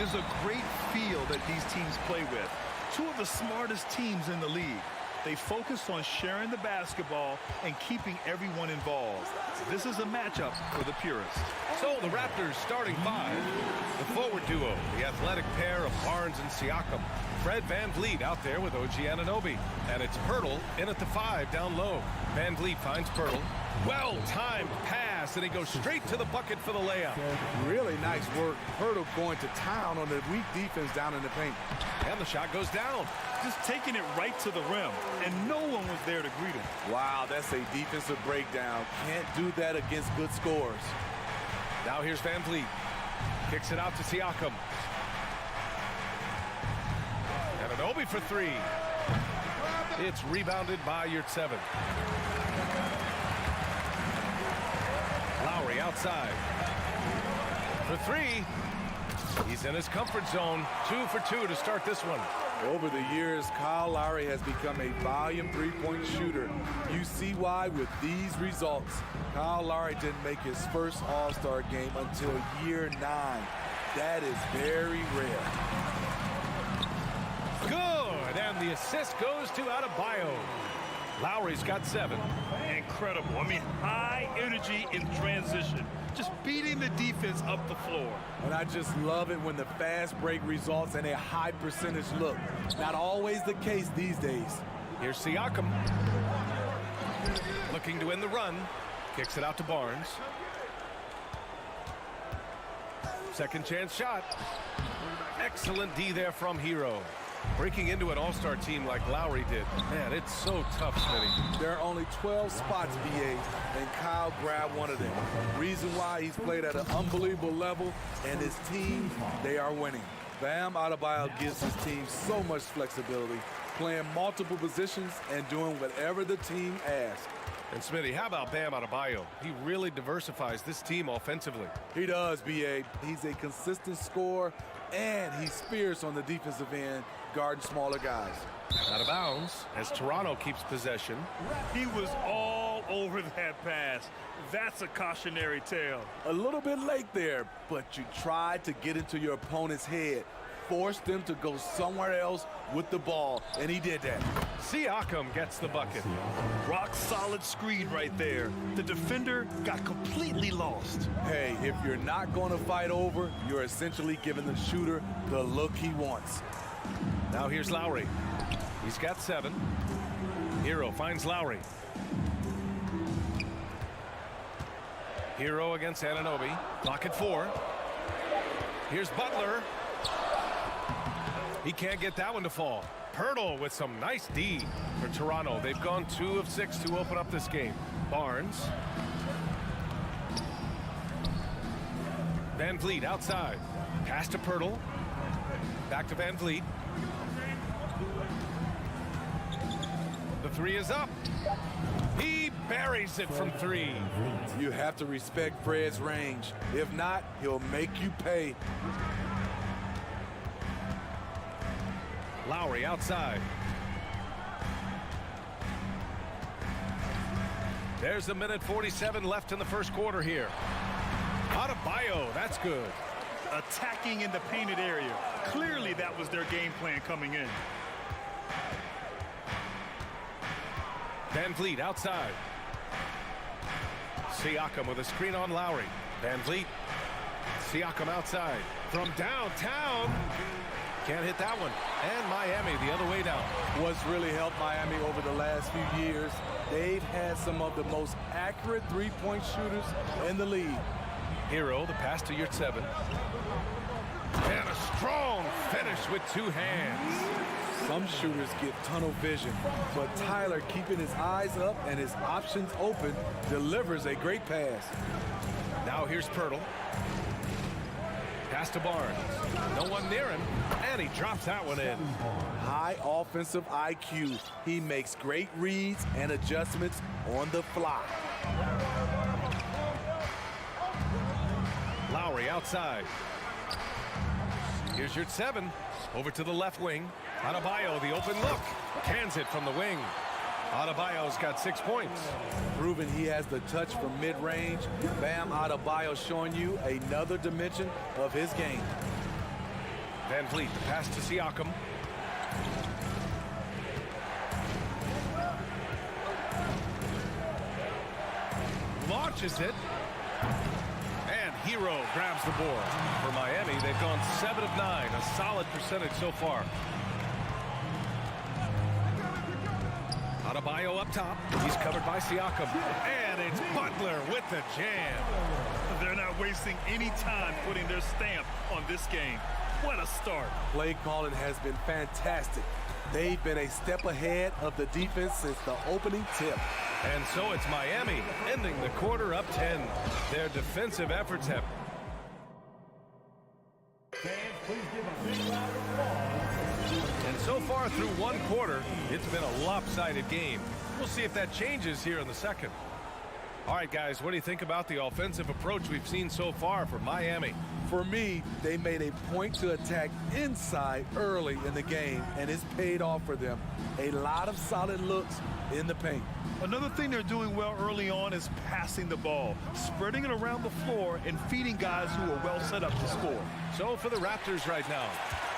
There's a great feel that these teams play with. Two of the smartest teams in the league. They focus on sharing the basketball and keeping everyone involved. This is a matchup for the purists. So the Raptors starting five. The forward duo, the athletic pair of Barnes and Siakam. Fred VanVleet out there with OG Anunoby. And it's Pirtle in at the 5 down low. VanVleet finds Pirtle. Well-timed pass, and he goes straight to the bucket for the layup. Really nice work. Pirtle going to town on the weak defense down in the paint. And the shot goes down. Just taking it right to the rim, and no one was there to greet him. Wow, that's a defensive breakdown. Can't do that against good scores. Now here's VanVleet. Kicks it out to Siakam. Anunoby for 3. It's rebounded by Yurtseven. Lowry outside. For 3. He's in his comfort zone. 2 for 2 to start this one. Over the years, Kyle Lowry has become a volume three-point shooter. You see why with these results. Kyle Lowry didn't make his first All-Star game until year 9. That is very rare. Good, and the assist goes to Adebayo. Lowry's got 7. Incredible. I mean, high energy in transition. Just beating the defense up the floor. And I just love it when the fast break results in a high percentage look. Not always the case these days. Here's Siakam. Looking to end the run. Kicks it out to Barnes. Second chance shot. Excellent D there from Hero. Breaking into an all-star team like Lowry did. Man, it's so tough, Smitty. There are only 12 spots, BA, and Kyle grabbed one of them. Reason why he's played at an unbelievable level, and his team, they are winning. Bam Adebayo gives his team so much flexibility, playing multiple positions and doing whatever the team asks. And Smitty, how about Bam Adebayo? He really diversifies this team offensively. He does, BA. He's a consistent scorer, and he's fierce on the defensive end, guarding smaller guys. Out of bounds as Toronto keeps possession. He was all over that pass. That's a cautionary tale. A little bit late there, but you tried to get into your opponent's head. Forced them to go somewhere else with the ball, and he did that. Siakam gets the bucket. Rock solid screen right there. The defender got completely lost. Hey, if you're not going to fight over, you're essentially giving the shooter the look he wants. Now here's Lowry. He's got 7. Hero finds Lowry. Hero against Anunoby. Clock at 4. Here's Butler. He can't get that one to fall. Pirtle with some nice D for Toronto. They've gone 2 of 6 to open up this game. Barnes. VanVleet outside. Pass to Pirtle. Back to VanVleet. The 3 is up. He buries it from 3. You have to respect Fred's range. If not, he'll make you pay. Lowry outside. There's 1:47 left in the first quarter here. Adebayo, that's good. Attacking in the painted area. Clearly that was their game plan coming in. VanVleet outside. Siakam with a screen on Lowry. VanVleet. Siakam outside. From downtown. Can't hit that one. And Miami the other way down. What's really helped Miami over the last few years, they've had some of the most accurate three-point shooters in the league. Hero, the pass to Yurtseven. And a strong finish with 2 hands. Some shooters get tunnel vision, but Tyler, keeping his eyes up and his options open, delivers a great pass. Now here's Pirtle. Pass to Barnes. No one near him, and he drops that one in. High offensive IQ. He makes great reads and adjustments on the fly. Lowry outside. Here's Yurtseven. Over to the left wing. Adebayo, the open look. Cans it from the wing. Adebayo's got 6 points. Proving he has the touch from mid-range. Bam Adebayo showing you another dimension of his game. Van Vliet, the pass to Siakam. Launches it. And Hero grabs the board. For Miami, they've gone 7 of 9, a solid percentage so far. Adebayo up top. He's covered by Siakam. And it's Butler with the jam. They're not wasting any time putting their stamp on this game. What a start. Play calling has been fantastic. They've been a step ahead of the defense since the opening tip. And so it's Miami ending the quarter up 10. Their defensive efforts have... And so far through one quarter, it's been a lopsided game. We'll see if that changes here in the second. All right, guys, what do you think about the offensive approach we've seen so far for Miami? For me, they made a point to attack inside early in the game, and it's paid off for them. A lot of solid looks in the paint. Another thing they're doing well early on is passing the ball, spreading it around the floor and feeding guys who are well set up to score. So for the Raptors right now,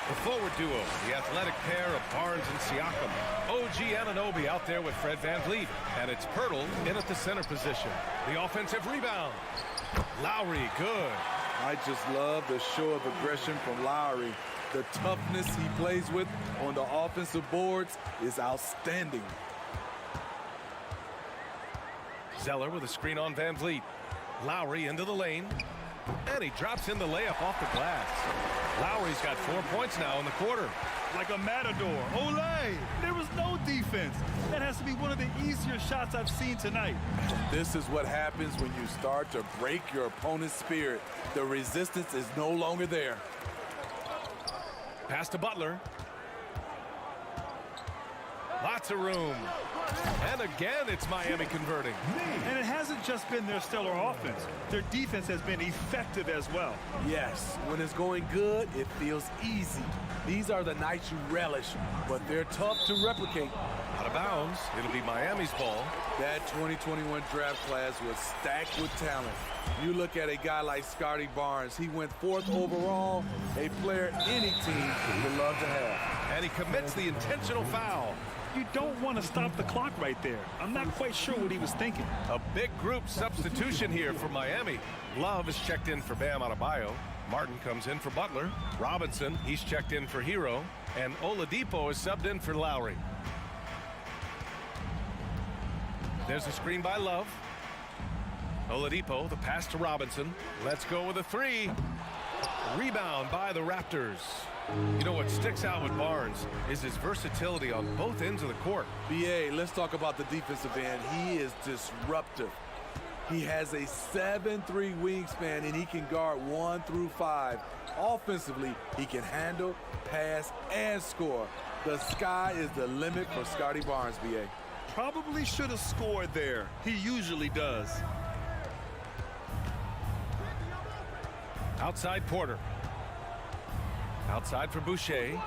the forward duo, the athletic pair of Barnes and Siakam. OG Anunoby out there with Fred VanVleet. And it's Pirtle in at the center position. The offensive rebound. Lowry, good. I just love the show of aggression from Lowry. The toughness he plays with on the offensive boards is outstanding. Zeller with a screen on VanVleet. Lowry into the lane. And he drops in the layup off the glass. Lowry's got 4 points now in the quarter. Like a matador. Olay! There was no defense. That has to be one of the easier shots I've seen tonight. This is what happens when you start to break your opponent's spirit. The resistance is no longer there. Pass to Butler. Lots of room. And again, it's Miami converting. And it hasn't just been their stellar offense. Their defense has been effective as well. Yes, when it's going good, it feels easy. These are the nights you relish, but they're tough to replicate. Out of bounds, it'll be Miami's ball. That 2021 draft class was stacked with talent. You look at a guy like Scotty Barnes, he went 4th overall, a player any team would love to have. And he commits the intentional foul. You don't want to stop the clock right there. I'm not quite sure what he was thinking. A big group substitution here for Miami. Love is checked in for Bam Adebayo. Martin comes in for Butler. Robinson, he's checked in for Hero. And Oladipo is subbed in for Lowry. There's a screen by Love. Oladipo, the pass to Robinson. Let's go with a 3. Rebound by the Raptors. You know what sticks out with Barnes is his versatility on both ends of the court. BA, let's talk about the defensive end. He is disruptive. He has a 7'3" wingspan, and he can guard 1 through 5. Offensively, he can handle, pass, and score. The sky is the limit for Scotty Barnes, BA. Probably should have scored there. He usually does. Outside Porter. Outside for Boucher.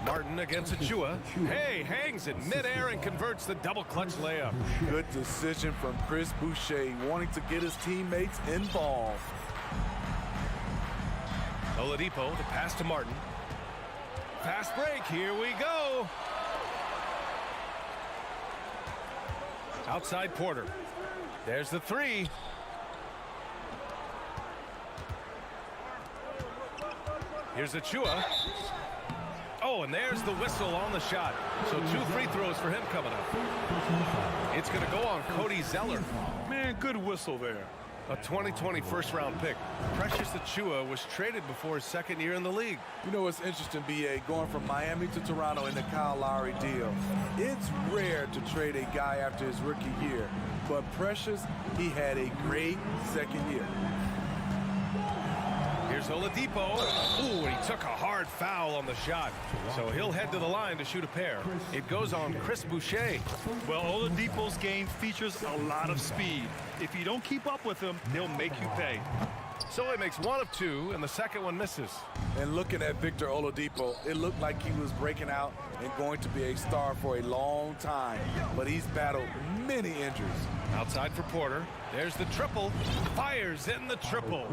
Martin against Achua. Hey, hangs in midair and converts the double clutch layup. Good decision from Chris Boucher, wanting to get his teammates involved. Oladipo, the pass to Martin. Fast break, here we go. Outside Porter. There's the 3. Here's Achua. Oh, and there's the whistle on the shot. So 2 free throws for him coming up. It's going to go on Cody Zeller. Man, good whistle there. A 2020 first-round pick. Precious Achua was traded before his second year in the league. You know what's interesting, BA, going from Miami to Toronto in the Kyle Lowry deal. It's rare to trade a guy after his rookie year, but Precious, he had a great second year. Here's Oladipo. Ooh, and he took a hard foul on the shot. So he'll head to the line to shoot a pair. It goes on Chris Boucher. Well, Oladipo's game features a lot of speed. If you don't keep up with him, he'll make you pay. So he makes one of two, and the second one misses. And looking at Victor Oladipo, it looked like he was breaking out and going to be a star for a long time. But he's battled many injuries. Outside for Porter. There's the triple. Fires in the triple.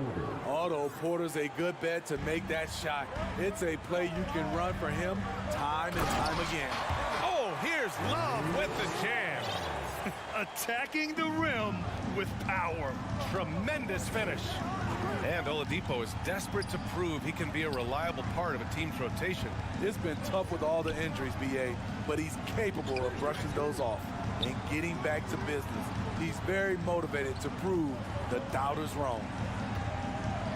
Although Porter's a good bet to make that shot, it's a play you can run for him time and time again. Oh, here's Love with the jam. Attacking the rim with power. Tremendous finish. And Oladipo is desperate to prove he can be a reliable part of a team's rotation. It's been tough with all the injuries, BA, but he's capable of brushing those off and getting back to business. He's very motivated to prove the doubters wrong.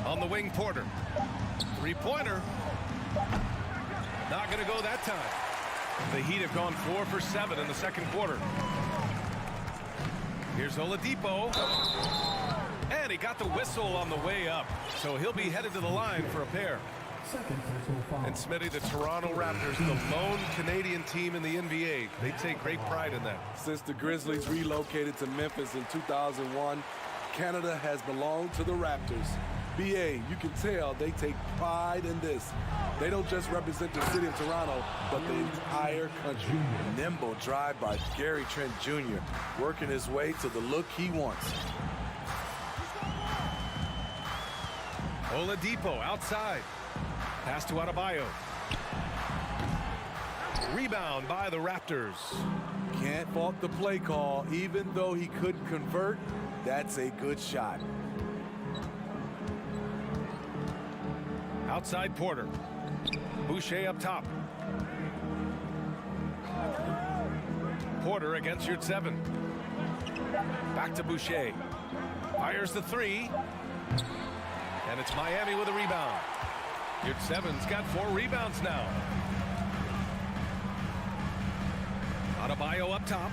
On the wing, Porter. Three-pointer. Not going to go that time. The Heat have gone 4 for 7 in the second quarter. Here's Oladipo. And he got the whistle on the way up. So he'll be headed to the line for a pair. And Smitty, the Toronto Raptors, the lone Canadian team in the NBA. They take great pride in that. Since the Grizzlies relocated to Memphis in 2001, Canada has belonged to the Raptors. BA, you can tell they take pride in this. They don't just represent the city of Toronto, but the entire country. Nimble drive by Gary Trent Jr., working his way to the look he wants. Oladipo outside. Pass to Adebayo. Rebound by the Raptors. Can't fault the play call. Even though he couldn't convert, that's a good shot. Outside Porter. Boucher up top. Porter against your 7. Back to Boucher. Fires the 3. And it's Miami with a rebound. Your 7's got 4 rebounds now. Adebayo up top.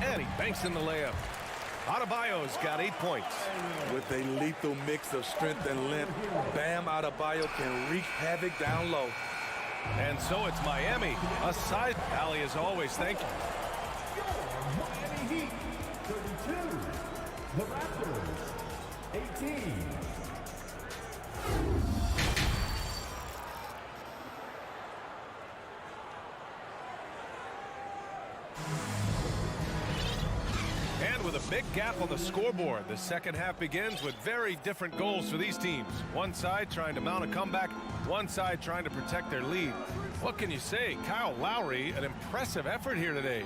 And he banks in the layup. Adebayo's got 8 points. With a lethal mix of strength and length, Bam Adebayo can wreak havoc down low. And so it's Miami. A side alley as always. Thank you. Miami Heat, 32. The Raptors, 18. And with a big gap on the scoreboard, the second half begins with very different goals for these teams. One side trying to mount a comeback, one side trying to protect their lead. What can you say? Kyle Lowry, an impressive effort here today.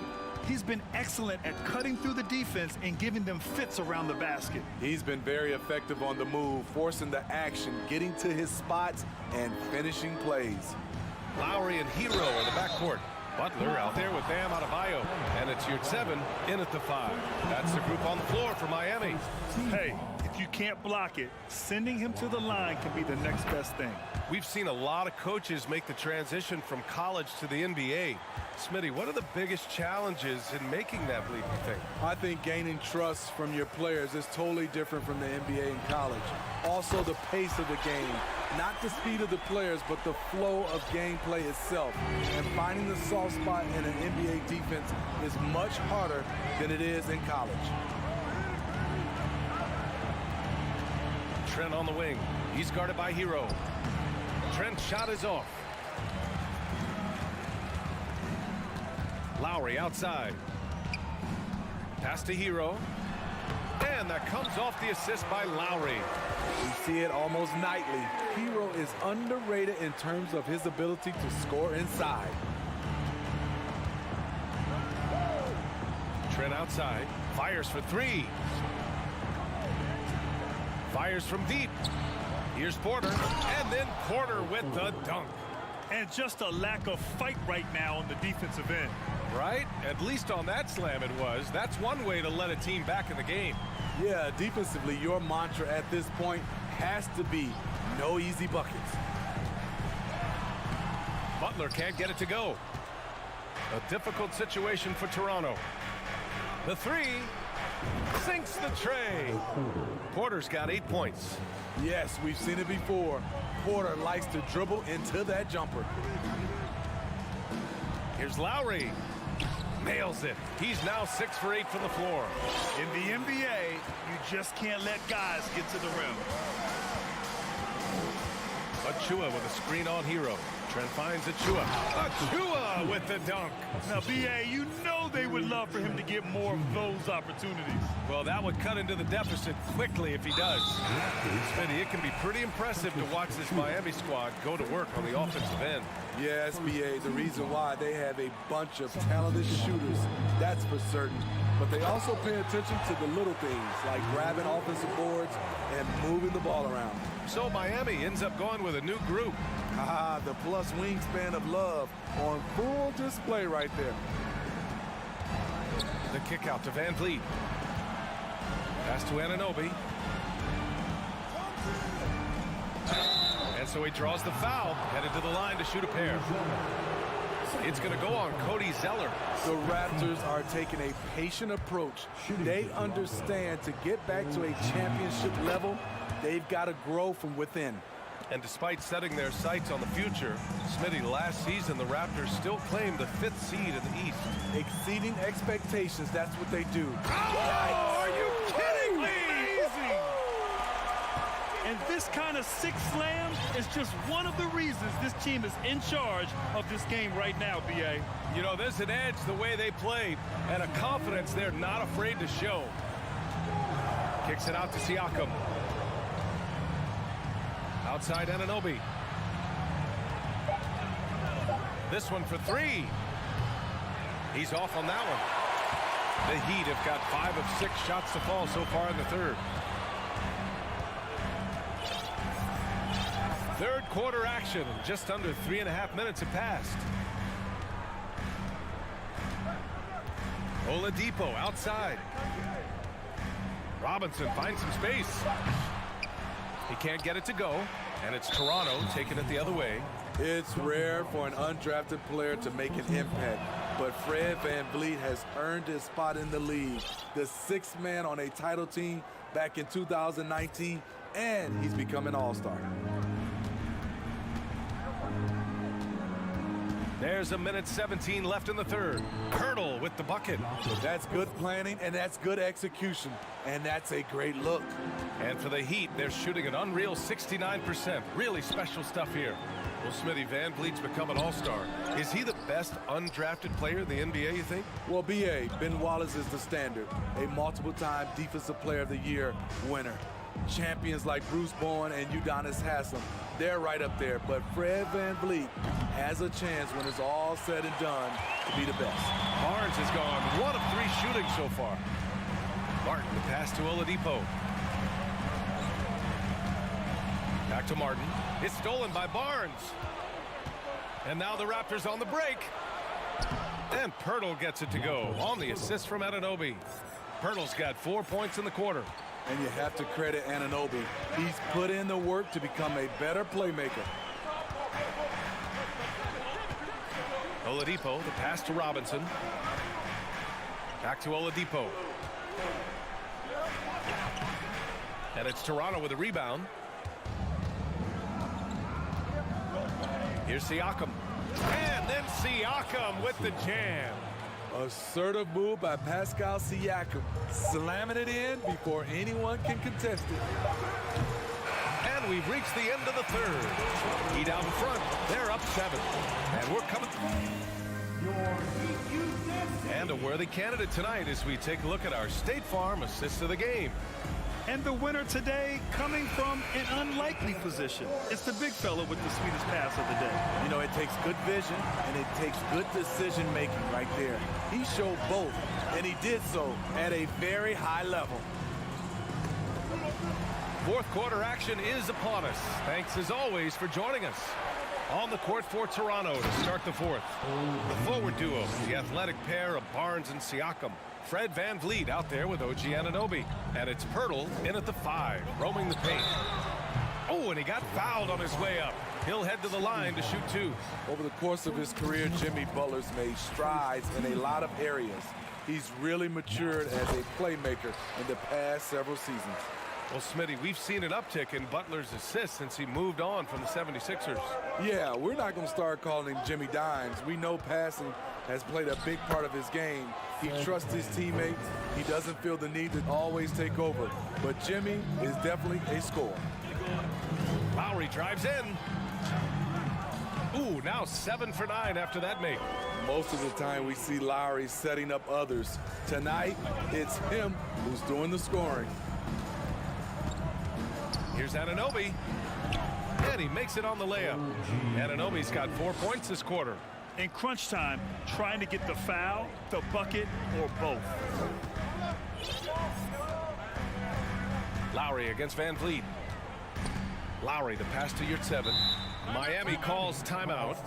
He's been excellent at cutting through the defense and giving them fits around the basket. He's been very effective on the move, forcing the action, getting to his spots, and finishing plays. Lowry and Hero in the backcourt. Butler out there with Bam Adebayo. And it's your 7 in at the 5. That's the group on the floor for Miami. Hey, if you can't block it, sending him to the line can be the next best thing. We've seen a lot of coaches make the transition from college to the NBA. Smitty, what are the biggest challenges in making that leap, you think? I think gaining trust from your players is totally different from the NBA and college. Also, the pace of the game. Not the speed of the players, but the flow of gameplay itself. And finding the soft spot in an NBA defense is much harder than it is in college. Trent on the wing. He's guarded by Hero. Trent's shot is off. Lowry outside. Pass to Hero. And that comes off the assist by Lowry. We see it almost nightly. Hero is underrated in terms of his ability to score inside. Trent outside. Fires for 3. Fires from deep. Here's Porter. And then Porter with the dunk. And just a lack of fight right now on the defensive end. Right? At least on that slam it was. That's one way to let a team back in the game. Yeah, defensively, your mantra at this point has to be no easy buckets. Butler can't get it to go. A difficult situation for Toronto. The 3 sinks the tray. Porter's got 8 points. Yes, we've seen it before. Porter likes to dribble into that jumper. Here's Lowry. nails it. He's now 6 for 8 from the floor. In the NBA, you just can't let guys get to the rim. Achua with a screen on Hero. Trent finds Achua. Achua with the dunk. Now, B.A., you know they would love for him to get more of those opportunities. Well, that would cut into the deficit quickly if he does. Smitty, it can be pretty impressive to watch this Miami squad go to work on the offensive end. Yes, B.A., the reason why they have a bunch of talented shooters, that's for certain. But they also pay attention to the little things, like grabbing offensive boards and moving the ball around. So Miami ends up going with a new group. The plus wingspan of love on full display right there. The kick out to Van Vliet. Pass to Anunoby. And so he draws the foul, headed to the line to shoot a pair. It's going to go on Cody Zeller. The Raptors are taking a patient approach. They understand to get back to a championship level, they've got to grow from within. And despite setting their sights on the future, Smitty, last season the Raptors still claimed the 5th seed in the East. Exceeding expectations, that's what they do. Oh, are you kidding me? Amazing! And this kind of six slam is just one of the reasons this team is in charge of this game right now, B.A. You know, there's an edge the way they played and a confidence they're not afraid to show. Kicks it out to Siakam. Outside Anunoby. This one for 3. He's off on that one. The Heat have got 5 of 6 shots to fall so far in the third. Third quarter action. Just under 3.5 minutes have passed. Oladipo outside. Robinson finds some space. He can't get it to go, and it's Toronto taking it the other way. It's rare for an undrafted player to make an impact, but Fred VanVleet has earned his spot in the league. The 6th man on a title team back in 2019, and he's become an all-star. There's 1:17 left in the third. Hurdle with the bucket. That's good planning, and that's good execution, and that's a great look. And for the Heat, they're shooting an unreal 69%. Really special stuff here. Well, Smitty, Van Vliet's become an all-star. Is he the best undrafted player in the NBA, you think? Well, B.A., Ben Wallace is the standard. A multiple-time Defensive Player of the Year winner. Champions like Bruce Bowen and Udonis Haslem, they're right up there. But Fred VanVleet has a chance when it's all said and done to be the best. Barnes has gone 1 of 3 shooting so far. Martin, the pass to Oladipo. Back to Martin. It's stolen by Barnes. And now the Raptors on the break. And Pirtle gets it to go on the assist from Anunoby. Pirtle's got 4 points in the quarter. And you have to credit Anunoby. He's put in the work to become a better playmaker. Oladipo, the pass to Robinson. Back to Oladipo. And it's Toronto with a rebound. Here's Siakam. And then Siakam with the jam. Assertive move by Pascal Siakam, slamming it in before anyone can contest it. And we've reached the end of the third. Heat out in front. They're up 7. And we're coming. And a worthy candidate tonight as we take a look at our State Farm assist of the game. And the winner today coming from an unlikely position. It's the big fella with the sweetest pass of the day. You know, it takes good vision and it takes good decision making right there. He showed both, and he did so at a very high level. Fourth quarter action is upon us. Thanks as always for joining us. On the court for Toronto to start the fourth. The forward duo, the athletic pair of Barnes and Siakam. Fred VanVleet out there with OG Anunoby. And it's Pirtle in at the 5, roaming the paint. Oh, and he got fouled on his way up. He'll head to the line to shoot 2. Over the course of his career, Jimmy Butler's made strides in a lot of areas. He's really matured as a playmaker in the past several seasons. Well, Smitty, we've seen an uptick in Butler's assists since he moved on from the 76ers. Yeah, we're not going to start calling him Jimmy Dimes. We know passing has played a big part of his game. He trusts his teammates. He doesn't feel the need to always take over. But Jimmy is definitely a scorer. Lowry drives in. Ooh, now 7 for 9 after that make. Most of the time we see Lowry setting up others. Tonight, it's him who's doing the scoring. Here's Anunoby. And he makes it on the layup. Anunoby's got 4 points this quarter. In crunch time, trying to get the foul, the bucket, or both. Lowry against Van Vliet. Lowry, the pass to Yurtseven. Miami calls timeout.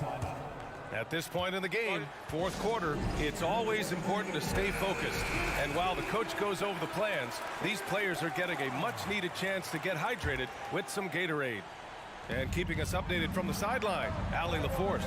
At this point in the game, fourth quarter, it's always important to stay focused. And while the coach goes over the plans, these players are getting a much-needed chance to get hydrated with some Gatorade. And keeping us updated from the sideline, Allie LaForce.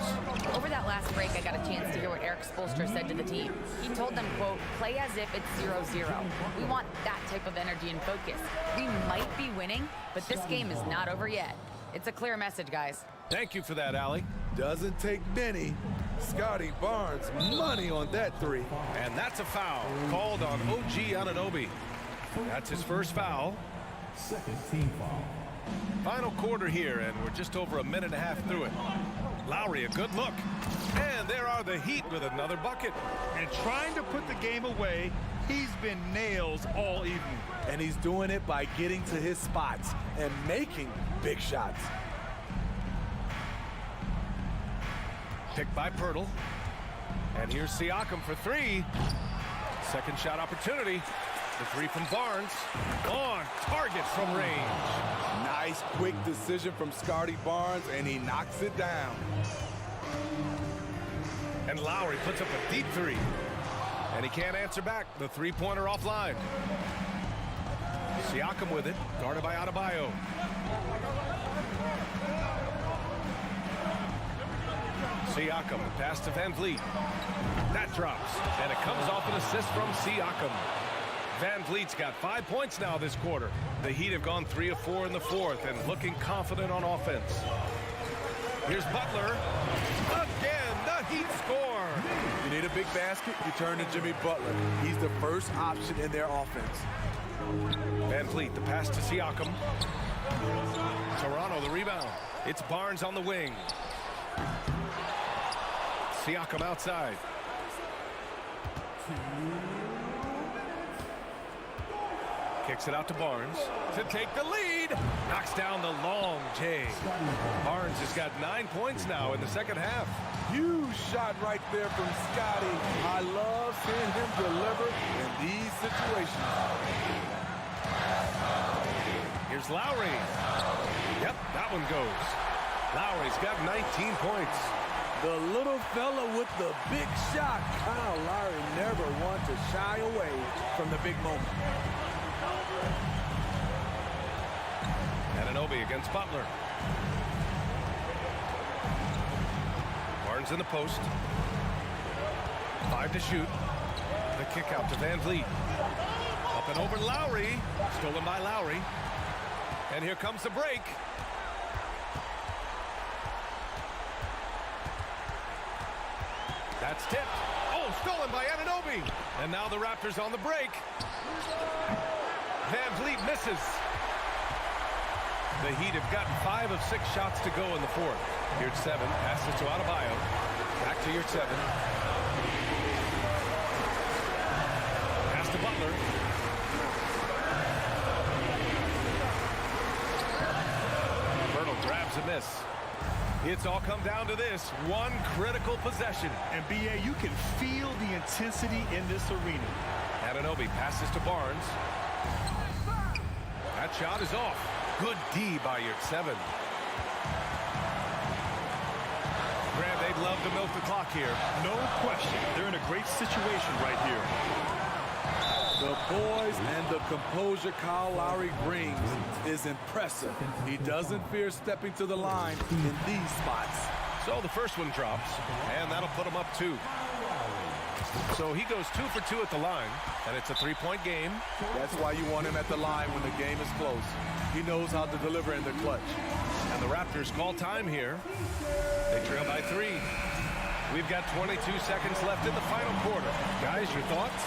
Over that last break, I got a chance to hear what Eric Spoelstra said to the team. He told them, quote, play as if it's 0-0. We want that type of energy and focus. We might be winning, but this game is not over yet. It's a clear message, guys. Thank you for that, Allie. Doesn't take many. Scotty Barnes, money on that three. And that's a foul called on OG Anunoby. That's his first foul. Second team foul. Final quarter here, and we're just over a minute and a half through it. Lowry, a good look. And there are the Heat with another bucket. And trying to put the game away, he's been nails all evening. And he's doing it by getting to his spots and making big shots. Picked by Pirtle. And here's Siakam for three. Second shot opportunity. The three from Barnes. On target from range. Nice quick decision from Scotty Barnes, and he knocks it down. And Lowry puts up a deep three. And he can't answer back. The three-pointer offline. Siakam with it, guarded by Adebayo. Siakam, pass to Van Vliet. That drops, and it comes off an assist from Siakam. Van Vliet's got 5 points now this quarter. The Heat have gone 3 of 4 in the fourth and looking confident on offense. Here's Butler. Again, the Heat score. You need a big basket, you turn to Jimmy Butler. He's the first option in their offense. Van Vliet, the pass to Siakam. Toronto, the rebound. It's Barnes on the wing. Siakam outside. Kicks it out to Barnes to take the lead. Knocks down the long J. Barnes has got 9 points now in the second half. Huge shot right there from Scotty. I love seeing him deliver in these situations. Here's Lowry. Yep, that one goes. Lowry's got 19 points. The little fella with the big shot. Kyle Lowry never wants to shy away from the big moment. Anunoby against Butler. Barnes in the post. 5 to shoot. The kick out to Van Vliet. Up and over Lowry. Stolen by Lowry. And here comes the break. That's tipped. Oh, stolen by Anunoby. And now the Raptors on the break. Van Vliet misses. The Heat have gotten 5 of 6 shots to go in the fourth. Here's 7. Passes to Adebayo. Back to your 7. Pass to Butler. Pirtle grabs a miss. It's all come down to this one critical possession. And BA, you can feel the intensity in this arena. Anunoby passes to Barnes. That shot is off. Good D by your 7. Grant, they'd love to milk the clock here. No question. They're in a great situation right here. The boys and the composure Kyle Lowry brings is impressive. He doesn't fear stepping to the line in these spots. So the first one drops, and that'll put them up 2. So he goes 2 for 2 at the line, and it's a 3-point game. That's why you want him at the line when the game is close. He knows how to deliver in the clutch. And the Raptors call time here. They trail by 3. We've got 22 seconds left in the final quarter. Guys, your thoughts?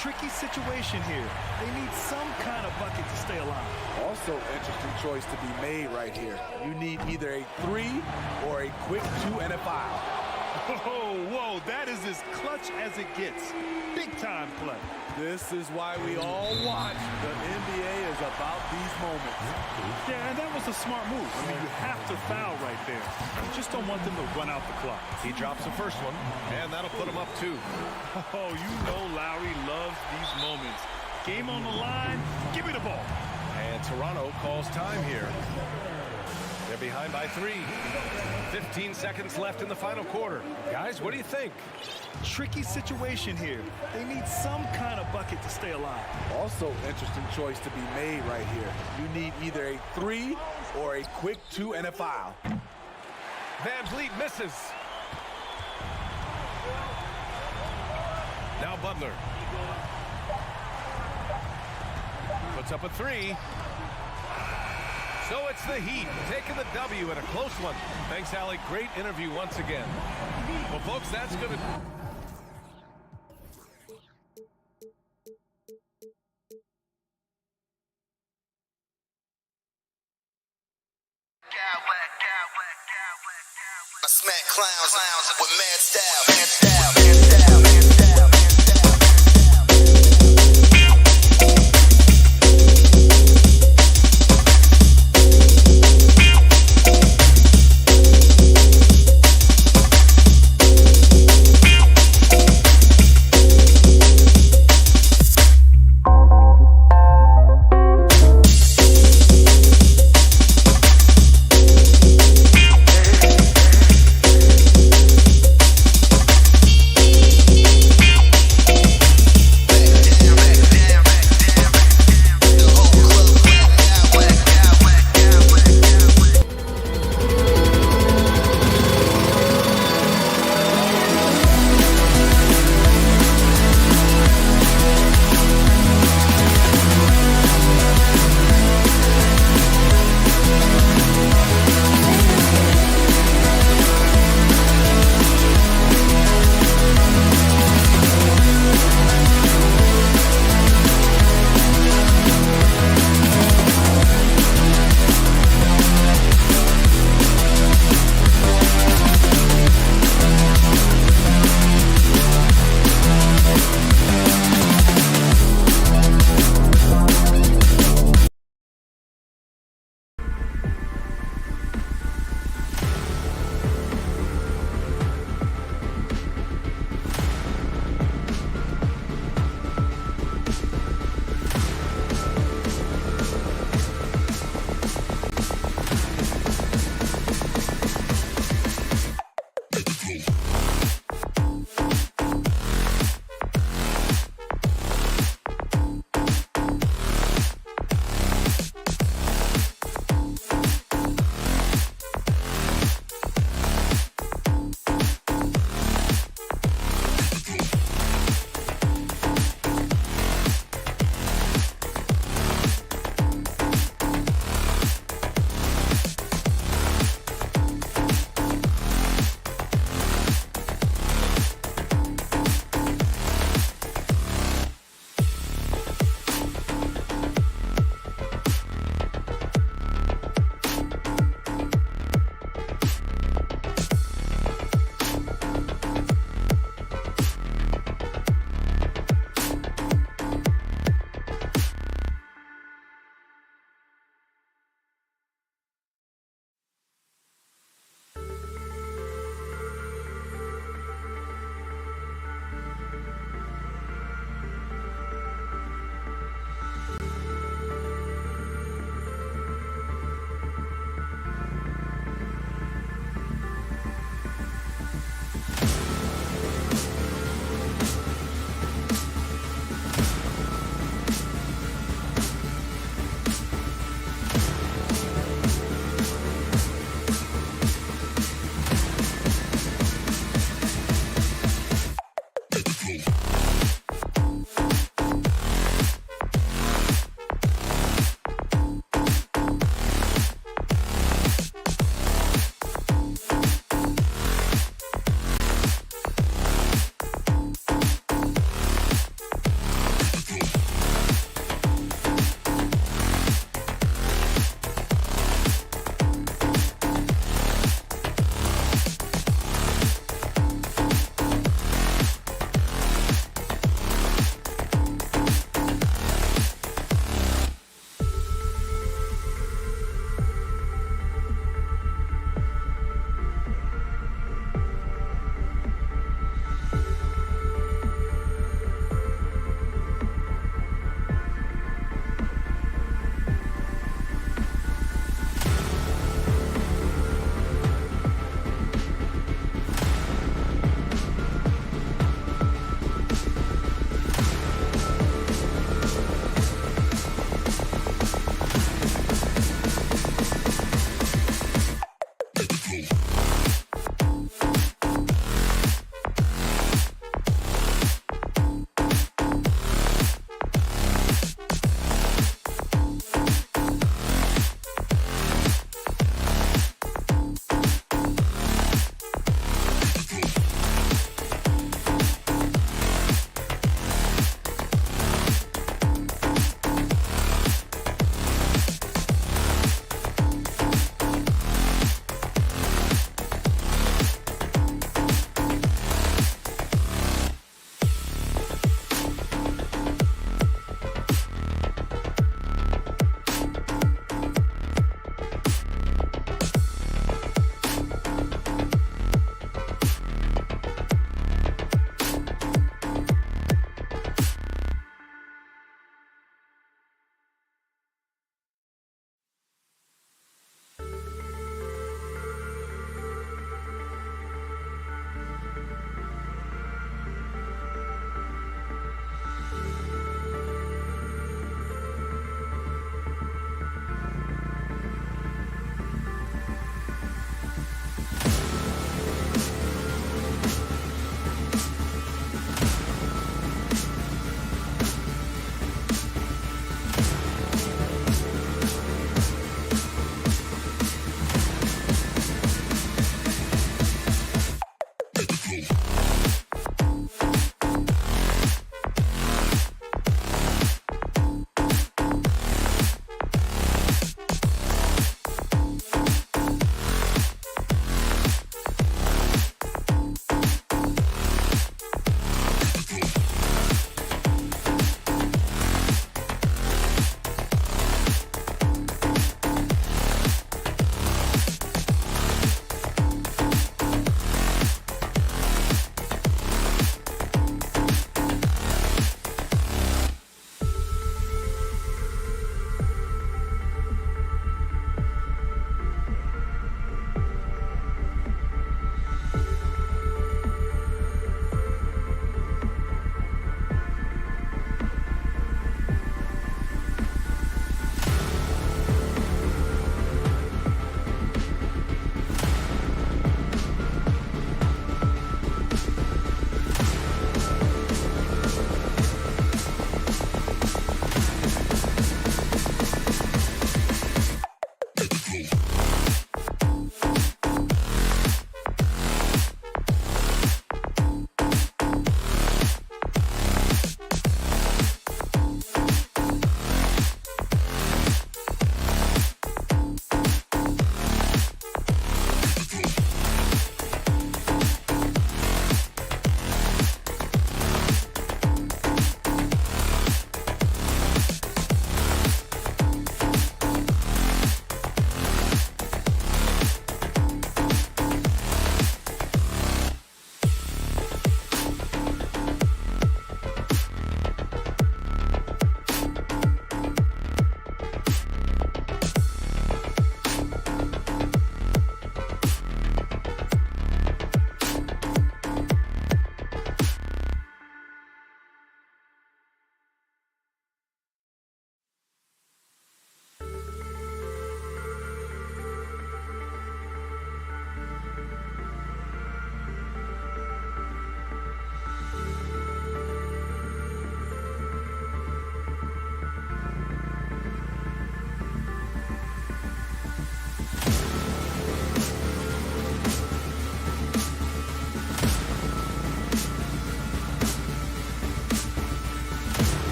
Tricky situation here. They need some kind of bucket to stay alive. Also, interesting choice to be made right here. You need either a 3 or a quick 2 and a foul. Whoa, that is as clutch as it gets. Big time play. This is why we all watch. The NBA is about these moments. Yeah, and that was a smart move. I mean, you have to foul right there. You just don't want them to run out the clock. He drops the first one, and that'll put him up 2. Oh, you know Lowry loves these moments. Game on the line, give me the ball. And Toronto calls time here. They're behind by 3. 15 seconds left in the final quarter. Guys, what do you think? Tricky situation here. They need some kind of bucket to stay alive. Also, interesting choice to be made right here. You need either a 3 or a quick 2 and a foul. Van Vliet misses. Now Butler. Puts up a 3. So it's the Heat taking the W in a close one. Thanks, Allie. Great interview once again. Well, folks, that's going to... I smack clowns with mad style.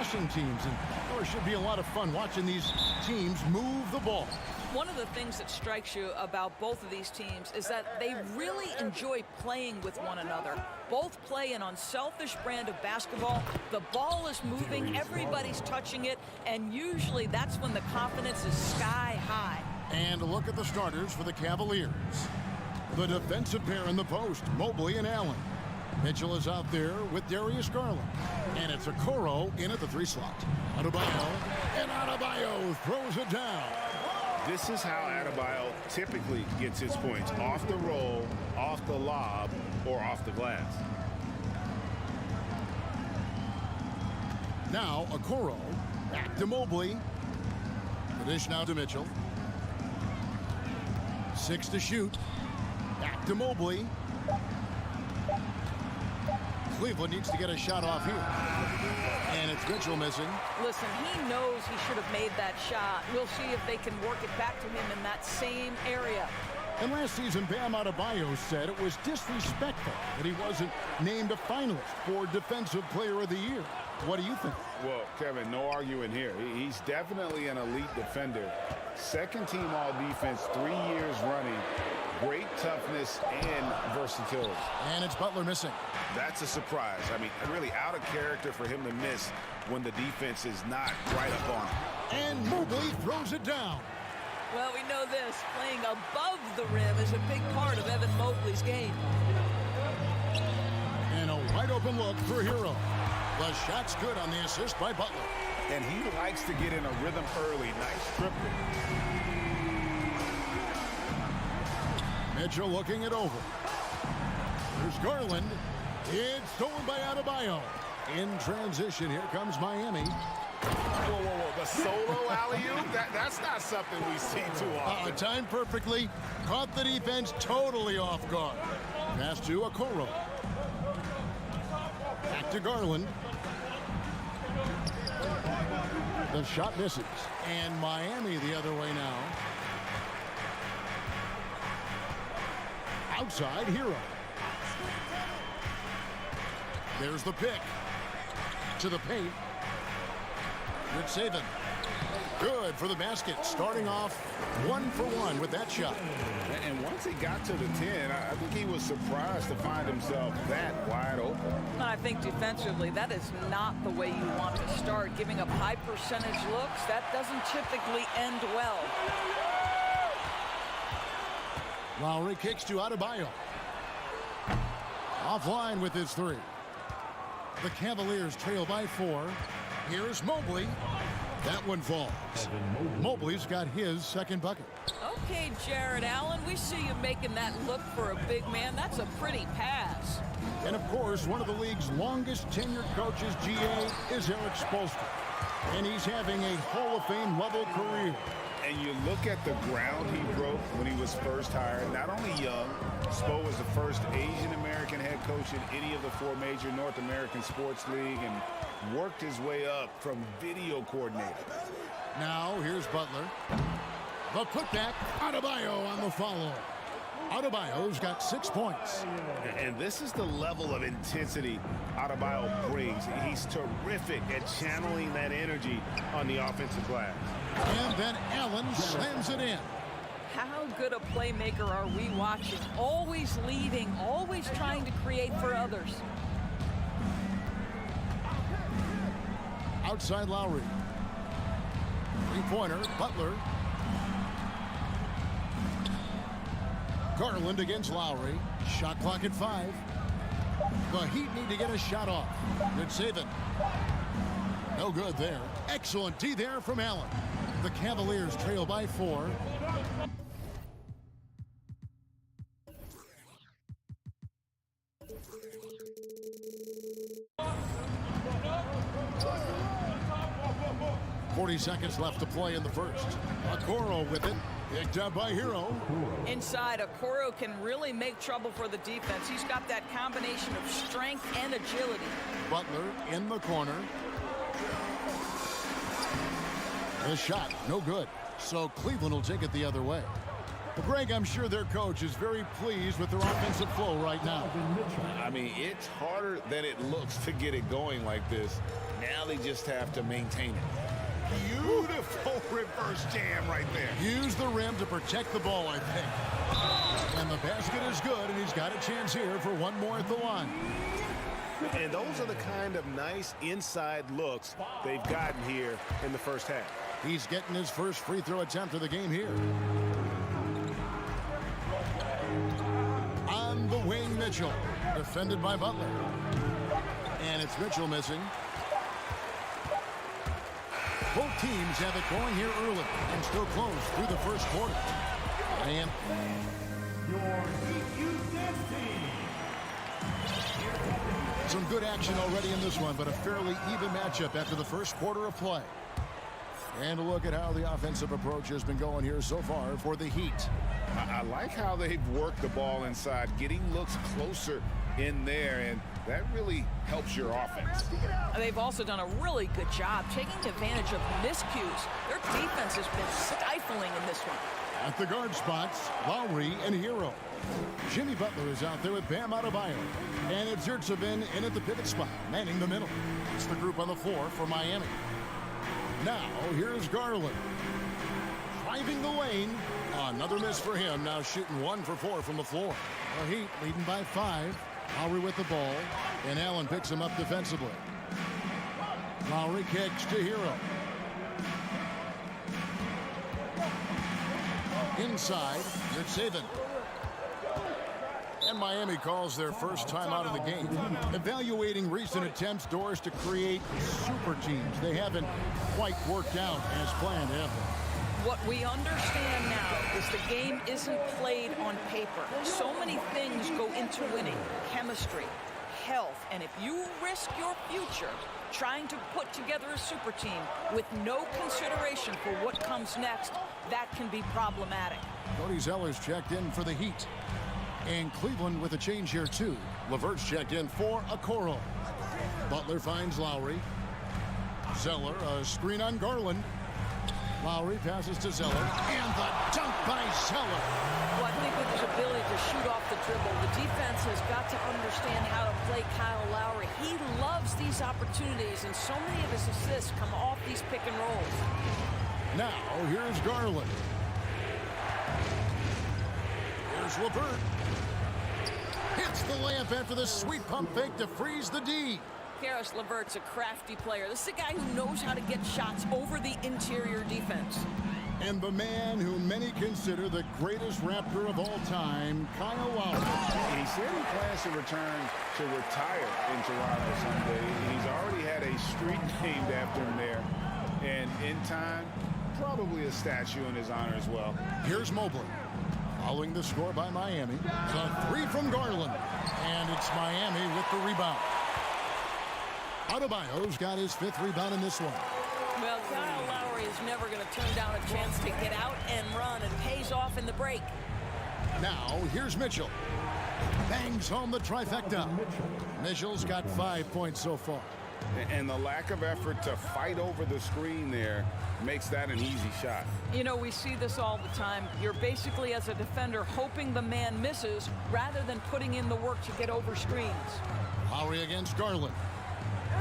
rushing teams, and it should be a lot of fun watching these teams move the ball. One of the things that strikes you about both of these teams is that they really enjoy playing with one another. Both play an unselfish brand of basketball. The ball is moving, everybody's touching it, and usually that's when the confidence is sky high. And a look at the starters for the Cavaliers. The defensive pair in the post, Mobley and Allen. Mitchell is out there with Darius Garland. And it's Okoro in at the 3 slot. Adebayo, and Adebayo throws it down. This is how Adebayo typically gets his points. Off the roll, off the lob, or off the glass. Now Okoro, back to Mobley. The dish now to Mitchell. 6 to shoot. Back to Mobley. Cleveland needs to get a shot off here. And it's Mitchell missing. Listen, he knows he should have made that shot. We'll see if they can work it back to him in that same area. And last season, Bam Adebayo said it was disrespectful that he wasn't named a finalist for Defensive Player of the Year. What do you think? Well, Kevin, no arguing here. He's definitely an elite defender. Second team all defense 3 years running. Great toughness and versatility. And it's Butler missing. That's a surprise. I mean, really out of character for him to miss when the defense is not right up on him. And Mobley throws it down. Well, we know this. Playing above the rim is a big part of Evan Mobley's game. And a wide open look for Hero. The shot's good on the assist by Butler. And he likes to get in a rhythm early. Nice triple. Mitchell looking it over. There's Garland. It's stolen by Adebayo. In transition, here comes Miami. Whoa, whoa, whoa. The solo alley-oop? That's not something we see too often. Timed perfectly. Caught the defense totally off guard. Pass to Okoro. Back to Garland. The shot misses. And Miami the other way now. Outside, Hero. There's the pick. To the paint. Good saving. Good for the basket. Starting off 1 for 1 with that shot. And once he got to the 10, I think he was surprised to find himself that wide open. I think defensively, that is not the way you want to start. Giving up high percentage looks, that doesn't typically end well. Lowry kicks to Adebayo. Offline with his 3. The Cavaliers trail by 4. Here's Mobley. That one falls. Mobley's got his second bucket. Okay, Jared Allen, we see you making that look for a big man. That's a pretty pass. And of course, one of the league's longest tenured coaches, GA, is Eric Spoelstra. And he's having a Hall of Fame level career. And you look at the ground he broke when he was first hired. Not only young, Spo was the first Asian-American head coach in any of the 4 major North American sports league and worked his way up from video coordinator. Now, here's Butler. The putback, Adebayo on the follow. Adebayo's got 6 points. And this is the level of intensity Adebayo brings. He's terrific at channeling that energy on the offensive glass. And then Allen slams it in. How good a playmaker are we watching? Always leading, always trying to create for others. Outside Lowry. 3-pointer, Butler. Garland against Lowry. Shot clock at 5. The Heat need to get a shot off. Good saving. No good there. Excellent D there from Allen. The Cavaliers trail by 4. .40 seconds left to play in the first. Okoro with it. Picked up by Hero. Inside, Okoro can really make trouble for the defense. He's got that combination of strength and agility. Butler in the corner. The shot, no good. So Cleveland will take it the other way. Well, Greg, I'm sure their coach is very pleased with their offensive flow right now. I mean, it's harder than it looks to get it going like this. Now they just have to maintain it. Beautiful reverse jam right there. Use the rim to protect the ball, I think. And the basket is good, and he's got a chance here for one more at the line. And those are the kind of nice inside looks they've gotten here in the first half. He's getting his first free throw attempt of the game here. On the wing, Mitchell. Defended by Butler. And it's Mitchell missing. Both teams have it going here early and still close through the first quarter. And some good action already in this one, but a fairly even matchup after the first quarter of play. And a look at how the offensive approach has been going here so far for the Heat. I like how they've worked the ball inside, getting looks closer in there, and that really helps your offense. They've also done a really good job taking advantage of miscues. Their defense has been stifling in this one. At the guard spots, Lowry and Hero. Jimmy Butler is out there with Bam Adebayo. And it's Zertsevin in at the pivot spot, manning the middle. It's the group on the floor for Miami. Now, here's Garland. Driving the lane. Another miss for him. Now shooting 1 for 4 from the floor. The Heat leading by 5. Lowry with the ball. And Allen picks him up defensively. Lowry kicks to Hero. Inside, Zertsevin. And Miami calls their first time out of the game. Evaluating recent attempts, Doris, to create super teams. They haven't quite worked out as planned, have they? What we understand now is the game isn't played on paper. So many things go into winning. Chemistry, health, and if you risk your future trying to put together a super team with no consideration for what comes next, that can be problematic. Cody Zeller's checked in for the Heat. And Cleveland with a change here, too. LeVert's checked in for Okoro. Butler finds Lowry. Zeller, a screen on Garland. Lowry passes to Zeller. And the dunk by Zeller. Well, I think with his ability to shoot off the dribble, the defense has got to understand how to play Kyle Lowry. He loves these opportunities, and so many of his assists come off these pick and rolls. Now, here's Garland. Here's LeVert. Hits the layup after the sweet pump fake to freeze the D. Karis LeVert's a crafty player. This is a guy who knows how to get shots over the interior defense. And the man who many consider the greatest Raptor of all time, Kyle Lowry. He said he plans to return to retire in Toronto someday. He's already had a street named after him there. And in time, probably a statue in his honor as well. Here's Mobley. Following the score by Miami. The 3 from Garland. And it's Miami with the rebound. Adebayo's got his 5th rebound in this one. Well, Kyle Lowry is never going to turn down a chance to get out and run, and pays off in the break. Now, here's Mitchell. Bangs home the trifecta. Mitchell's got 5 points so far. And the lack of effort to fight over the screen there makes that an easy shot. You know, we see this all the time. You're basically, as a defender, hoping the man misses rather than putting in the work to get over screens. Lowry against Garland.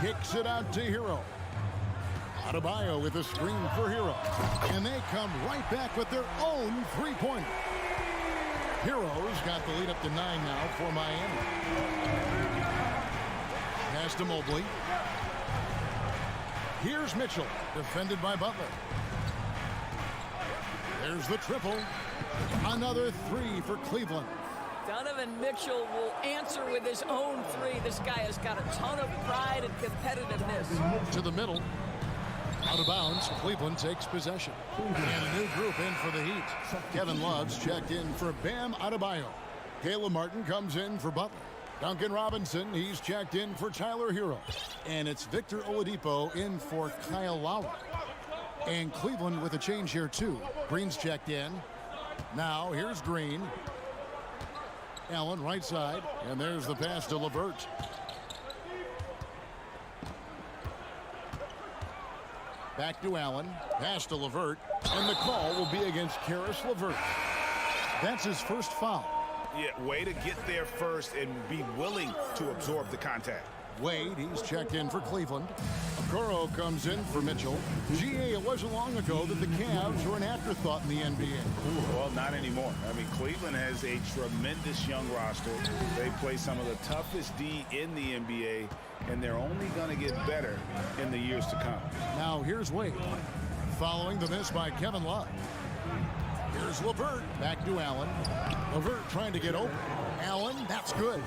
Kicks it out to Hero. Adebayo with a screen for Hero. And they come right back with their own three-pointer. Hero's got the lead up to 9 now for Miami. Pass to Mobley. Here's Mitchell, defended by Butler. There's the triple. Another 3 for Cleveland. Donovan Mitchell will answer with his own 3. This guy has got a ton of pride and competitiveness. To the middle. Out of bounds. Cleveland takes possession. And a new group in for the Heat. Kevin Love's checked in for Bam Adebayo. Caleb Martin comes in for Butler. Duncan Robinson, he's checked in for Tyler Hero. And it's Victor Oladipo in for Kyle Lowry. And Cleveland with a change here, too. Green's checked in. Now, here's Green. Allen, right side. And there's the pass to LeVert. Back to Allen. Pass to LeVert. And the call will be against Karis LeVert. That's his first foul. Yeah, way to get there first and be willing to absorb the contact. Wade, he's checked in for Cleveland. Okoro comes in for Mitchell. GA, it wasn't long ago that the Cavs were an afterthought in the NBA. Well, not anymore. I mean, Cleveland has a tremendous young roster. They play some of the toughest D in the NBA, and they're only going to get better in the years to come. Now here's Wade. Following the miss by Kevin Love. Here's LeVert. Back to Allen. LeVert trying to get open. Allen, that's good.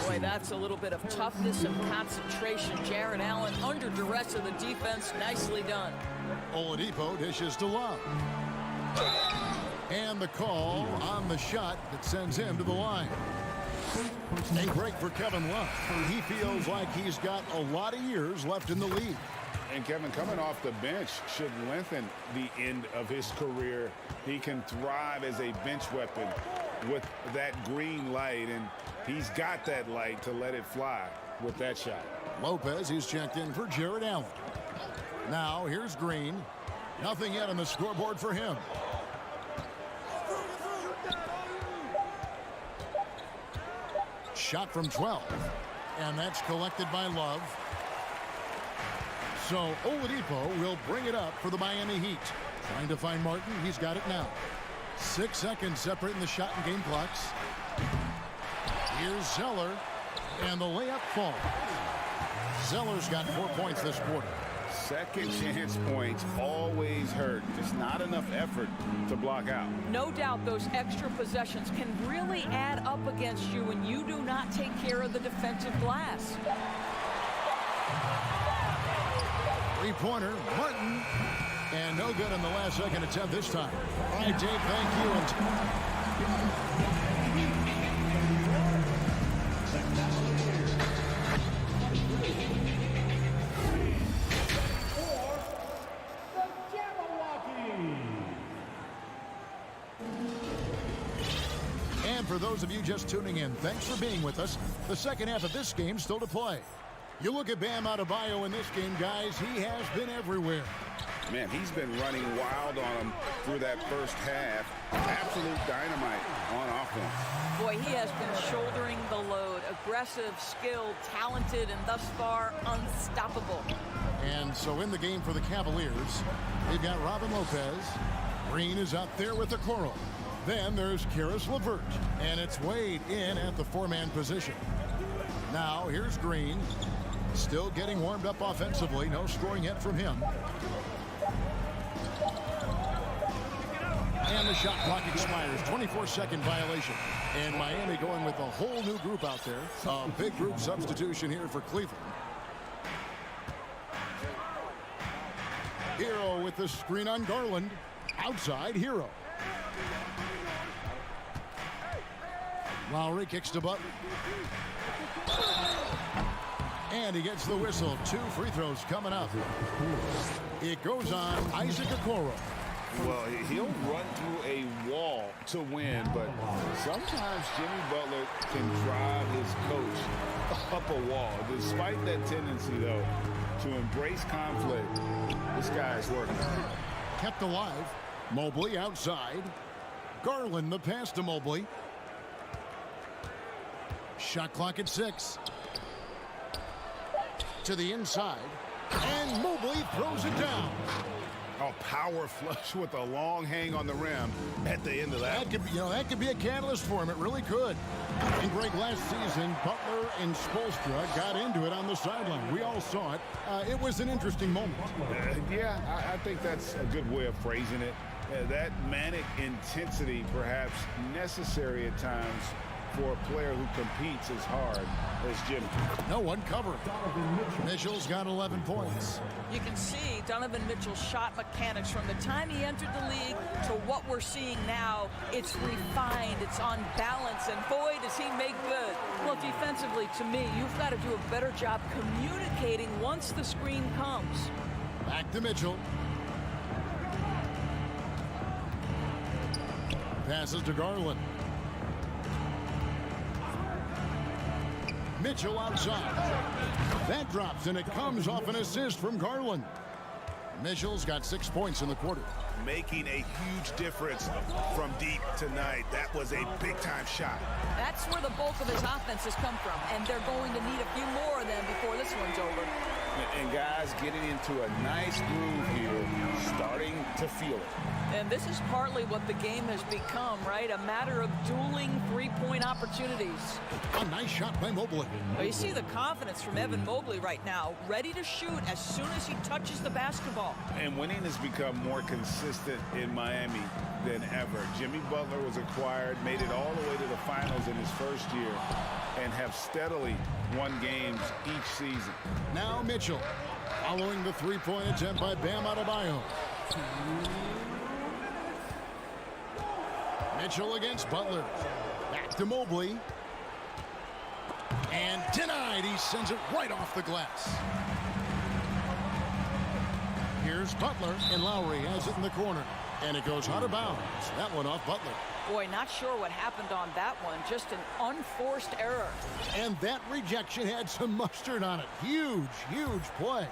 Boy, that's a little bit of toughness and concentration. Jarrett Allen under duress of the defense. Nicely done. Oladipo dishes to Love. And the call on the shot that sends him to the line. A break for Kevin Love. He feels like he's got a lot of years left in the league. And Kevin, coming off the bench should lengthen the end of his career. He can thrive as a bench weapon with that green light, and he's got that light to let it fly with that shot. Lopez, he's checked in for Jarrett Allen. Now here's Green. Nothing yet on the scoreboard for him. Shot from 12. And that's collected by Love. So Oladipo will bring it up for the Miami Heat. Trying to find Martin. He's got it now. 6 seconds separating the shot and game clocks. Here's Zeller. And the layup falls. Zeller's got 4 points this quarter. Second chance points always hurt. Just not enough effort to block out. No doubt those extra possessions can really add up against you when you do not take care of the defensive glass. Three-pointer, Martin, and no good in the last second attempt this time. All right, Dave, thank you. And for those of you just tuning in, thanks for being with us. The second half of this game still to play. You look at Bam Adebayo in this game, guys, he has been everywhere. Man, he's been running wild on him through that first half. Absolute dynamite on offense. Boy, he has been shouldering the load. Aggressive, skilled, talented, and thus far unstoppable. And so in the game for the Cavaliers, they've got Robin Lopez. Green is out there with Okoro. Then there's Karis LeVert. And it's Wade in at the four-man position. Now here's Green. Still getting warmed up offensively. No scoring yet from him. And the shot clock expires. 24-second violation. And Miami going with a whole new group out there. A big group substitution here for Cleveland. Hero with the screen on Garland. Outside, Hero. Lowry kicks to Butler. And he gets the whistle. 2 free throws coming up. It goes on Isaac Okoro. Well, he'll run through a wall to win, but sometimes Jimmy Butler can drive his coach up a wall. Despite that tendency, though, to embrace conflict, this guy is working. Kept alive. Mobley outside. Garland the pass to Mobley. Shot clock at 6. To the inside. And Mobley throws it down. A power flush with a long hang on the rim at the end of that. That could be a catalyst for him. It really could. And Greg, last season, Butler and Spoelstra got into it on the sideline. We all saw it. It was an interesting moment. Yeah, I think that's a good way of phrasing it. That manic intensity, perhaps necessary at times for a player who competes as hard as Jimmy. No one covered. Mitchell's got 11 points. You can see Donovan Mitchell's shot mechanics from the time he entered the league to what we're seeing now. It's refined, it's on balance, and boy, does he make good. Well, defensively, to me, you've got to do a better job communicating once the screen comes. Back to Mitchell. Passes to Garland. Mitchell outside. That drops, and it comes off an assist from Garland. Mitchell's got 6 points in the quarter. making a huge difference from deep tonight. That was a big-time shot. That's where the bulk of his offense has come from, and they're going to need a few more of them before this one's over. And guys getting into a nice groove here, starting to feel it. And this is partly what the game has become, right? A matter of dueling three-point opportunities. A nice shot by Mobley. Well, you see the confidence from Evan Mobley right now, ready to shoot as soon as he touches the basketball. And winning has become more consistent in Miami than ever. Jimmy Butler was acquired, made it all the way to the finals in his first year, and have steadily won games each season. Now Mitchell, following the three-point attempt by Bam Adebayo. Mitchell against Butler. Back to Mobley. And denied. He sends it right off the glass. Here's Butler, and Lowry has it in the corner. And it goes out of bounds. That one off Butler. Boy, not sure what happened on that one. Just an unforced error. And that rejection had some mustard on it. Huge, huge play.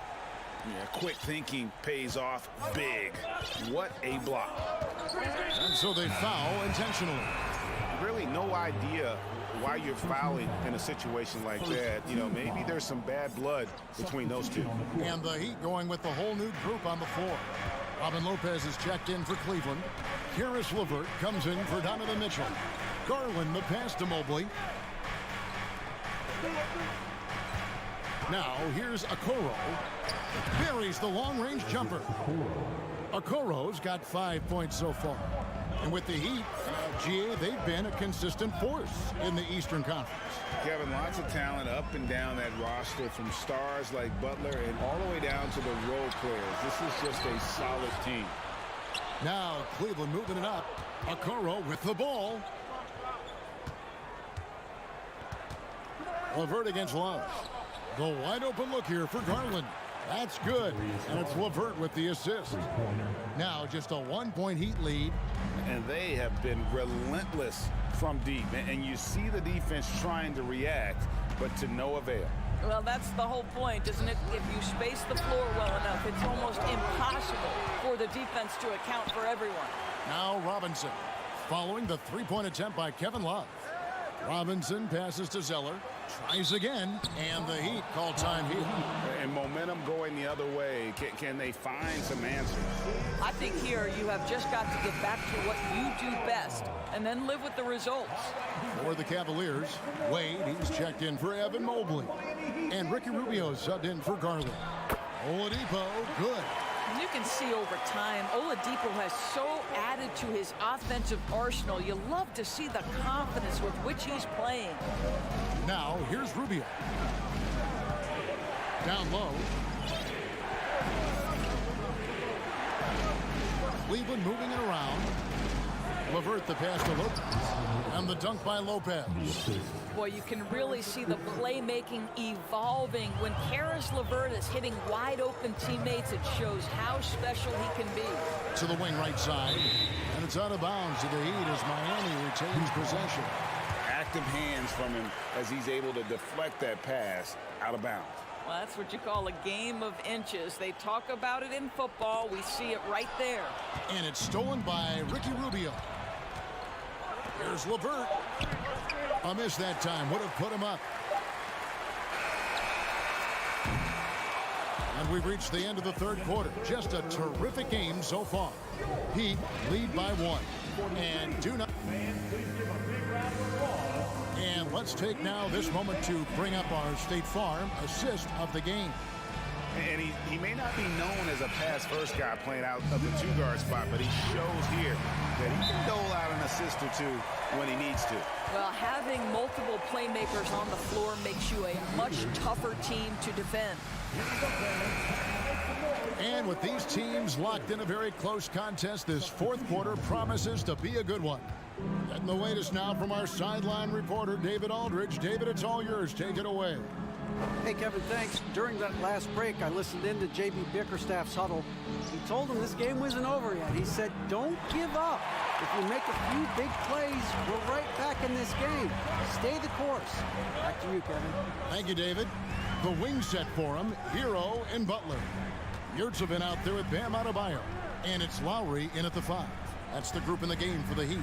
Yeah, quick thinking pays off big. What a block. And so they foul intentionally. Really no idea why you're fouling in a situation like that. You know, maybe there's some bad blood between those two. And the Heat going with the whole new group on the floor. Robin Lopez is checked in for Cleveland. Karis LeVert comes in for Donovan Mitchell. Garland the pass to Mobley. Now here's Okoro. Buries the long-range jumper. Okoro's got 5 points so far. And with the Heat, GA, they've been a consistent force in the Eastern Conference. Kevin, lots of talent up and down that roster, from stars like Butler and all the way down to the role players. This is just a solid team. Now Cleveland moving it up. Okoro with the ball. LeVert against Love. The wide open look here for Garland. That's good. And it's LeVert with the assist. Now just a 1-point Heat lead. And they have been relentless from deep. And you see the defense trying to react, but to no avail. Well, that's the whole point, isn't it? If you space the floor well enough, it's almost impossible for the defense to account for everyone. Now Robinson, following the three-point attempt by Kevin Love. Robinson passes to Zeller, tries again, and the Heat call time here. And momentum going the other way. Can they find some answers? I think here you have just got to get back to what you do best and then live with the results. For the Cavaliers, Wade, he's checked in for Evan Mobley. And Ricky Rubio subbed in for Garland. Oladipo, good. You can see over time, Oladipo has so added to his offensive arsenal. You love to see the confidence with which he's playing. Now, here's Rubio. Down low. Cleveland moving it around. LeVert the pass to Lopez. And the dunk by Lopez. Boy, you can really see the playmaking evolving. When Karis LeVert is hitting wide open teammates, it shows how special he can be. To the wing right side. And it's out of bounds to the Heat as Miami retains possession. Active hands from him as he's able to deflect that pass out of bounds. Well, that's what you call a game of inches. They talk about it in football. We see it right there. And it's stolen by Ricky Rubio. Here's LeVert. A miss that time. Would have put him up. And we've reached the end of the third quarter. Just a terrific game so far. Heat lead by 1. And do not. And let's take now this moment to bring up our State Farm assist of the game. And he may not be known as a pass-first guy playing out of the two-guard spot, but he shows here that he can dole out an assist or two when he needs to. Well, having multiple playmakers on the floor makes you a much tougher team to defend. And with these teams locked in a very close contest, this fourth quarter promises to be a good one. Getting the latest now from our sideline reporter, David Aldridge. David, it's all yours. Take it away. Hey, Kevin, thanks. During that last break, I listened in to J.B. Bickerstaff's huddle. He told him this game wasn't over yet. He said, don't give up. If you make a few big plays, we're right back in this game. Stay the course. Back to you, Kevin. Thank you, David. The wing set for him, Hero and Butler. Yurts have been out there with Bam Adebayo. And it's Lowry in at the 5. That's the group in the game for the Heat.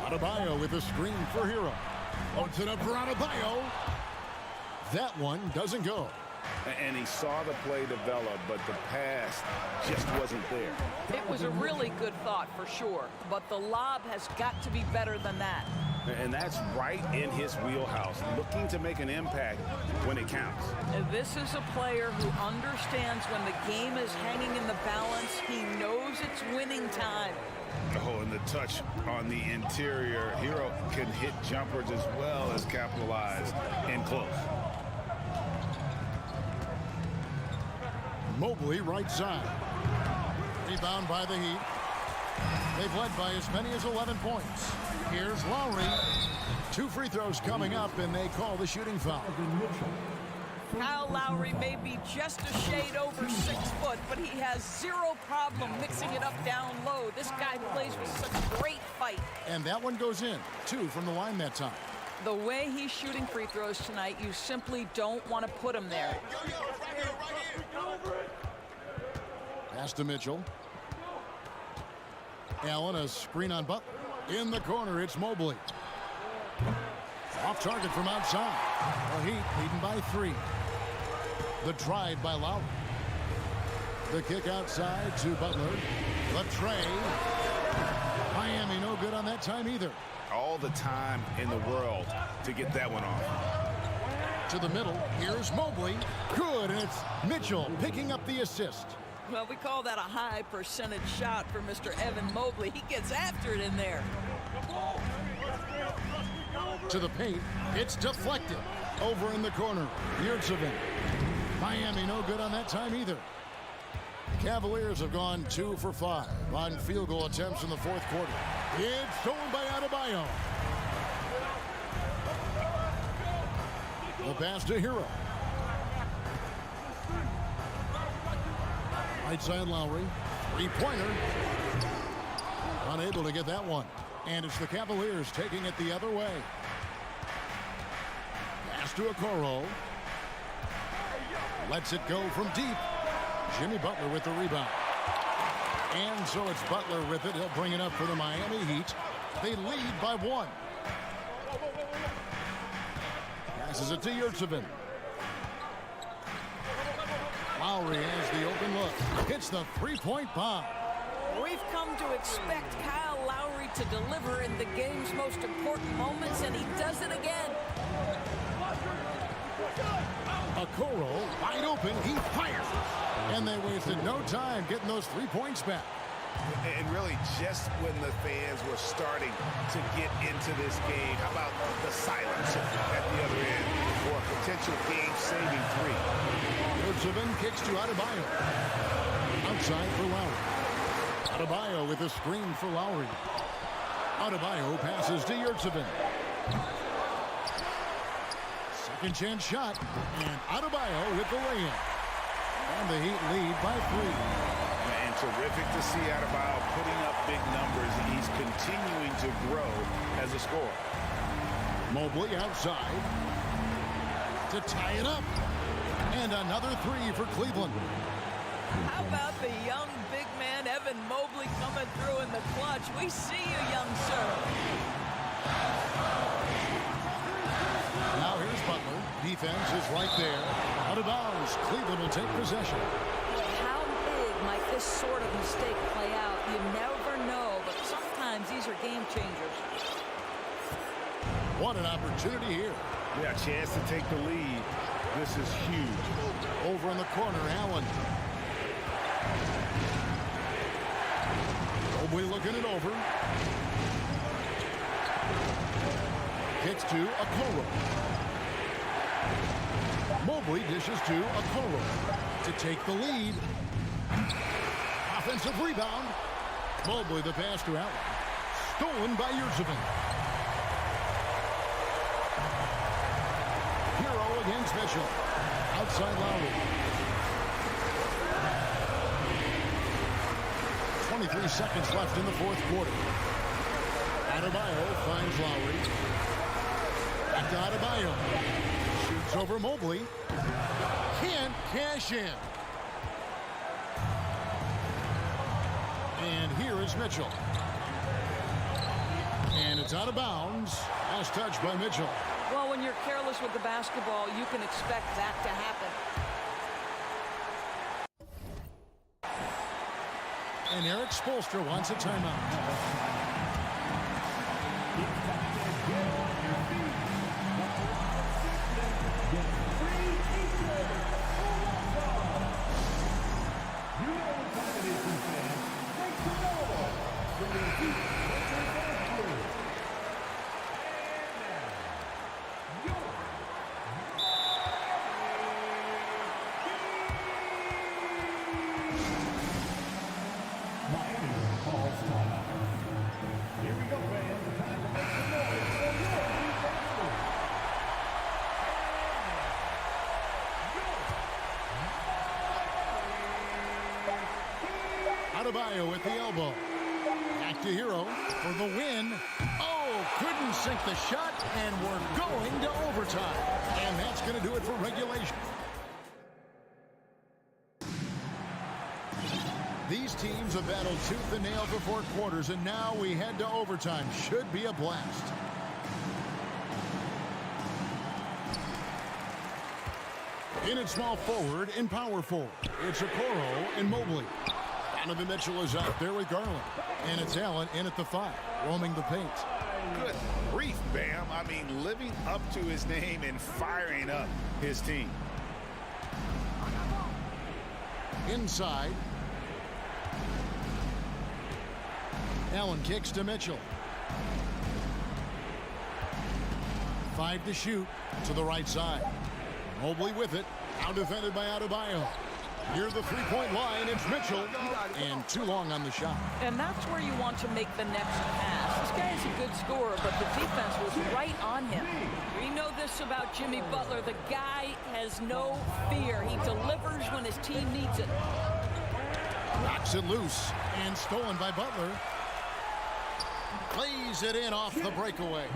Adebayo with a screen for Hero. Loads it up for Adebayo. That one doesn't go. And he saw the play develop, but the pass just wasn't there. It was a really good thought for sure, but the lob has got to be better than that. And that's right in his wheelhouse, looking to make an impact when it counts. This is a player who understands when the game is hanging in the balance. He knows it's winning time. Oh, and the touch on the interior. Hero can hit jumpers as well as capitalize in close. Mobley right side. Rebound by the Heat. They've led by as many as 11 points. Here's Lowry. 2 free throws coming up, and they call the shooting foul. Kyle Lowry may be just a shade over 6 foot, but he has zero problem mixing it up down low. This guy plays with such great fight. And that one goes in. 2 from the line that time. The way he's shooting free throws tonight, you simply don't want to put him there. Pass to Mitchell. Allen, a screen on Butler. In the corner, it's Mobley. Off target from outside. The Heat leading by 3. The drive by Lowry. The kick outside to Butler. The tray. Miami no good on that time either. All the time in the world to get that one off. To the middle. Here's Mobley. Good, and it's Mitchell picking up the assist. Well, we call that a high percentage shot for Mr. Evan Mobley. He gets after it in there. To the paint. It's deflected. Over in the corner. Yurtsevin. Miami no good on that time either. Cavaliers have gone 2 for 5 on field goal attempts in the 4th quarter. It's stolen by Adebayo. The pass to Hero. Right side Lowry. 3-pointer. Unable to get that one. And it's the Cavaliers taking it the other way. Pass to Okoro. Lets it go from deep. Jimmy Butler with the rebound. And so it's Butler with it. He'll bring it up for the Miami Heat. They lead by 1. Passes it to Yurtsevin. Lowry has the open look. Hits the 3-point bomb. We've come to expect Kyle Lowry to deliver in the game's most important moments, and he does it again. Okoro wide open. He fires. And they wasted no time getting those 3 points back. And really, just when the fans were starting to get into this game, how about the silence at the other end for a potential game-saving 3? Yurtsevin kicks to Adebayo. Outside for Lowry. Adebayo with a screen for Lowry. Adebayo passes to Yurtsevin. Second chance shot. And Adebayo with the lay-in. And the Heat lead by 3. And terrific to see Adebayo putting up big numbers, and he's continuing to grow as a scorer. Mobley outside to tie it up. And another 3 for Cleveland. How about the young big man Evan Mobley coming through in the clutch? We see you, young sir. Now here's Butler. Defense is right there. Out of bounds. Cleveland will take possession. How big might this sort of mistake play out? You never know, but sometimes these are game changers. What an opportunity here. Yeah, chance to take the lead. This is huge. Over in the corner, Allen. Mobley looking it over. Kicks to Okoro. Mobley dishes to Okoro to take the lead. Offensive rebound. Mobley the pass to Allen. Stolen by Yurtsevin. Hero against Mitchell. Outside Lowry. 23 seconds left in the 4th quarter. Adebayo finds Lowry. Back to Adebayo. Shoots over Mobley. Can't cash in. And here is Mitchell. And it's out of bounds. Last touch by Mitchell. Well, when you're careless with the basketball, you can expect that to happen. And Eric Spoelstra wants a timeout. Adebayo at the elbow. Back to Hero for the win. Oh, couldn't sink the shot, and we're going to overtime. And that's going to do it for regulation. These teams have battled tooth and nail for 4 quarters, and now we head to overtime. Should be a blast. In at small forward and power forward, it's Okoro and Mobley. Donovan Mitchell is out there with Garland. And it's Allen in at the 5, roaming the paint. Good grief, Bam. I mean, living up to his name and firing up his team. Inside. Allen kicks to Mitchell. 5 to shoot to the right side. Mobley with it. Now defended by Adebayo. Near the three-point line, it's Mitchell. And too long on the shot. And that's where you want to make the next pass. This guy is a good scorer, but the defense was right on him. We know this about Jimmy Butler. The guy has no fear. He delivers when his team needs it. Knocks it loose and stolen by Butler. Plays it in off the breakaway.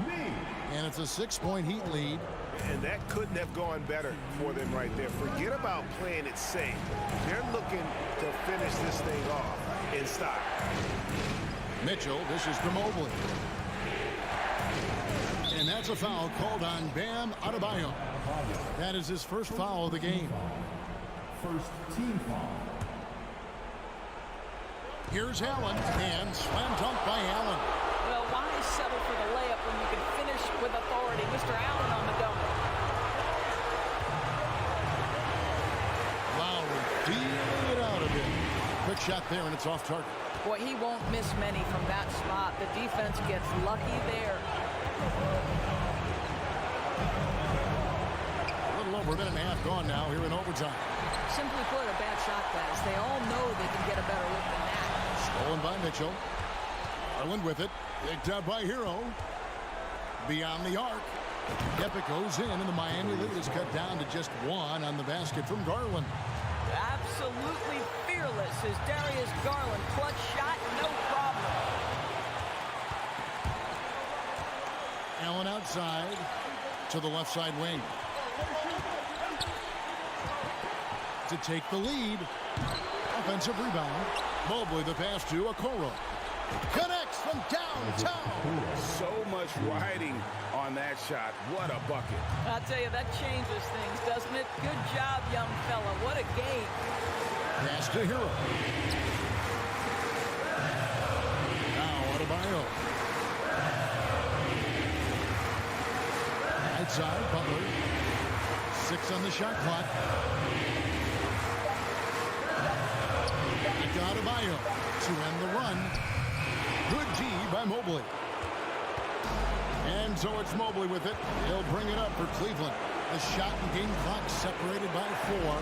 And it's a 6-point Heat lead. And that couldn't have gone better for them right there. Forget about playing it safe. They're looking to finish this thing off in style. Mitchell dishes to Mobley. And that's a foul called on Bam Adebayo. That is his first foul of the game. First team foul. Here's Allen, and slam dunk by Allen. Well, why settle for the layup when you can finish with authority? Mr. Allen on the dunk. Lowry dealing it out a bit. Quick shot there, and it's off target. Boy, he won't miss many from that spot. The defense gets lucky there. A little over a minute and a half gone now here in overtime. Simply put, a bad shot, guys. They all know they can get a better look than that. Stolen by Mitchell. Garland with it. Picked up by Hero. Beyond the arc. Epic goes in, and the Miami lead is cut down to just 1 on the basket from Garland. Absolutely fearless is Darius Garland. Clutch shot, no problem. Allen outside to the left side wing. To take the lead. Offensive rebound. Mobley the pass to Okoro. Connects from downtown. So much riding on that shot. What a bucket. I'll tell you, that changes things, doesn't it? Good job, young fella. What a game. Pass to Hero. Now Adebayo. Right side, Butler. 6 on the shot clock. Back to Adebayo to end the run. Good D by Mobley. And so it's Mobley with it. He'll bring it up for Cleveland. The shot and game clock separated by 4.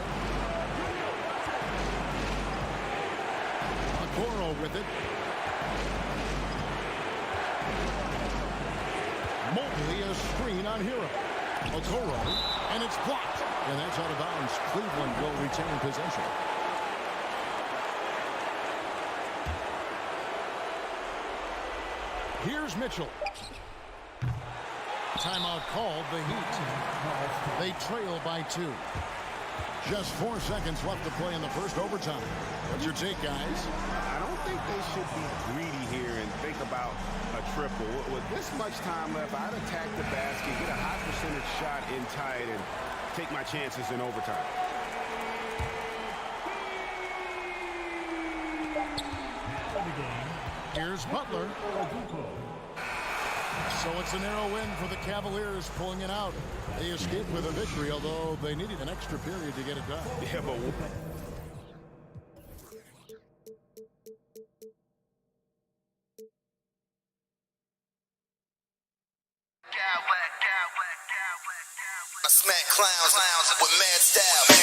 Okoro with it. Mobley a screen on Hero. Okoro, and it's blocked. And that's out of bounds. Cleveland will retain possession. Here's Mitchell. Timeout called the Heat. They trail by 2. Just 4 seconds left to play in the first overtime. What's your take, guys? I don't think they should be greedy here and think about a triple. With this much time left, I'd attack the basket, get a high percentage shot in tight, and take my chances in overtime. Here's Butler. So it's a narrow win for the Cavaliers, pulling it out. They escaped with a victory, although they needed an extra period to get it done. Yeah, but I smack clowns with mad style.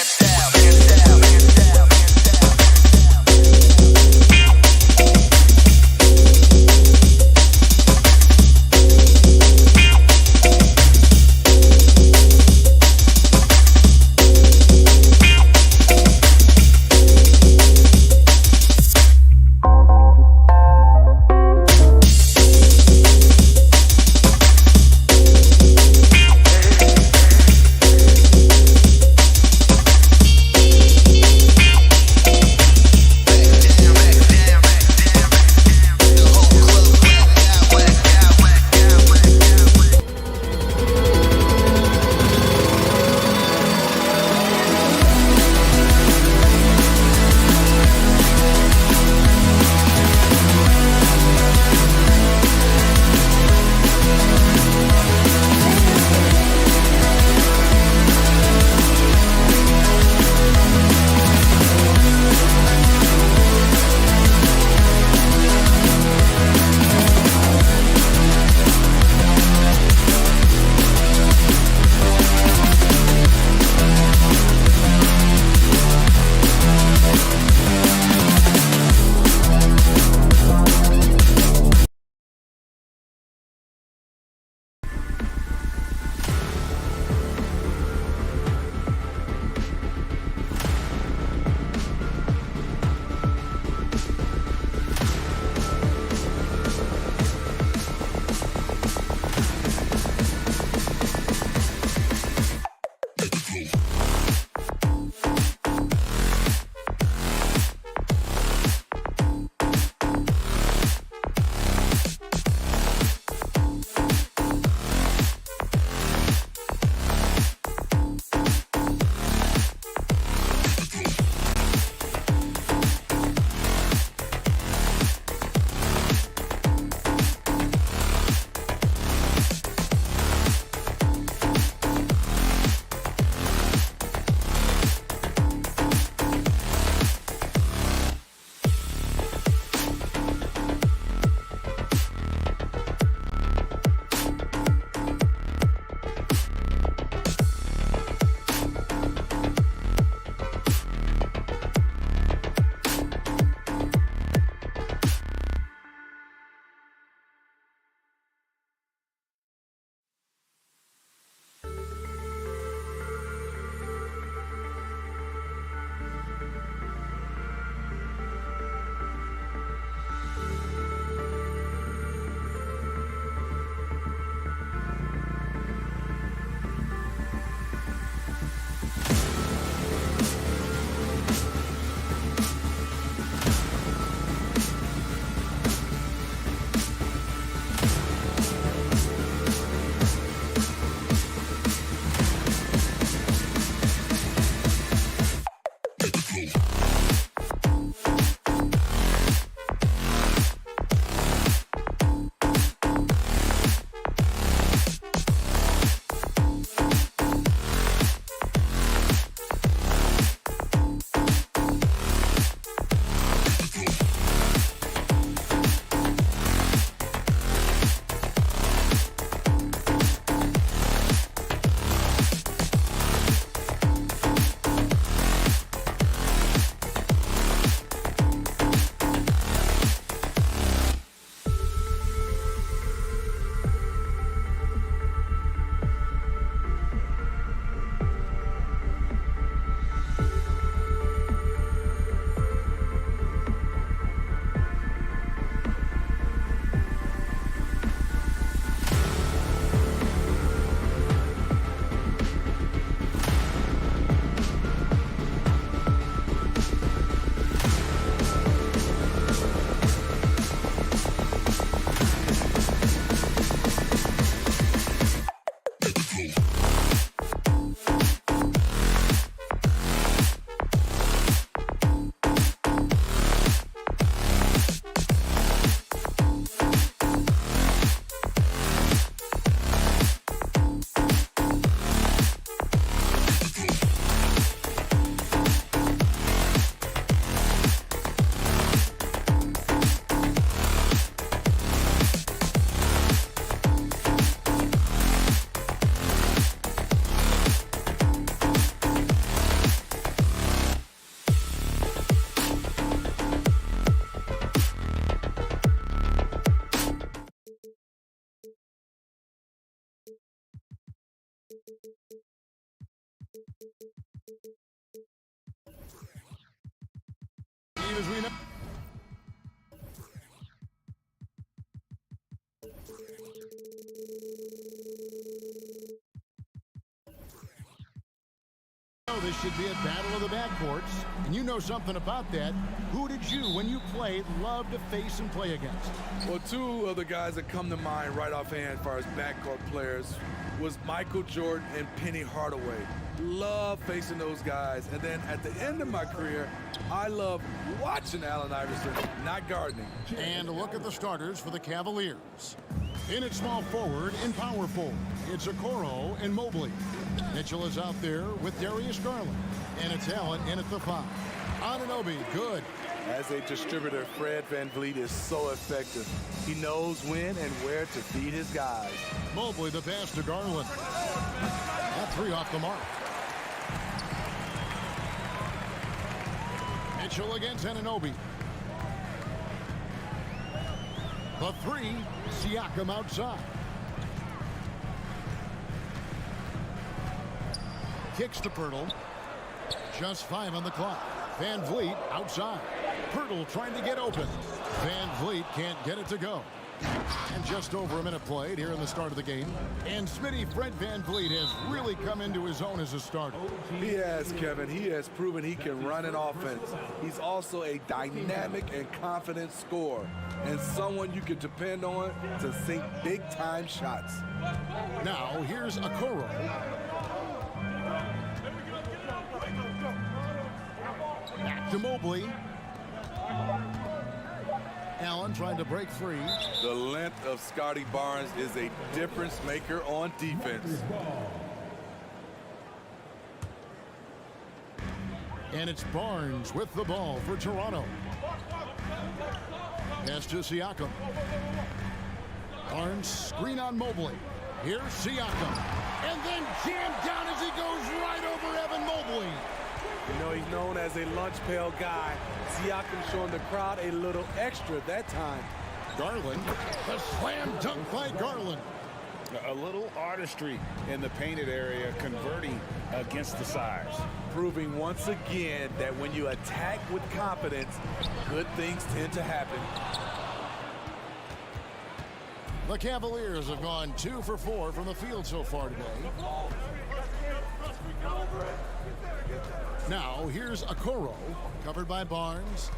As we know. This should be a battle of the backcourts, and you know something about that. Who did you, when you played, love to face and play against? Well, two of the guys that come to mind right offhand as far as backcourt players was Michael Jordan and Penny Hardaway. Love facing those guys. And then at the end of my career, I love watching Allen Iverson, not gardening. And a look at the starters for the Cavaliers. In at small forward and power forward, it's Okoro and Mobley. Mitchell is out there with Darius Garland. And it's Allen in at the 5. Anunoby, good. As a distributor, Fred VanVleet is so effective. He knows when and where to feed his guys. Mobley, the pass to Garland. That 3 off the mark. Mitchell against Anunoby. The 3, Siakam outside. Kicks to Pirtle. Just 5 on the clock. VanVleet outside. Pirtle trying to get open. VanVleet can't get it to go. And just over a minute played here in the start of the game. And Smitty, Fred VanVleet has really come into his own as a starter. He has, Kevin. He has proven he can run an offense. He's also a dynamic and confident scorer, and someone you can depend on to sink big-time shots. Now, here's Okoro. Back to Mobley. Allen trying to break free. The length of Scotty Barnes is a difference maker on defense. And it's Barnes with the ball for Toronto. Pass to Siakam. Barnes screen on Mobley. Here's Siakam. And then jammed down as he goes right over Evan Mobley. You know, he's known as a lunch pail guy. Siakam showing the crowd a little extra that time. Garland, the slam dunk by Garland. A little artistry in the painted area, converting against the size. Proving once again that when you attack with confidence, good things tend to happen. The Cavaliers have gone 2 for 4 from the field so far today. Now, here's Okoro, covered by Barnes.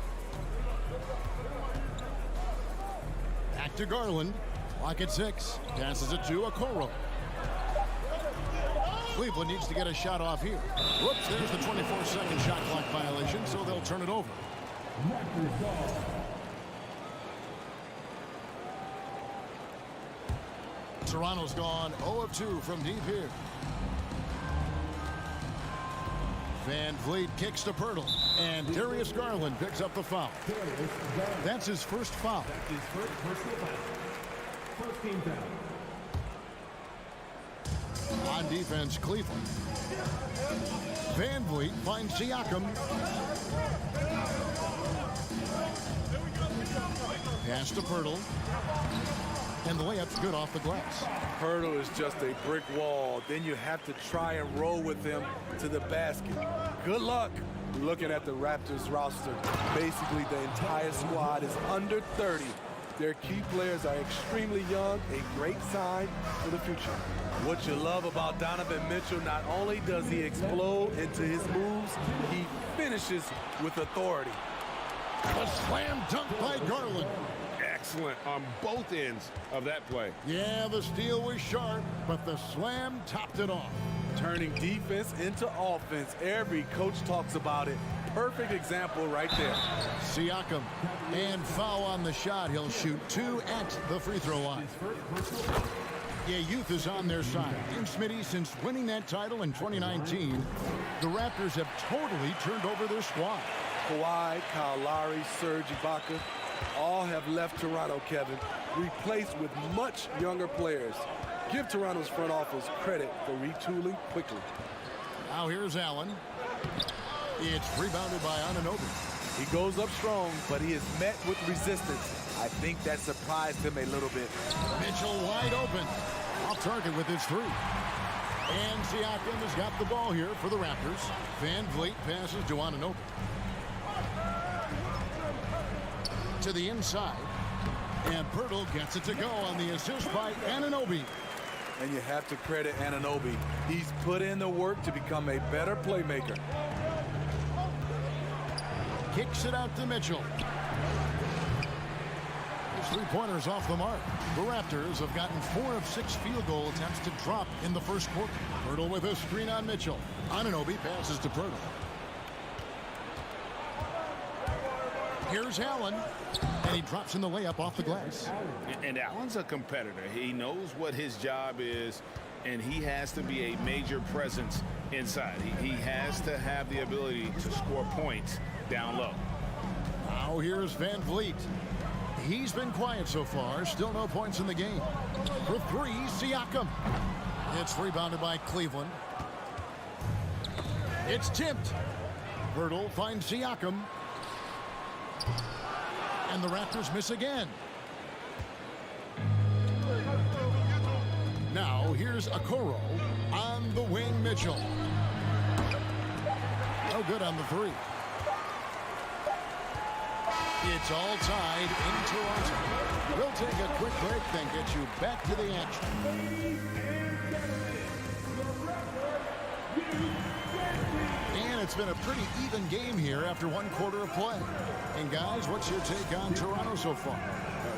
Back to Garland. Clock at 6. Passes it to Okoro. Cleveland needs to get a shot off here. Whoops, there's the 24-second shot clock violation, so they'll turn it over. Toronto's gone 0 of 2 from deep here. VanVleet kicks to Pirtle, and Darius Garland picks up the foul. That's his first foul. That's his first personal foul. First team foul. On defense, Cleveland. VanVleet finds Siakam. Pass to Pirtle. And the layup's good off the glass. Pirtle is just a brick wall. Then you have to try and roll with him to the basket. Good luck. Looking at the Raptors roster, basically the entire squad is under 30. Their key players are extremely young, a great sign for the future. What you love about Donovan Mitchell, not only does he explode into his moves, he finishes with authority. A slam dunk by Garland. Excellent on both ends of that play. Yeah, the steal was sharp, but the slam topped it off. Turning defense into offense. Every coach talks about it. Perfect example right there. Siakam, and foul on the shot. He'll shoot 2 at the free throw line. Yeah, youth is on their side. And Smitty, since winning that title in 2019, the Raptors have totally turned over their squad. Kawhi, Kyle Lowry, Serge Ibaka, all have left Toronto, Kevin, replaced with much younger players. Give Toronto's front office credit for retooling quickly. Now here's Allen. It's rebounded by Anunoby. He goes up strong, but he is met with resistance. I think that surprised him a little bit. Mitchell wide open. Off target with his 3. And Siakam has got the ball here for the Raptors. Van Vliet passes to Anunoby. To the inside. And Pirtle gets it to go on the assist by Anunoby. And you have to credit Anunoby. He's put in the work to become a better playmaker. Kicks it out to Mitchell. His three-pointers off the mark. The Raptors have gotten 4 of 6 field goal attempts to drop in the first quarter. Pirtle with a screen on Mitchell. Anunoby passes to Pirtle. Here's Allen. And he drops in the layup off the glass. And Allen's a competitor. He knows what his job is, and he has to be a major presence inside. He has to have the ability to score points down low. Now here's Van Vliet. He's been quiet so far. Still no points in the game. For 3, Siakam. It's rebounded by Cleveland. It's tipped. Pirtle finds Siakam. And the Raptors miss again. Now here's Okoro on the wing. Mitchell. No good on the 3. It's all tied in Toronto. We'll take a quick break, then get you back to the action. And it's been a pretty even game here after 1 quarter of play. And guys, what's your take on Toronto so far?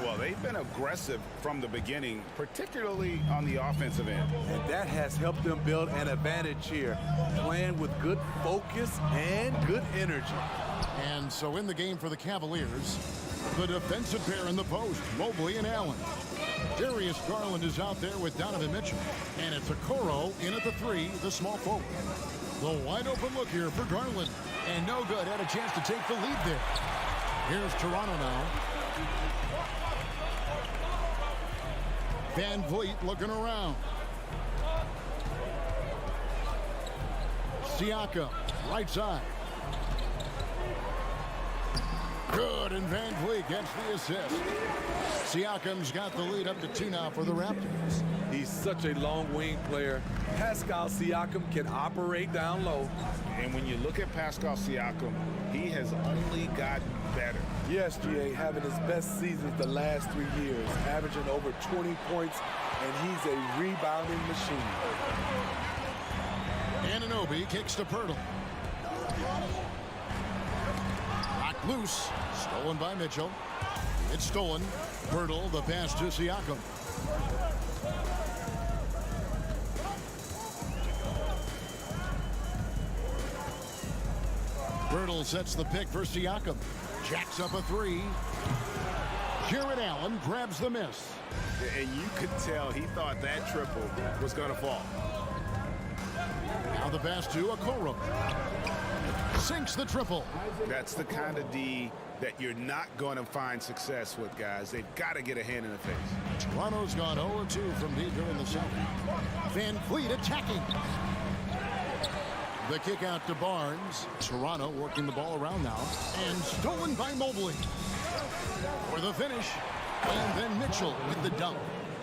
Well, they've been aggressive from the beginning, particularly on the offensive end. And that has helped them build an advantage here, playing with good focus and good energy. And so in the game for the Cavaliers, the defensive pair in the post, Mobley and Allen. Darius Garland is out there with Donovan Mitchell. And it's Okoro in at the 3, the small forward. The wide open look here for Garland. And no good, had a chance to take the lead there. Here's Toronto now. Van Vliet looking around. Siakam, right side. Good, and Van Vliet gets the assist. Siakam's got the lead up to 2 now for the Raptors. He's such a long wing player. Pascal Siakam can operate down low. And when you look at Pascal Siakam, he has only gotten better. Yes, GA, having his best seasons the last 3 years, averaging over 20 points, and he's a rebounding machine. Anunoby kicks to Pirtle. Rocked loose, stolen by Mitchell. It's stolen. Pirtle, the pass to Siakam. Pirtle sets the pick for Siakam. Jacks up a 3. Jared Allen grabs the miss. And you could tell he thought that triple was going to fall. Now the pass to Okoro. Sinks the triple. That's the kind of D that you're not going to find success with, guys. They've got to get a hand in the face. Toronto's gone 0-2 from deep here in the second. Van Vliet attacking. The kick out to Barnes. Toronto working the ball around now. And stolen by Mobley. For the finish. And then Mitchell with the dunk.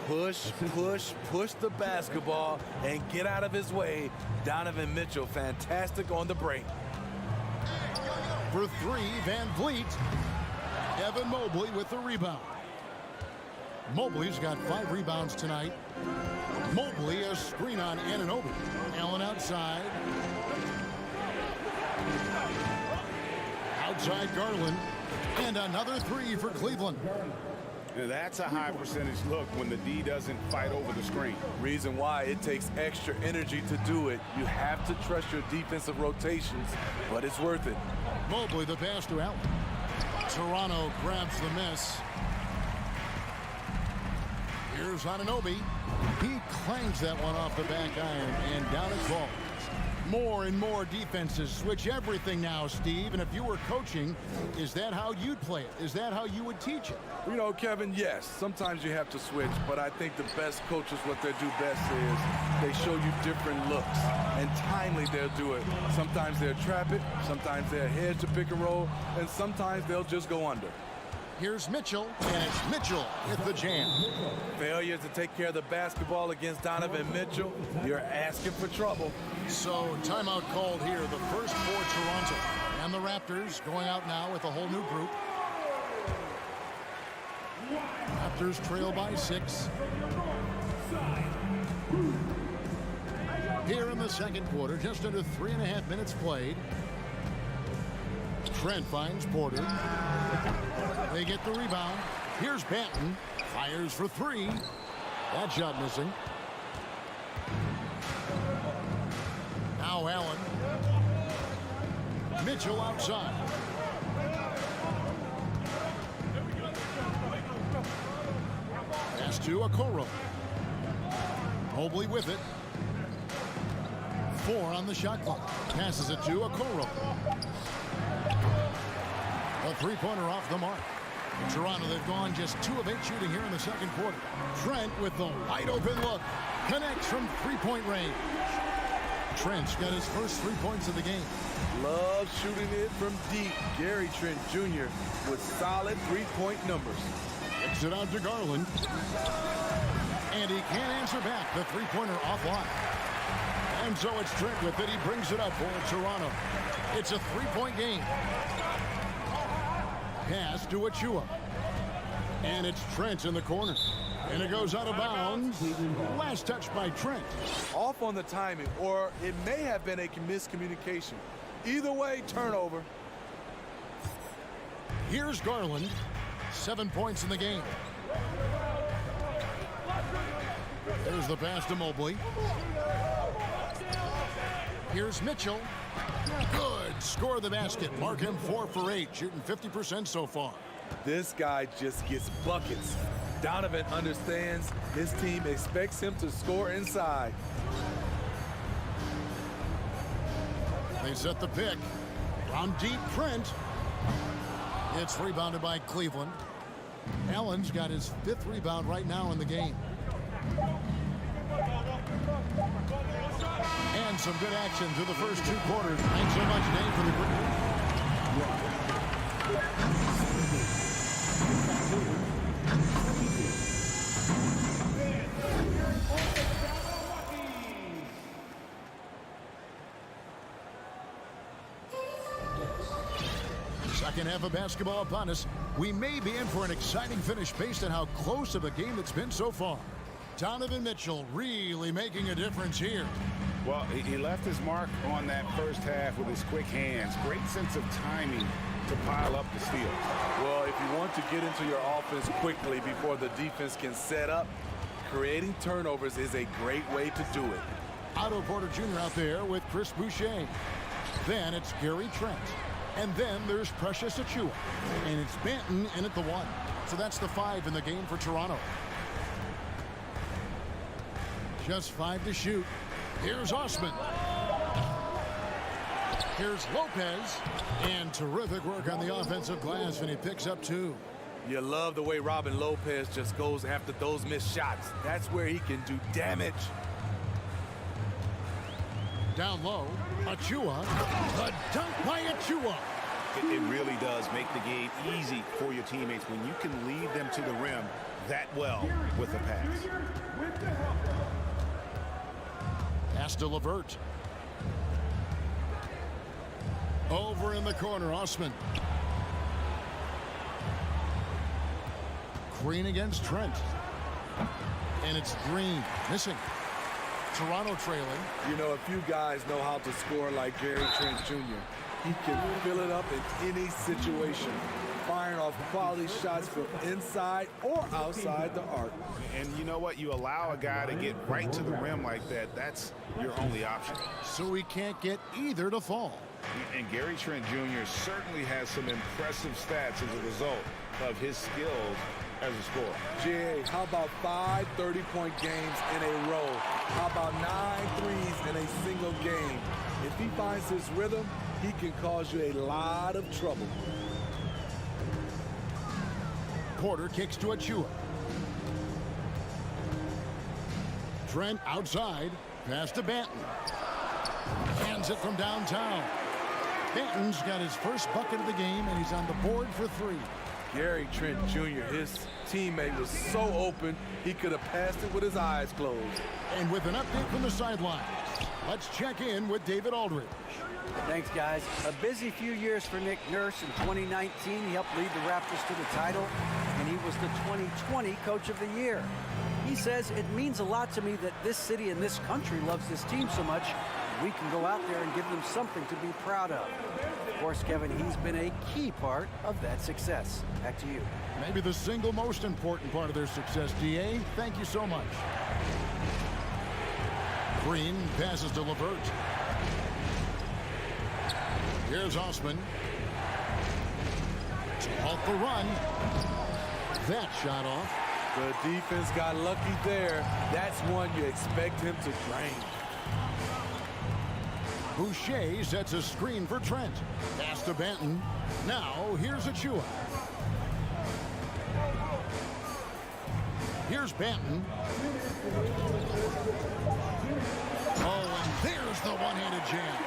Push, push, push the basketball and get out of his way. Donovan Mitchell, fantastic on the break. For 3, Van Vliet. Evan Mobley with the rebound. Mobley's got 5 rebounds tonight. Mobley a screen on Anunoby. Allen outside. Outside Garland. And another 3 for Cleveland. Now that's a high percentage look when the D doesn't fight over the screen. Reason why it takes extra energy to do it. You have to trust your defensive rotations, but it's worth it. Mobley the pass to Allen. Toronto grabs the miss. Here's Anunoby. He clangs that one off the back iron and down it falls. More and more defenses switch everything now, Steve. And if you were coaching, is that how you'd play it? Is that how you would teach it? You know, Kevin, yes. Sometimes you have to switch, but I think the best coaches, what they do best is they show you different looks. And timely, they'll do it. Sometimes they'll trap it. Sometimes they'll hedge to pick and roll. And sometimes they'll just go under. Here's Mitchell, and it's Mitchell with the jam. Failure to take care of the basketball against Donovan Mitchell, you're asking for trouble. So timeout called here, the first for Toronto. And the Raptors going out now with a whole new group. Raptors trail by 6. Here in the second quarter, just under 3.5 minutes played. Trent finds Porter. They get the rebound. Here's Banton. Fires for 3. That shot missing. Now Allen. Mitchell outside. Pass to Okoro. Mobley with it. 4 on the shot clock. Passes it to Okoro. A three-pointer off the mark. In Toronto, they've gone just 2 of 8 shooting here in the second quarter. Trent with the wide-open look. Connects from three-point range. Trent's got his first 3 points of the game. Loves shooting it from deep. Gary Trent Jr. with solid three-point numbers. Kicks it out to Garland. And he can't answer back. The three-pointer offline. And so it's Trent with it. He brings it up for Toronto. It's a 3-point game. Pass to Achua. And it's Trent in the corner. And it goes out of bounds. Last touch by Trent. Off on the timing, or it may have been a miscommunication. Either way, turnover. Here's Garland. 7 points in the game. There's the pass to Mobley. Here's Mitchell. Good. Score the basket. Mark him 4 for 8. Shooting 50% so far. This guy just gets buckets. Donovan understands his team expects him to score inside. They set the pick. Down deep, Trent. It's rebounded by Cleveland. Allen's got his 5th rebound right now in the game. And some good action through the first 2 quarters. Thanks so much, Dave, for the quick. Second half of basketball upon us. We may be in for an exciting finish based on how close of a game it's been so far. Donovan Mitchell really making a difference here. Well, he left his mark on that first half with his quick hands. Great sense of timing to pile up the steals. Well, if you want to get into your offense quickly before the defense can set up, creating turnovers is a great way to do it. Otto Porter Jr. out there with Chris Boucher. Then it's Gary Trent. And then there's Precious Achua. And it's Banton in at the 1. So that's the 5 in the game for Toronto. Just 5 to shoot. Here's Osman. Here's Lopez. And terrific work on the offensive glass, and he picks up 2. You love the way Robin Lopez just goes after those missed shots. That's where he can do damage. Down low, Achua. A dunk by Achua. It really does make the game easy for your teammates when you can lead them to the rim that well with a pass. Pass to LeVert. Over in the corner, Osman. Green against Trent. And it's Green missing. Toronto trailing. You know, if you guys know how to score like Gary Trent Jr., he can fill it up in any situation, firing off quality shots from inside or outside the arc. And you know what? You allow a guy to get right to the rim like that, that's your only option. So we can't get either to fall. And Gary Trent Jr. certainly has some impressive stats as a result of his skills as a scorer. Jay, how about 5 30-point games in a row? How about 9 threes in a single game? If he finds his rhythm, he can cause you a lot of trouble. Porter kicks to Achua. Trent outside. Pass to Banton. Hands it from downtown. Banton's got his first bucket of the game, and he's on the board for 3. Gary Trent Jr., his teammate, was so open, he could have passed it with his eyes closed. And with an update from the sidelines, let's check in with David Aldridge. Thanks, guys. A busy few years for Nick Nurse. In 2019, he helped lead the Raptors to the title, and he was the 2020 Coach of the Year. He says, it means a lot to me that this city and this country loves this team so much, we can go out there and give them something to be proud of. Of course, Kevin, he's been a key part of that success. Back to you. Maybe the single most important part of their success, DA. Thank you so much. Green passes to LeVert. Here's Osman. Off the run. That shot off. The defense got lucky there. That's one you expect him to drain. Boucher sets a screen for Trent. Pass to Banton. Now, here's Achua. Here's Banton. Oh, and there's the one-handed jam.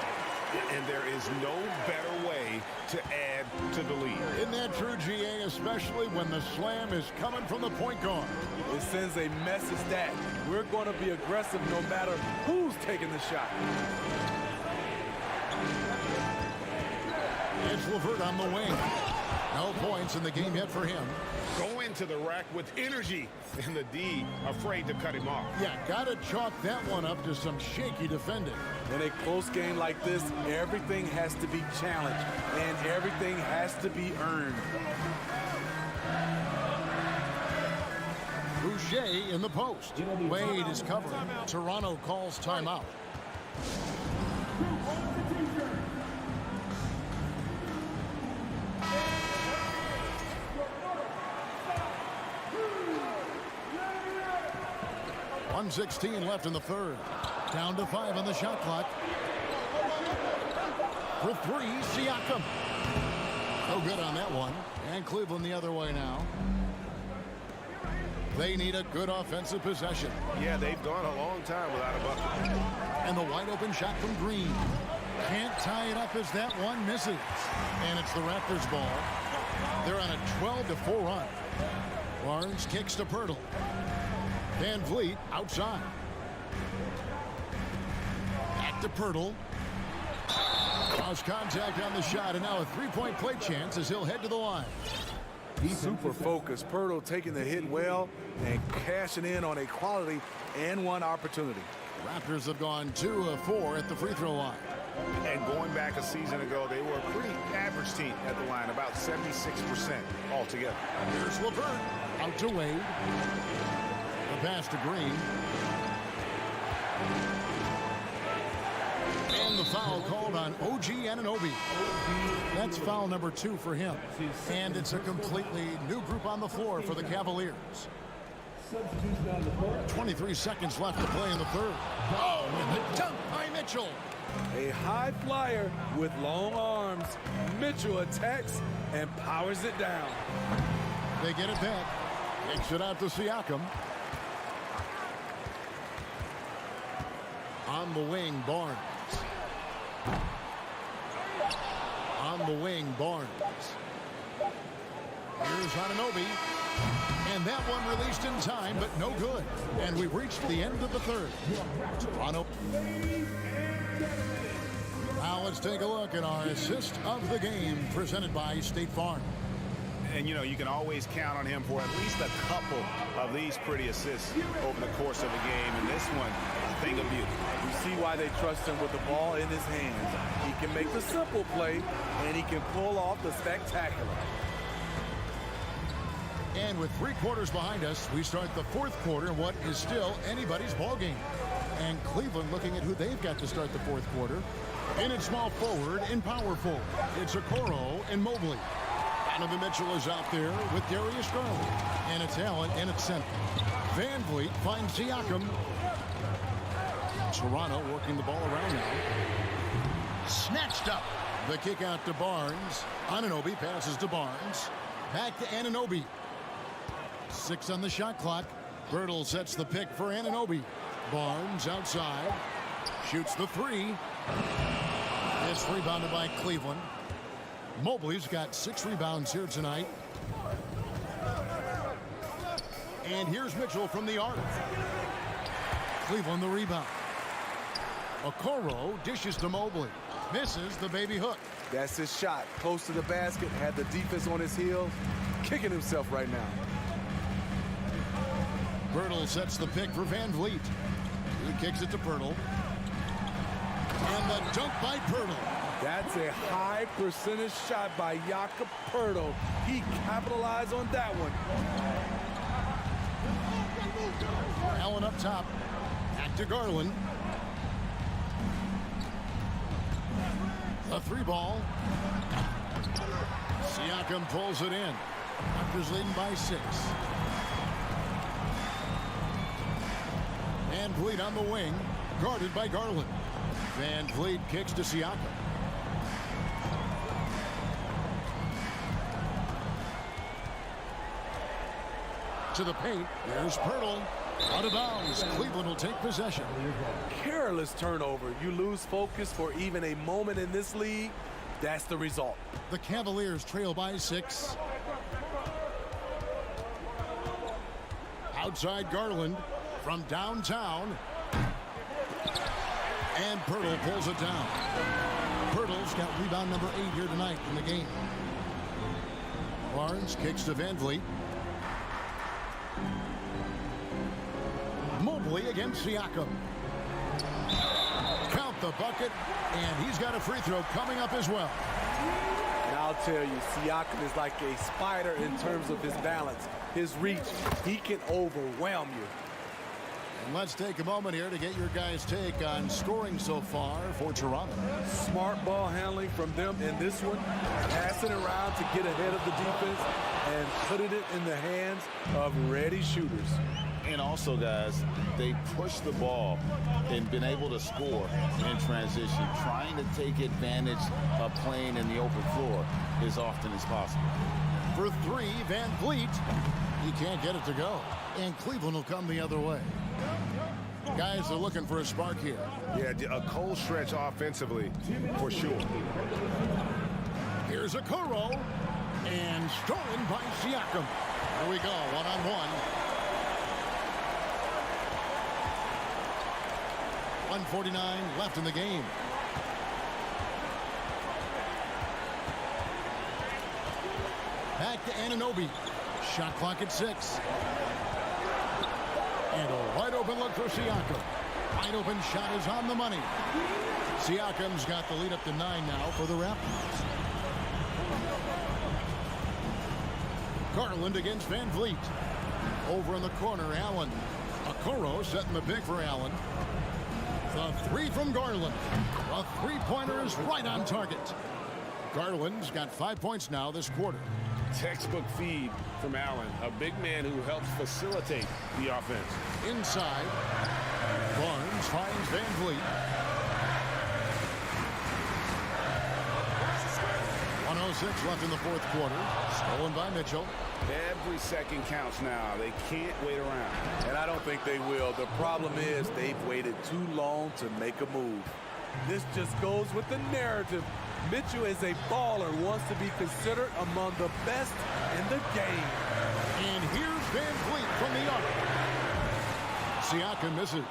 And there is no better way to add to the lead. Isn't that true, GA, especially when the slam is coming from the point guard? It sends a message that we're going to be aggressive no matter who's taking the shot. It's LeVert on the wing. No points in the game yet for him. Go into the rack with energy, and the D afraid to cut him off. Yeah, got to chalk that one up to some shaky defending. In a close game like this, everything has to be challenged, and everything has to be earned. Boucher in the post. Wade is covering. Toronto calls timeout. .116 left in the third. Down to 5 on the shot clock. For 3, Siakam. No good on that one. And Cleveland the other way now. They need a good offensive possession. Yeah, they've gone a long time without a bucket. And the wide open shot from Green. Can't tie it up as that one misses. And it's the Raptors ball. They're on a 12-4 run. Barnes kicks to Pirtle. Van Vliet outside. Back to Pirtle. Lost contact on the shot, and now a three-point play chance as he'll head to the line. He's super focused. Pirtle taking the hit well and cashing in on a quality and one opportunity. Raptors have gone 2 of 4 at the free throw line. And going back a season ago, they were a pretty average team at the line, about 76% altogether. Here's LeVert. Out to Wade. The pass to Green. And the foul called on OG Anunoby. That's foul number 2 for him. And it's a completely new group on the floor for the Cavaliers. 23 seconds left to play in the third. Oh, and the dunk by Mitchell. A high flyer with long arms. Mitchell attacks and powers it down. They get it back. Kicks it out to Siakam. On the wing, Barnes. On the wing, Barnes. Here's Anunoby. And that one released in time, but no good. And we've reached the end of the third. Toronto. Now let's take a look at our assist of the game presented by State Farm. And, you know, you can always count on him for at least a couple of these pretty assists over the course of a game. And this one, a thing of beauty. You see why they trust him with the ball in his hands. He can make the simple play, and he can pull off the spectacular. And with 3 quarters behind us, we start the 4th quarter in what is still anybody's ball game. And Cleveland looking at who they've got to start the 4th quarter. In at small forward and power forward, it's Okoro and Mobley. Donovan Mitchell is out there with Darius Garland. And it's Allen in at center. Van Vliet finds Siakam. Toronto working the ball around now. Snatched up. The kick out to Barnes. Anunoby passes to Barnes. Back to Anunoby. 6 on the shot clock. Birtle sets the pick for Anunoby. Barnes outside. Shoots the 3. It's rebounded by Cleveland. Mobley's got 6 rebounds here tonight. And here's Mitchell from the arc. Cleveland the rebound. Okoro dishes to Mobley. Misses the baby hook. That's his shot. Close to the basket. Had the defense on his heels. Kicking himself right now. Pirtle sets the pick for Van Vliet. He kicks it to Pirtle. And the dunk by Pirtle. That's a high percentage shot by Jakob Pirtle. He capitalized on that one. Allen up top. Back to Garland. A three ball. Siakam pulls it in. Raptors leading by 6. Van Vliet on the wing. Guarded by Garland. Van Vliet kicks to Siakam. To the paint. There's Pirtle. Out of bounds. Cleveland will take possession. Careless turnover. You lose focus for even a moment in this league. That's the result. The Cavaliers trail by 6. Outside Garland from downtown. And Pirtle pulls it down. Pirtle's got rebound number 8 here tonight in the game. Barnes kicks to Van Vliet. Mobley against Siakam. Count the bucket, and he's got a free throw coming up as well. And I'll tell you, Siakam is like a spider in terms of his balance, his reach. He can overwhelm you. And let's take a moment here to get your guys' take on scoring so far for Toronto. Smart ball handling from them in this one. Passing around to get ahead of the defense and putting it in the hands of ready shooters. And also, guys, they push the ball and been able to score in transition, trying to take advantage of playing in the open floor as often as possible. For 3, Van Vliet. He can't get it to go. And Cleveland will come the other way. Guys are looking for a spark here. Yeah, a cold stretch offensively, for sure. Here's Okoro. And stolen by Siakam. Here we go, one-on-one. 1:49 left in the game. Back to Anunoby. Shot clock at 6. And a wide open look for Siakam. Wide open shot is on the money. Siakam's got the lead up to 9 now for the Raptors. Garland against Van Vliet. Over in the corner, Allen. Okoro setting the pick for Allen. The 3 from Garland. The three-pointer is right on target. Garland's got 5 points now this quarter. Textbook feed from Allen, a big man who helps facilitate the offense. Inside, Barnes finds Van Vliet. 1:06 left in the fourth quarter. Stolen by Mitchell. Every second counts now. They can't wait around. And I don't think they will. The problem is they've waited too long to make a move. This just goes with the narrative. Mitchell is a baller, wants to be considered among the best in the game. And here's Van Vliet from the arc. Siakam misses.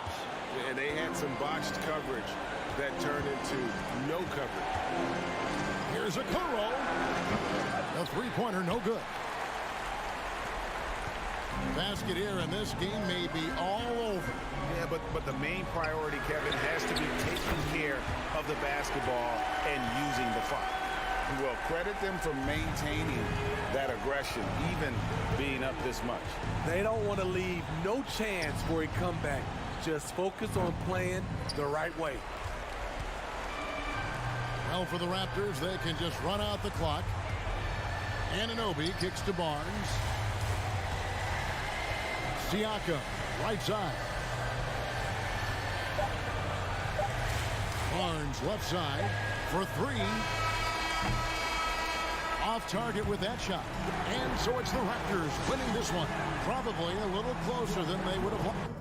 And they had some botched coverage that turned into no coverage. Here's Okoro. The three-pointer, no good. Basket here, and this game may be all over. Yeah, but the main priority, Kevin, has to be taking care of the basketball and using the fire. Well, credit them for maintaining that aggression, even being up this much. They don't want to leave no chance for a comeback. Just focus on playing the right way. Well, for the Raptors, they can just run out the clock. Anunoby kicks to Barnes. Siakam, right side. Barnes, left side, for 3. Off target with that shot. And so it's the Raptors winning this one. Probably a little closer than they would have liked.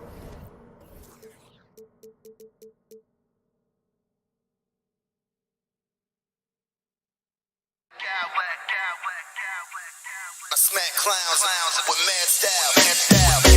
I smack clowns with mad style.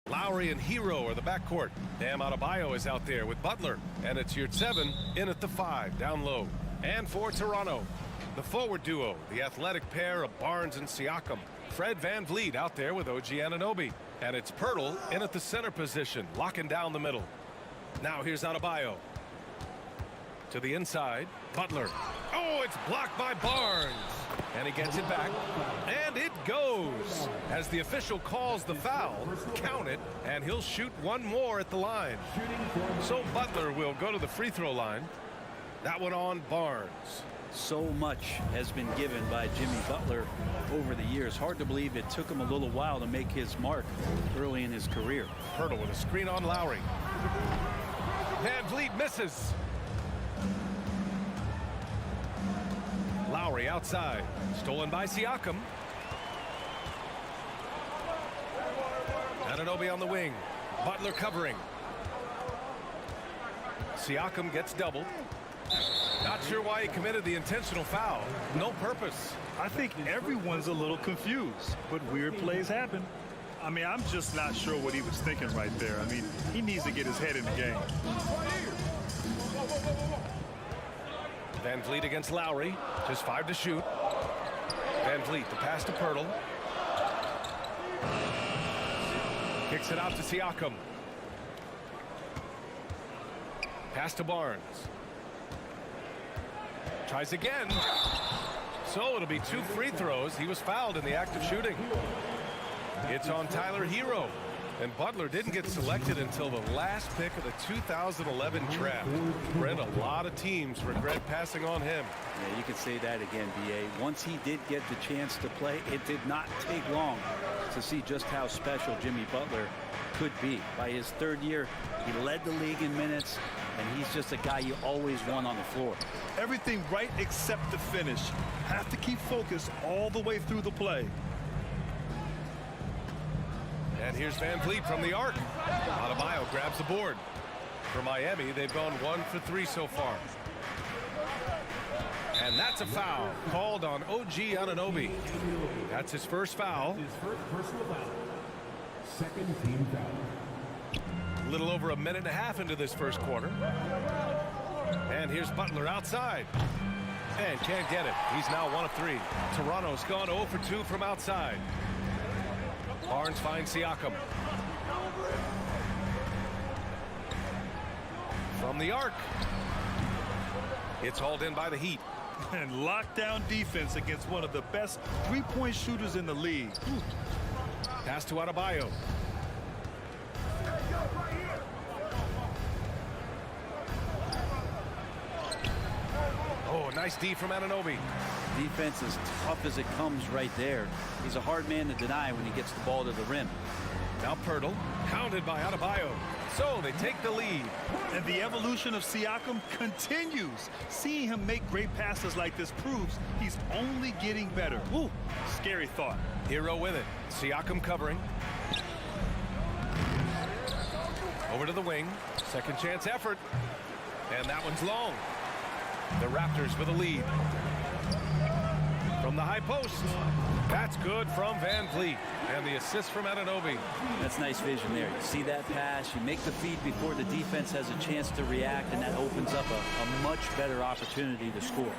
Lowry and Hero are the backcourt. Bam Adebayo is out there with Butler. And it's Yurtseven in at the 5, down low. And for Toronto, the forward duo, the athletic pair of Barnes and Siakam. Fred VanVleet out there with OG Anunoby. And it's Pirtle in at the center position, locking down the middle. Now here's Adebayo. To the inside, Butler. Oh, it's blocked by Barnes. And he gets it back. And it goes. As the official calls the foul, count it, and he'll shoot one more at the line. So Butler will go to the free throw line. That one on Barnes. So much has been given by Jimmy Butler over the years. Hard to believe it took him a little while to make his mark early in his career. Pirtle with a screen on Lowry. VanVleet misses. Lowry outside. Stolen by Siakam. Anunoby on the wing. Butler covering. Siakam gets doubled. Not sure why he committed the intentional foul. No purpose. I think everyone's a little confused, but weird plays happen. I mean, I'm just not sure what he was thinking right there. I mean, he needs to get his head in the game. VanVleet against Lowry. Just 5 to shoot. VanVleet, the pass to Pirtle. Kicks it out to Siakam. Pass to Barnes. Tries again. So it'll be 2 free throws. He was fouled in the act of shooting. It's on Tyler Hero. And Butler didn't get selected until the last pick of the 2011 draft. Brent, a lot of teams regret passing on him. Yeah, you could say that again, B.A. Once he did get the chance to play, it did not take long to see just how special Jimmy Butler could be. By his 3rd year, he led the league in minutes, and he's just a guy you always want on the floor. Everything right except the finish. Have to keep focused all the way through the play. And here's VanVleet from the arc. Adebayo grabs the board. For Miami, they've gone 1 for 3 so far. And that's a foul called on OG Anunoby. That's his first foul. His first personal foul. Second team foul. A little over a minute and a half into this first quarter. And here's Butler outside. And can't get it. He's now 1 of 3. Toronto's gone 0 for 2 from outside. Barnes finds Siakam. From the arc. It's hauled in by the Heat. And lockdown defense against one of the best three-point shooters in the league. Pass to Adebayo. Oh, nice D from Anunoby. Defense as tough as it comes right there. He's a hard man to deny when he gets the ball to the rim. Now Pirtle, pounded by Adebayo. So they take the lead. And the evolution of Siakam continues. Seeing him make great passes like this proves he's only getting better. Ooh, scary thought. Hero with it. Siakam covering. Over to the wing. Second chance effort. And that one's long. The Raptors with a lead. From the high post. That's good from VanVleet. And the assist from Anunoby. That's nice vision there. You see that pass, you make the feed before the defense has a chance to react, and that opens up a much better opportunity to score.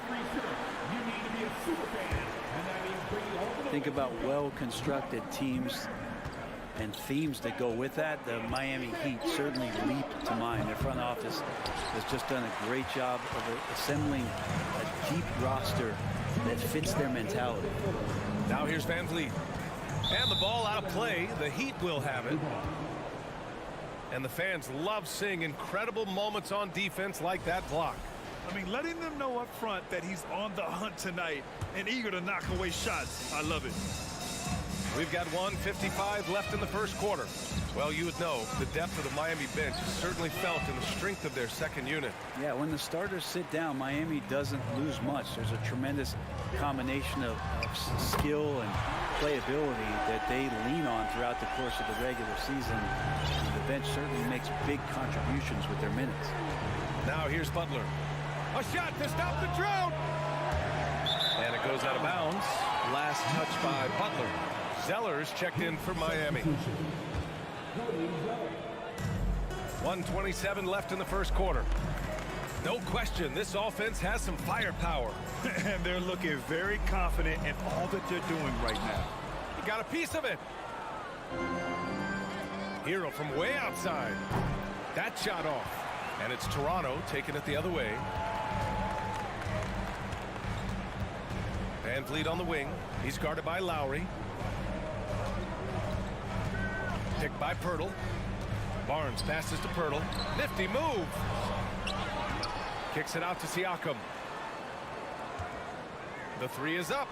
Think about well-constructed teams and themes that go with that. The Miami Heat certainly leap to mind. Their front office has just done a great job of assembling a deep roster that fits their mentality. Now here's VanVleet. And the ball out of play. The Heat will have it. And the fans love seeing incredible moments on defense like that block. I mean, letting them know up front that he's on the hunt tonight and eager to knock away shots. I love it. We've got 1:55 left in the first quarter. Well, you would know the depth of the Miami bench is certainly felt in the strength of their second unit. Yeah, when the starters sit down, Miami doesn't lose much. There's a tremendous combination of skill and playability that they lean on throughout the course of the regular season. The bench certainly makes big contributions with their minutes. Now here's Butler. A shot to stop the drought. And it goes out of bounds. Last touch by Butler. Zeller's checked in for Miami. 1:27 left in the first quarter. No question, this offense has some firepower. And they're looking very confident in all that they're doing right now. He got a piece of it. Hero from way outside. That shot off. And it's Toronto taking it the other way. Van Vliet on the wing. He's guarded by Lowry. Picked by Pirtle. Barnes passes to Pirtle. Nifty move. Kicks it out to Siakam. The three is up.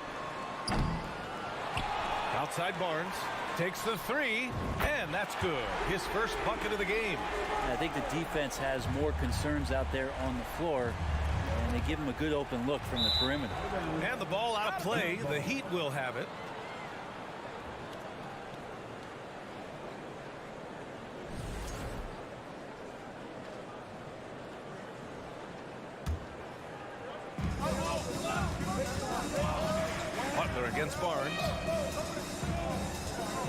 Outside Barnes. Takes the three. And that's good. His first bucket of the game. I think the defense has more concerns out there on the floor. And they give him a good open look from the perimeter. And the ball out of play. The Heat will have it. Butler against Barnes.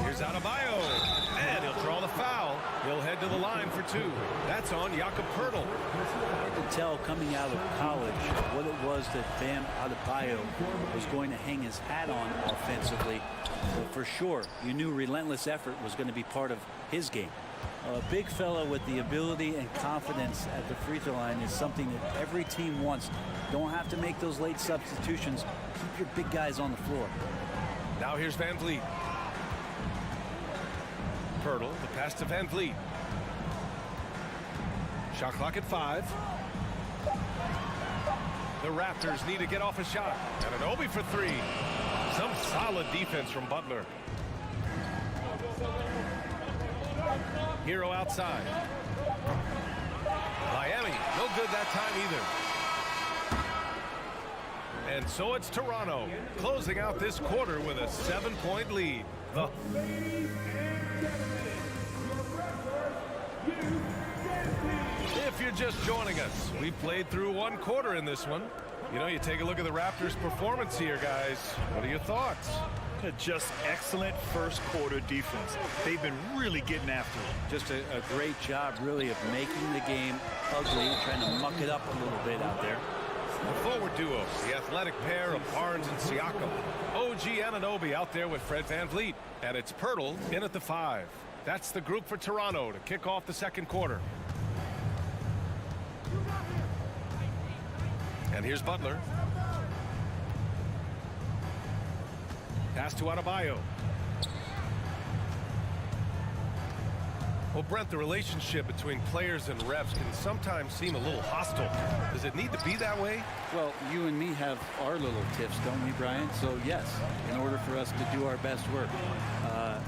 Here's Adebayo. And he'll draw the foul. He'll head to the line for two. That's on Jakob Poeltl. Hard to tell coming out of college what it was that Bam Adebayo was going to hang his hat on offensively. But for sure, you knew relentless effort was going to be part of his game. A big fella with the ability and confidence at the free throw line is something that every team wants. Don't have to make those late substitutions. Keep your big guys on the floor. Now here's Van Vliet. Pirtle, the pass to Van Vliet. Shot clock at 5. The Raptors need to get off a shot. And an Obi for 3. Some solid defense from Butler. Hero outside. Miami, no good that time either. And so it's Toronto closing out this quarter with a 7-point lead. If you're just joining us, we've played through one quarter in this one. You know, you take a look at the Raptors' performance here, guys. What are your thoughts? Just excellent first quarter defense. They've been really getting after it. Just a great job, really, of making the game ugly, trying to muck it up a little bit out there. The forward duo, the athletic pair of Barnes and Siakam. OG Anunoby out there with Fred Van Vliet. And it's Pirtle in at the 5. That's the group for Toronto to kick off the second quarter. And here's Butler. Pass to Adebayo. Well, Brent, the relationship between players and refs can sometimes seem a little hostile. Does it need to be that way? Well, you and me have our little tips, don't we, Brian? So, yes, in order for us to do our best work.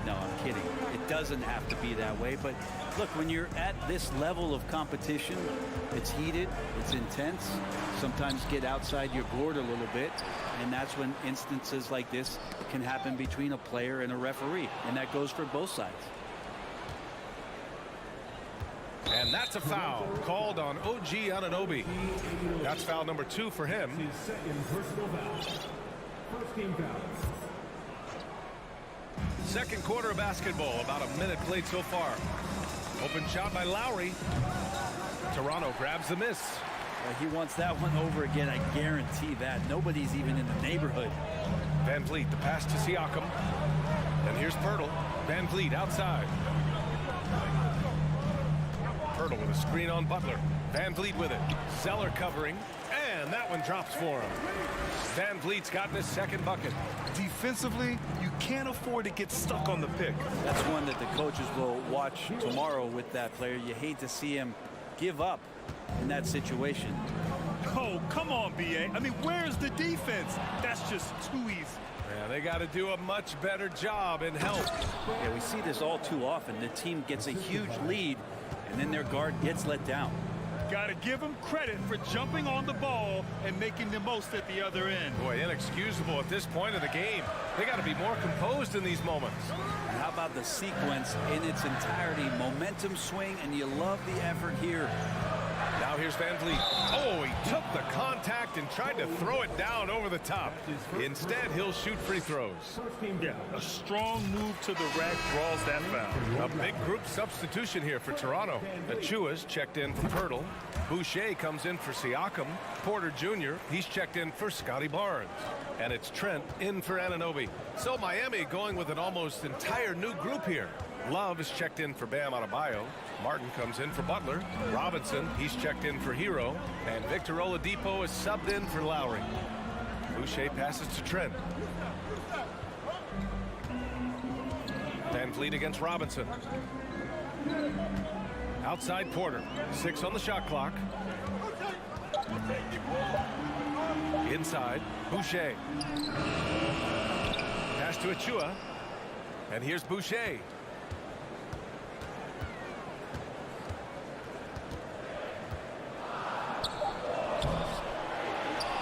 No, I'm kidding. It doesn't have to be that way. But, look, when you're at this level of competition, it's heated, it's intense. Sometimes get outside your board a little bit. And that's when instances like this can happen between a player and a referee. And that goes for both sides. And that's a foul called on OG Anunoby. That's foul number 2 for him. His second personal foul. First team foul. Second quarter of basketball, about a minute played so far. Open shot by Lowry. Toronto grabs the miss. He wants that one over again, I guarantee that. Nobody's even in the neighborhood. Van Vliet, the pass to Siakam. And here's Pirtle. Van Vliet outside. Pirtle with a screen on Butler. Van Vliet with it. Zeller covering. And that one drops for him. Van Vliet's gotten his second bucket. Defensively, you can't afford to get stuck on the pick. That's one that the coaches will watch tomorrow with that player. You hate to see him give up in that situation. Oh, come on, B.A. I mean, where's the defense? That's just too easy. Yeah, they got to do a much better job in help. Yeah, we see this all too often. The team gets a huge lead, and then their guard gets let down. Got to give him credit for jumping on the ball and making the most at the other end. Boy, inexcusable at this point of the game. They got to be more composed in these moments. And how about the sequence in its entirety? Momentum swing, and you love the effort here. Now here's Van Vliet. Oh, he took the contact and tried to throw it down over the top. Instead, he'll shoot free throws. Yeah, a strong move to the rack draws that foul. A big group substitution here for Toronto. Achua's checked in for Pirtle. Boucher comes in for Siakam. Porter Jr., he's checked in for Scotty Barnes. And it's Trent in for Anunoby. So Miami going with an almost entire new group here. Love is checked in for Bam Adebayo. Martin comes in for Butler. Robinson, he's checked in for Hero. And Victor Oladipo is subbed in for Lowry. Boucher passes to Trent. Van Vliet against Robinson. Outside Porter. 6 on the shot clock. Inside, Boucher. Pass to Achua. And here's Boucher.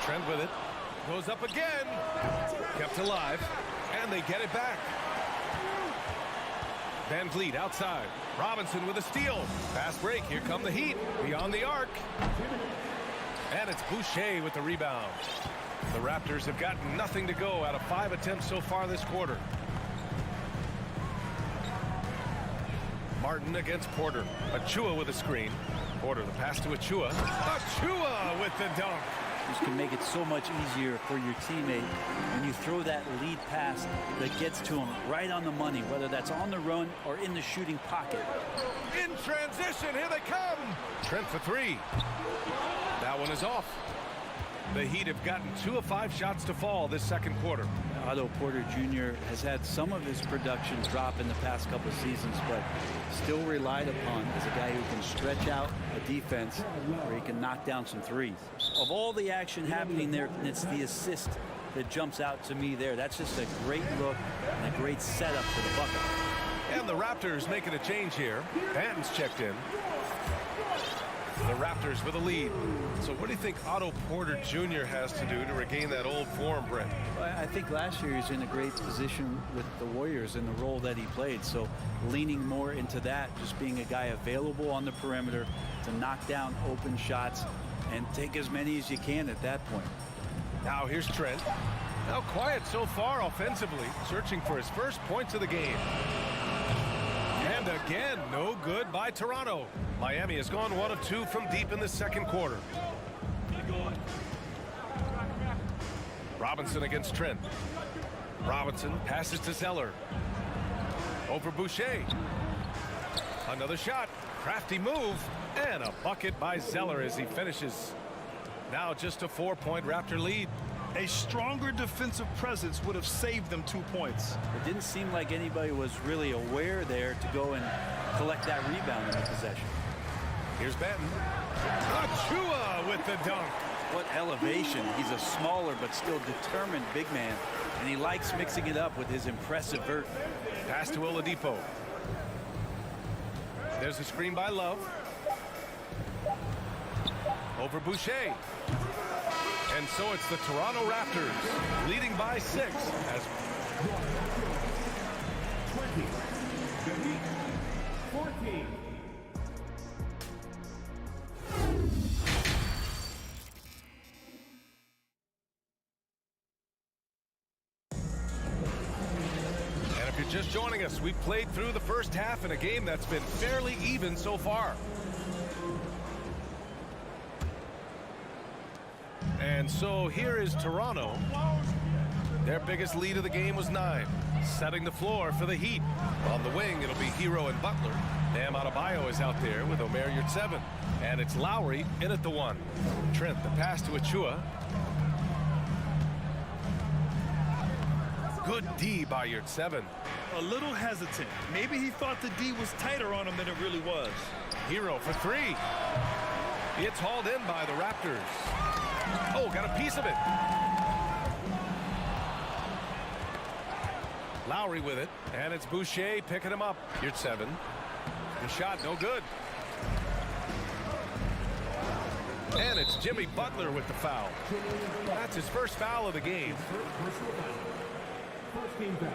Trent with it. Goes up again. Kept alive. And they get it back. Van Vliet outside. Robinson with a steal. Fast break. Here come the Heat. Beyond the arc. And it's Boucher with the rebound. The Raptors have gotten nothing to go out of 5 attempts so far this quarter. Martin against Porter. Achua with a screen. Porter, the pass to Achua. Achua with the dunk. This can make it so much easier for your teammate when you throw that lead pass that gets to him right on the money, whether that's on the run or in the shooting pocket. In transition, here they come. Trent for 3. That one is off. The Heat have gotten 2 of 5 shots to fall this second quarter. Otto Porter Jr. has had some of his production drop in the past couple of seasons, but still relied upon as a guy who can stretch out a defense where he can knock down some threes. Of all the action happening there, it's the assist that jumps out to me there. That's just a great look and a great setup for the bucket. And the Raptors making a change here. Banton's checked in. The Raptors with a lead. So what do you think Otto Porter Jr. has to do to regain that old form, Brent? Well, I think last year he was in a great position with the Warriors in the role that he played. So leaning more into that, just being a guy available on the perimeter to knock down open shots and take as many as you can at that point. Now here's Trent. Now quiet so far offensively, searching for his first points of the game. And again, no good by Toronto. Miami has gone 1 of 2 from deep in the second quarter. Robinson against Trent. Robinson passes to Zeller. Over Boucher. Another shot. Crafty move. And a bucket by Zeller as he finishes. Now just a 4-point Raptor lead. A stronger defensive presence would have saved them 2 points. It didn't seem like anybody was really aware there to go and collect that rebound in the possession. Here's Banton. Achua with the dunk. What elevation. He's a smaller but still determined big man, and he likes mixing it up with his impressive vert. Pass to Oladipo. There's a screen by Love. Over Boucher. And so it's the Toronto Raptors leading by 6 as 20, 14. And if you're just joining us, we've played through the first half in a game that's been fairly even so far. And so here is Toronto. Their biggest lead of the game was 9. Setting the floor for the Heat. On the wing, it'll be Hero and Butler. Bam Adebayo is out there with Omer Yurtseven. And it's Lowry in at the 1. Trent, the pass to Achua. Good D by Yurtseven. A little hesitant. Maybe he thought the D was tighter on him than it really was. Hero for 3. It's hauled in by the Raptors. got a piece of it. Lowry with it, and it's Boucher picking him up. Here's 7. The shot, no good. And it's Jimmy Butler with the foul. That's his first foul of the game. First team foul.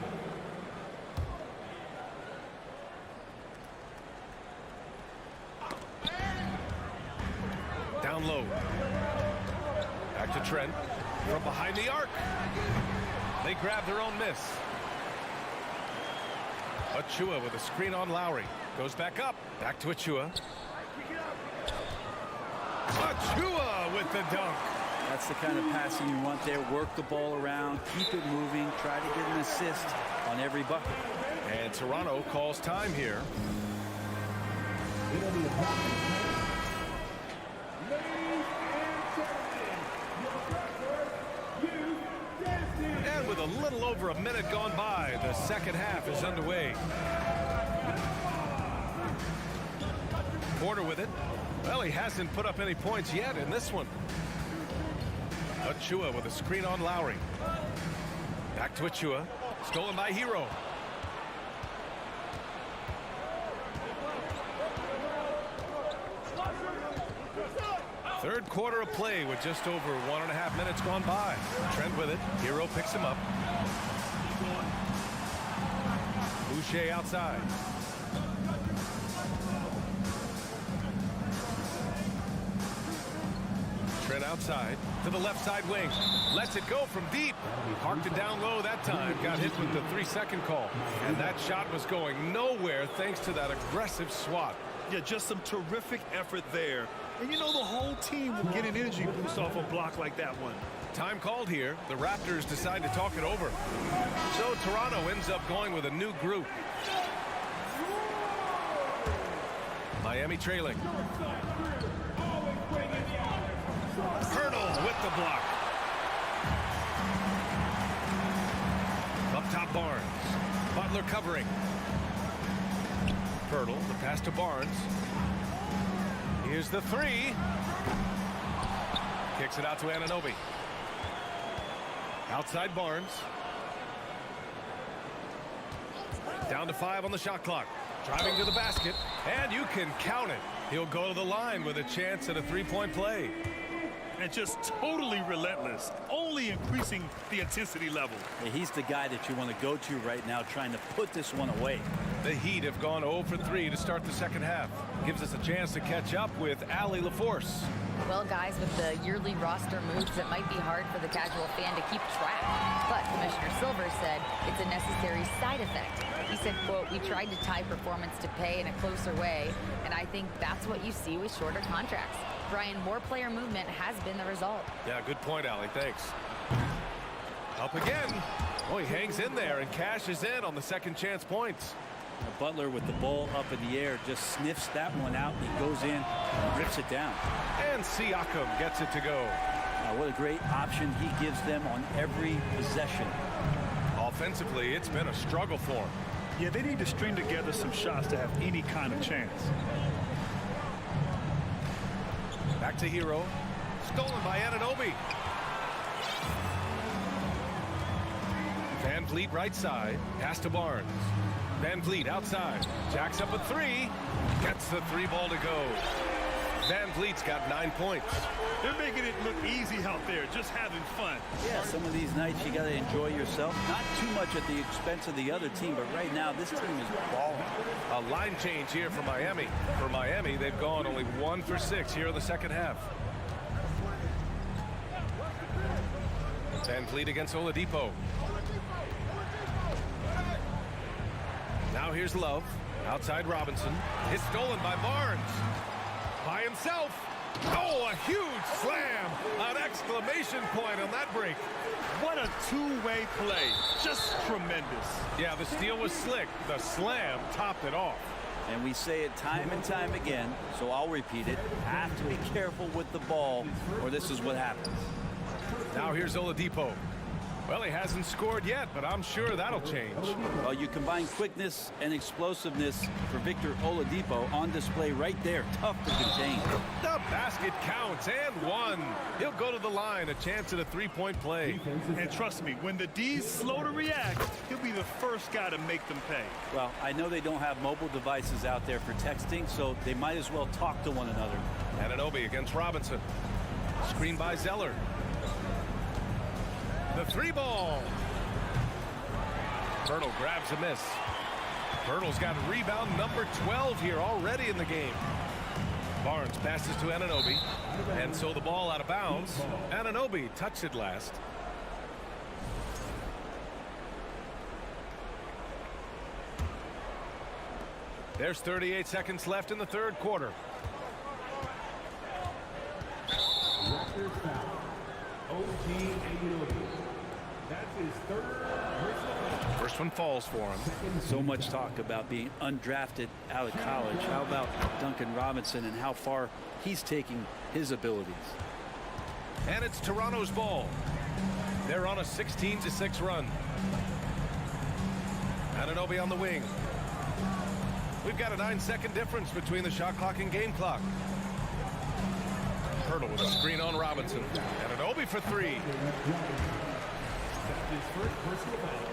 Down low. Back to Trent. From behind the arc. They grab their own miss. Achua with a screen on Lowry. Goes back up. Back to Achua. Achua with the dunk. That's the kind of passing you want there. Work the ball around. Keep it moving. Try to get an assist on every bucket. And Toronto calls time here. And with a little over a minute gone by, the second half is underway. Porter with it. Well, he hasn't put up any points yet in this one. Achua with a screen on Lowry. Back to Achua. Stolen by Hero. Third quarter of play with just over 1.5 minutes gone by. Trent with it. Hero picks him up. Boucher outside. Trent outside to the left side wing. Lets it go from deep. Parked it down low that time. Got hit with the 3-second call. And that shot was going nowhere thanks to that aggressive swat. Yeah, just some terrific effort there. And you know, the whole team will get an energy boost off a block like that one. Time called here. The Raptors decide to talk it over. So Toronto ends up going with a new group. Miami trailing. Hurdle with the block. Up top Barnes. Butler covering. Hurdle, the pass to Barnes. Here's the 3. Kicks it out to Anunoby. Outside Barnes. Down to 5 on the shot clock. Driving to the basket. And you can count it. He'll go to the line with a chance at a 3-point play. And just totally relentless, only increasing the intensity level. Yeah, he's the guy that you want to go to right now, trying to put this one away. The Heat have gone 0 for 3 to start the second half. Gives us a chance to catch up with Allie LaForce. Well, guys, with the yearly roster moves, it might be hard for the casual fan to keep track. But Commissioner Silver said it's a necessary side effect. He said, quote, "We tried to tie performance to pay in a closer way, and I think that's what you see with shorter contracts." Brian, more player movement has been the result. Yeah, good point, Allie. Thanks. Up again. Oh, he hangs in there and cashes in on the second chance points. Butler with the ball up in the air just sniffs that one out. And he goes in and rips it down. And Siakam gets it to go. What a great option he gives them on every possession. Offensively, it's been a struggle for him. Yeah, they need to string together some shots to have any kind of chance. Back to Hero. Stolen by Anunoby. Van Vliet right side. Pass to Barnes. Van Vliet outside. Jacks up a 3. Gets the 3 ball to go. Van Vliet's got 9 points. They're making it look easy out there, just having fun. Yeah, some of these nights you got to enjoy yourself. Not too much at the expense of the other team, but right now this team is balling. A line change here for Miami. For Miami, they've gone only 1 for 6 here in the second half. Van Vliet against Oladipo. Now here's Love. Outside Robinson. It's stolen by Barnes. By himself. Oh, a huge slam. An exclamation point on that break. What a two-way play. Just tremendous. Yeah, the steal was slick. The slam topped it off. And we say it time and time again, so I'll repeat it. Have to be careful with the ball, or this is what happens. Now here's Oladipo. Well, he hasn't scored yet, but I'm sure that'll change. Well, you combine quickness and explosiveness for Victor Oladipo on display right there. Tough to contain. The basket counts, and one. He'll go to the line, a chance at a three-point play. And trust me, when the D's slow to react, he'll be the first guy to make them pay. Well, I know they don't have mobile devices out there for texting, so they might as well talk to one another. Anunoby against Robinson. Screen by Zeller. The three ball. Pirtle grabs a miss. Pirtle's got rebound number 12 here already in the game. Barnes passes to Anunoby. And so the ball out of bounds. Anunoby touched it last. There's 38 seconds left in the third quarter. Raptors foul. OG Anunoby. That's his third personal foul. First one falls for him. So much talk about being undrafted out of college. How about Duncan Robinson and how far he's taking his abilities? And it's Toronto's ball. They're on a 16-6 run. Anunoby on the wing. We've got a 9-second difference between the shot clock and game clock. Pirtle with a screen on Robinson. Anunoby for three. That's his first personal foul.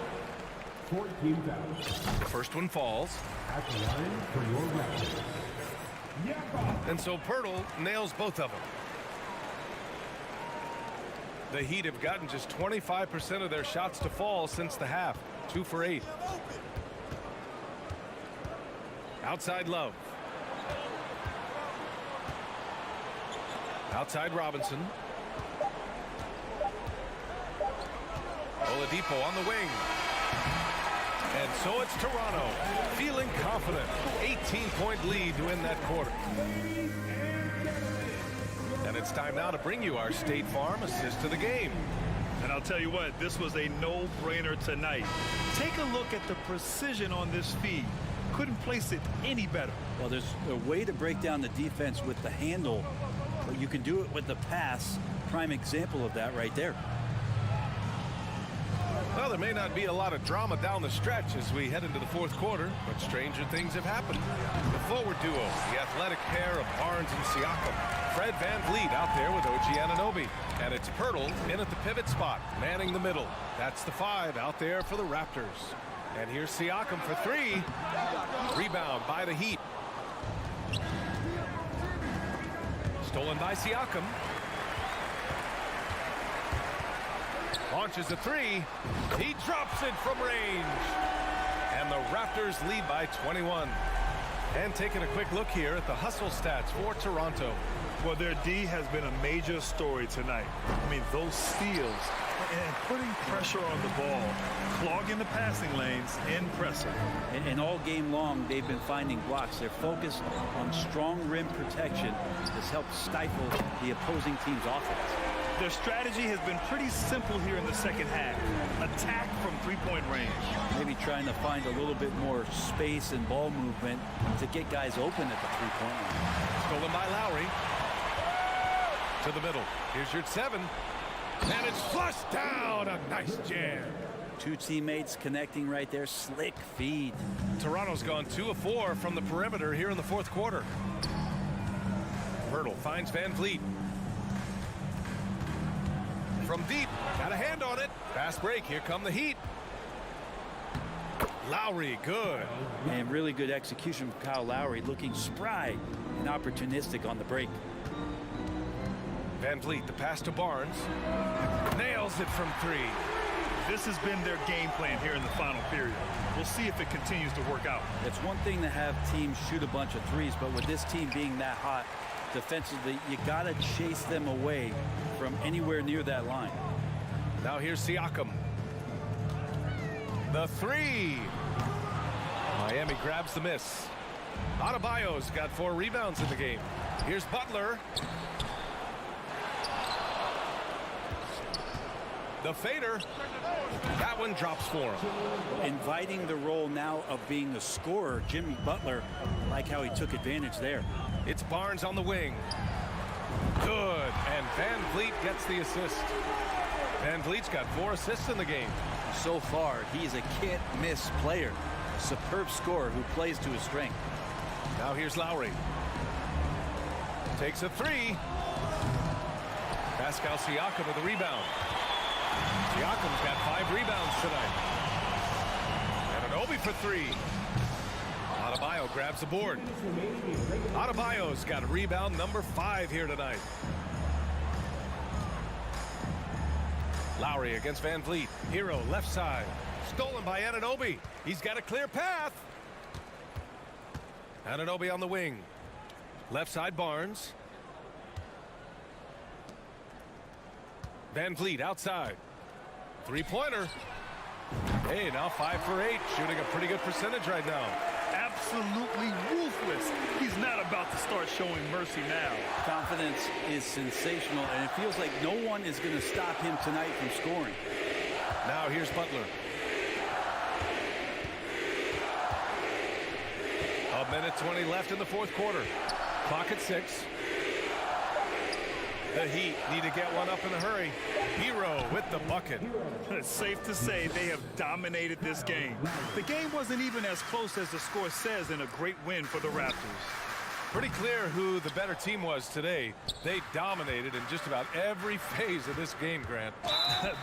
14 fouls. The first one falls. At the line for your Raptors. And so Pirtle nails both of them. The Heat have gotten just 25% of their shots to fall since the half. 2 for 8. Outside Love. Outside Robinson. Oladipo on the wing. And so it's Toronto feeling confident. 18-point lead to win that quarter. And it's time now to bring you our State Farm assist to the game. And I'll tell you what, this was a no-brainer tonight. Take a look at the precision on this feed. Couldn't place it any better. Well, there's a way to break down the defense with the handle, but you can do it with the pass. Prime example of that right there. Well, there may not be a lot of drama down the stretch as we head into the fourth quarter, but stranger things have happened. The forward duo, the athletic pair of Barnes and Siakam. Fred VanVleet out there with OG Anunoby. And it's Pirtle in at the pivot spot, manning the middle. That's the 5 out there for the Raptors. And here's Siakam for 3. Rebound by the Heat. Stolen by Siakam. Launches a 3. He drops it from range. And the Raptors lead by 21. And taking a quick look here at the hustle stats for Toronto. Well, their D has been a major story tonight. I mean, those steals and putting pressure on the ball, clogging the passing lanes, impressive. And all game long, they've been finding blocks. Their focus on strong rim protection has helped stifle the opposing team's offense. Their strategy has been pretty simple here in the second half. Attack from three-point range. Maybe trying to find a little bit more space and ball movement to get guys open at the three-point line. Stolen by Lowry. To the middle. Here's your 7. And it's flushed down. A nice jam. Two teammates connecting right there. Slick feed. Toronto's gone 2 of 4 from the perimeter here in the fourth quarter. Pirtle finds VanVleet. From deep. Got a hand on it. Fast break. Here come the Heat. Lowry, good. And really good execution from Kyle Lowry, looking spry and opportunistic on the break. VanVleet, the pass to Barnes. Nails it from 3. This has been their game plan here in the final period. We'll see if it continues to work out. It's one thing to have teams shoot a bunch of threes, but with this team being that hot defensively, you got to chase them away from anywhere near that line. Now here's Siakam. The 3. Miami grabs the miss. Adebayo's got 4 rebounds in the game. Here's Butler. The fader. That one drops for him. Inviting the role now of being the scorer, Jimmy Butler, like how he took advantage there. It's Barnes on the wing. Good. And VanVleet gets the assist. Van Vliet's got 4 assists in the game. So far, he is a can't-miss player. Superb scorer who plays to his strength. Now here's Lowry. Takes a 3. Pascal Siakam with a rebound. Siakam's got 5 rebounds tonight. And an Obi for 3. Adebayo grabs the board. Adebayo's got a rebound number 5 here tonight. Lowry against Van Vliet. Hero left side. Stolen by Anunoby. He's got a clear path. Anunoby on the wing. Left side Barnes. Van Vliet outside. 3-pointer. Hey, now 5 for 8. Shooting a pretty good percentage right now. Absolutely ruthless. He's not about to start showing mercy now. Confidence is sensational, and it feels like no one is going to stop him tonight from scoring. Now here's Butler. A minute 20 left in the 4th quarter. Clock at 6. The Heat need to get one up in a hurry. Hero with the bucket. It's safe to say they have dominated this game. The game wasn't even as close as the score says in a great win for the Raptors. Pretty clear who the better team was today. They dominated in just about every phase of this game, Grant.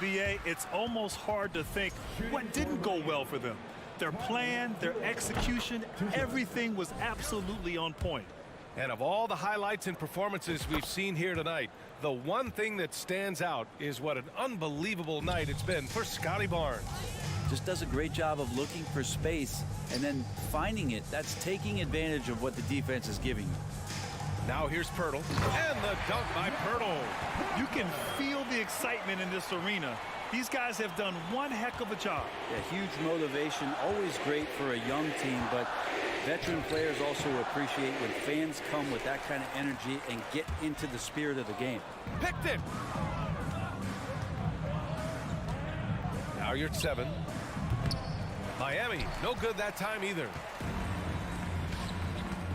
BA, it's almost hard to think what didn't go well for them. Their plan, their execution, everything was absolutely on point. And of all the highlights and performances we've seen here tonight, the one thing that stands out is what an unbelievable night it's been for Scotty Barnes. Just does a great job of looking for space and then finding it. That's taking advantage of what the defense is giving you. Now here's Pirtle, and the dunk by Pirtle. You can feel the excitement in this arena. These guys have done one heck of a job. Yeah, huge motivation, always great for a young team, but veteran players also appreciate when fans come with that kind of energy and get into the spirit of the game. Picked it. Now you're at 7. Miami, no good that time either.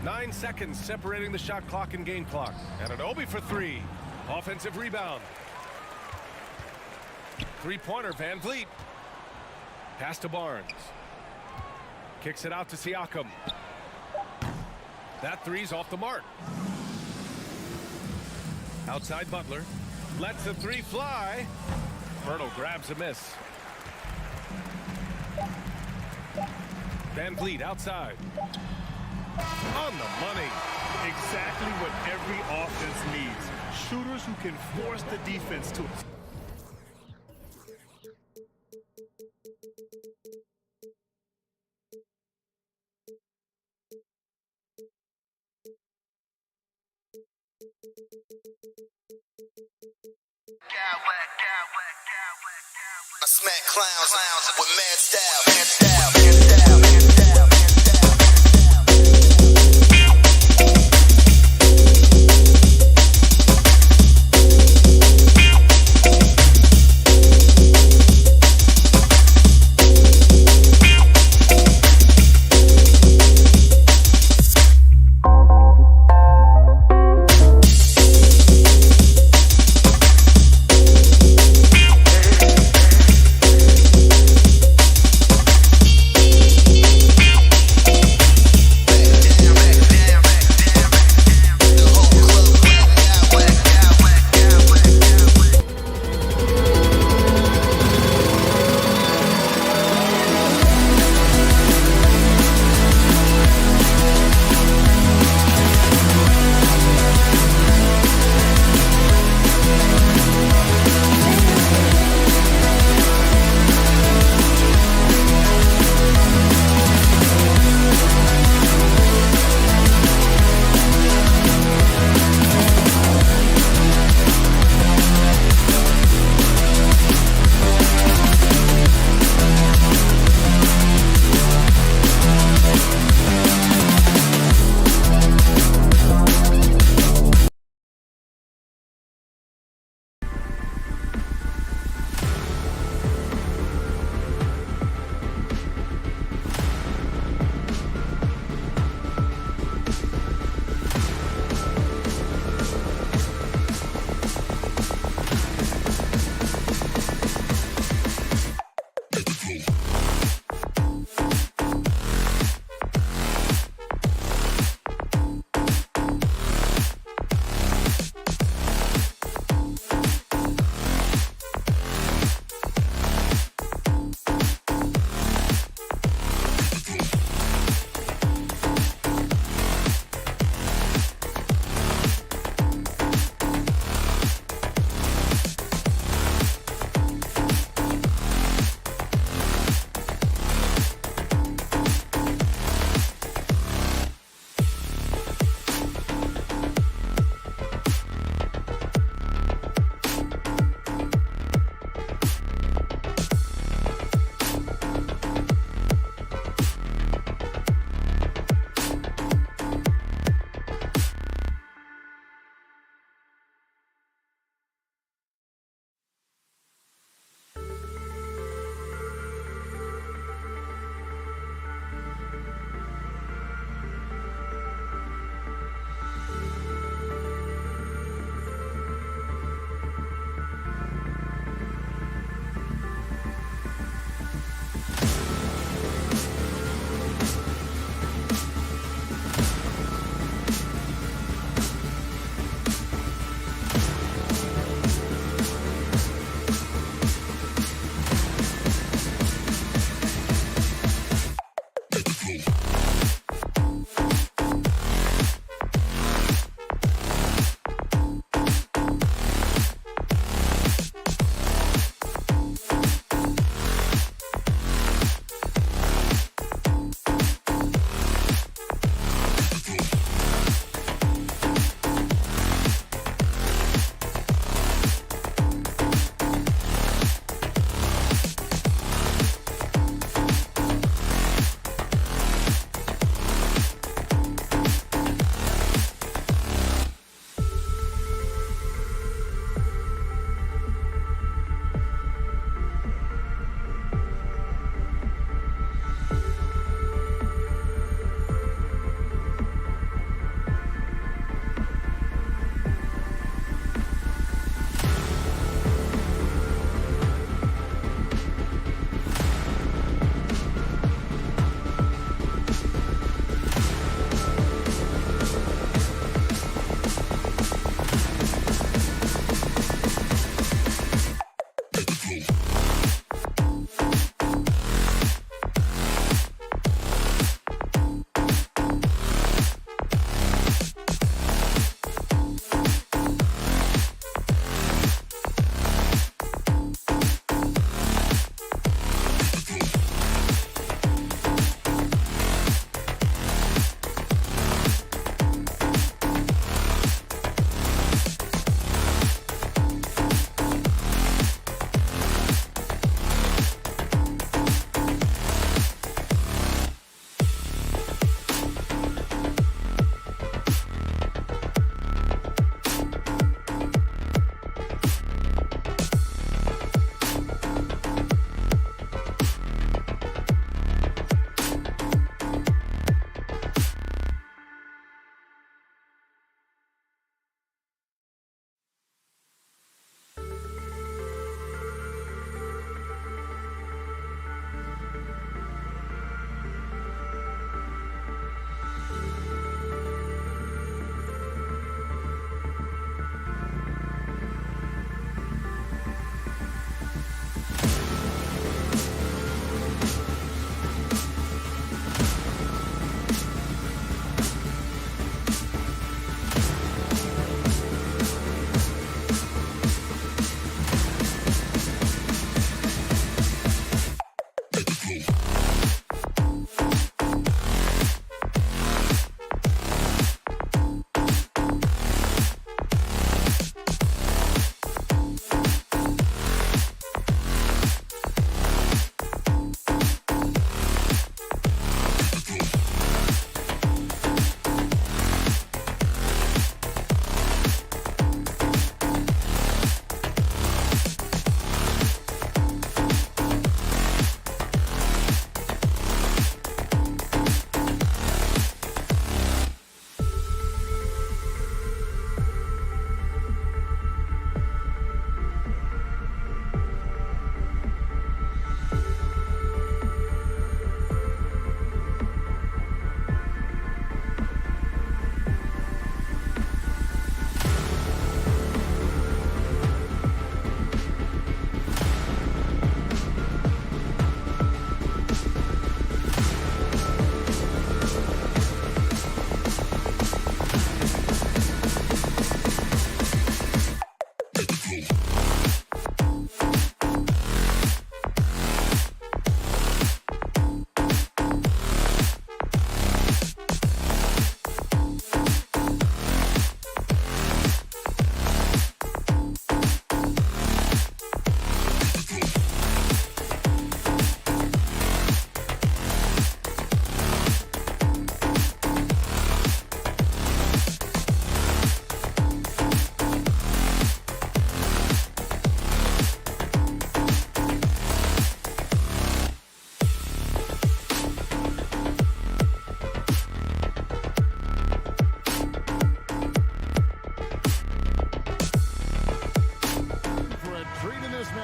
9 seconds separating the shot clock and game clock. And an Obi for 3. Offensive rebound. 3-pointer, Van Vliet. Pass to Barnes. Kicks it out to Siakam. That 3's off the mark. Outside Butler. Lets the 3 fly. Pirtle grabs a miss. Van Vliet outside. On the money. Exactly what every offense needs. Shooters who can force the defense to it. I smack clowns with mad style.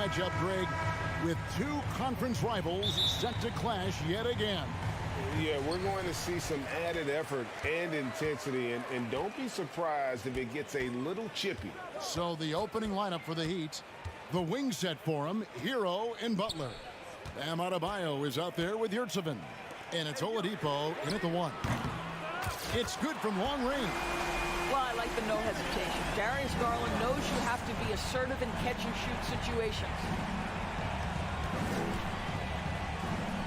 matchup, Greg, with two conference rivals set to clash yet again. Yeah, we're going to see some added effort and intensity, and don't be surprised if it gets a little chippy. So the opening lineup for the Heat, the wing set for him, Hero and Butler. Bam Adebayo is out there with Yurtseven. And it's Oladipo in at the 1. It's good from long range. Well, I like the no hesitation. Darius Garland knows you have to be assertive in catch-and-shoot situations.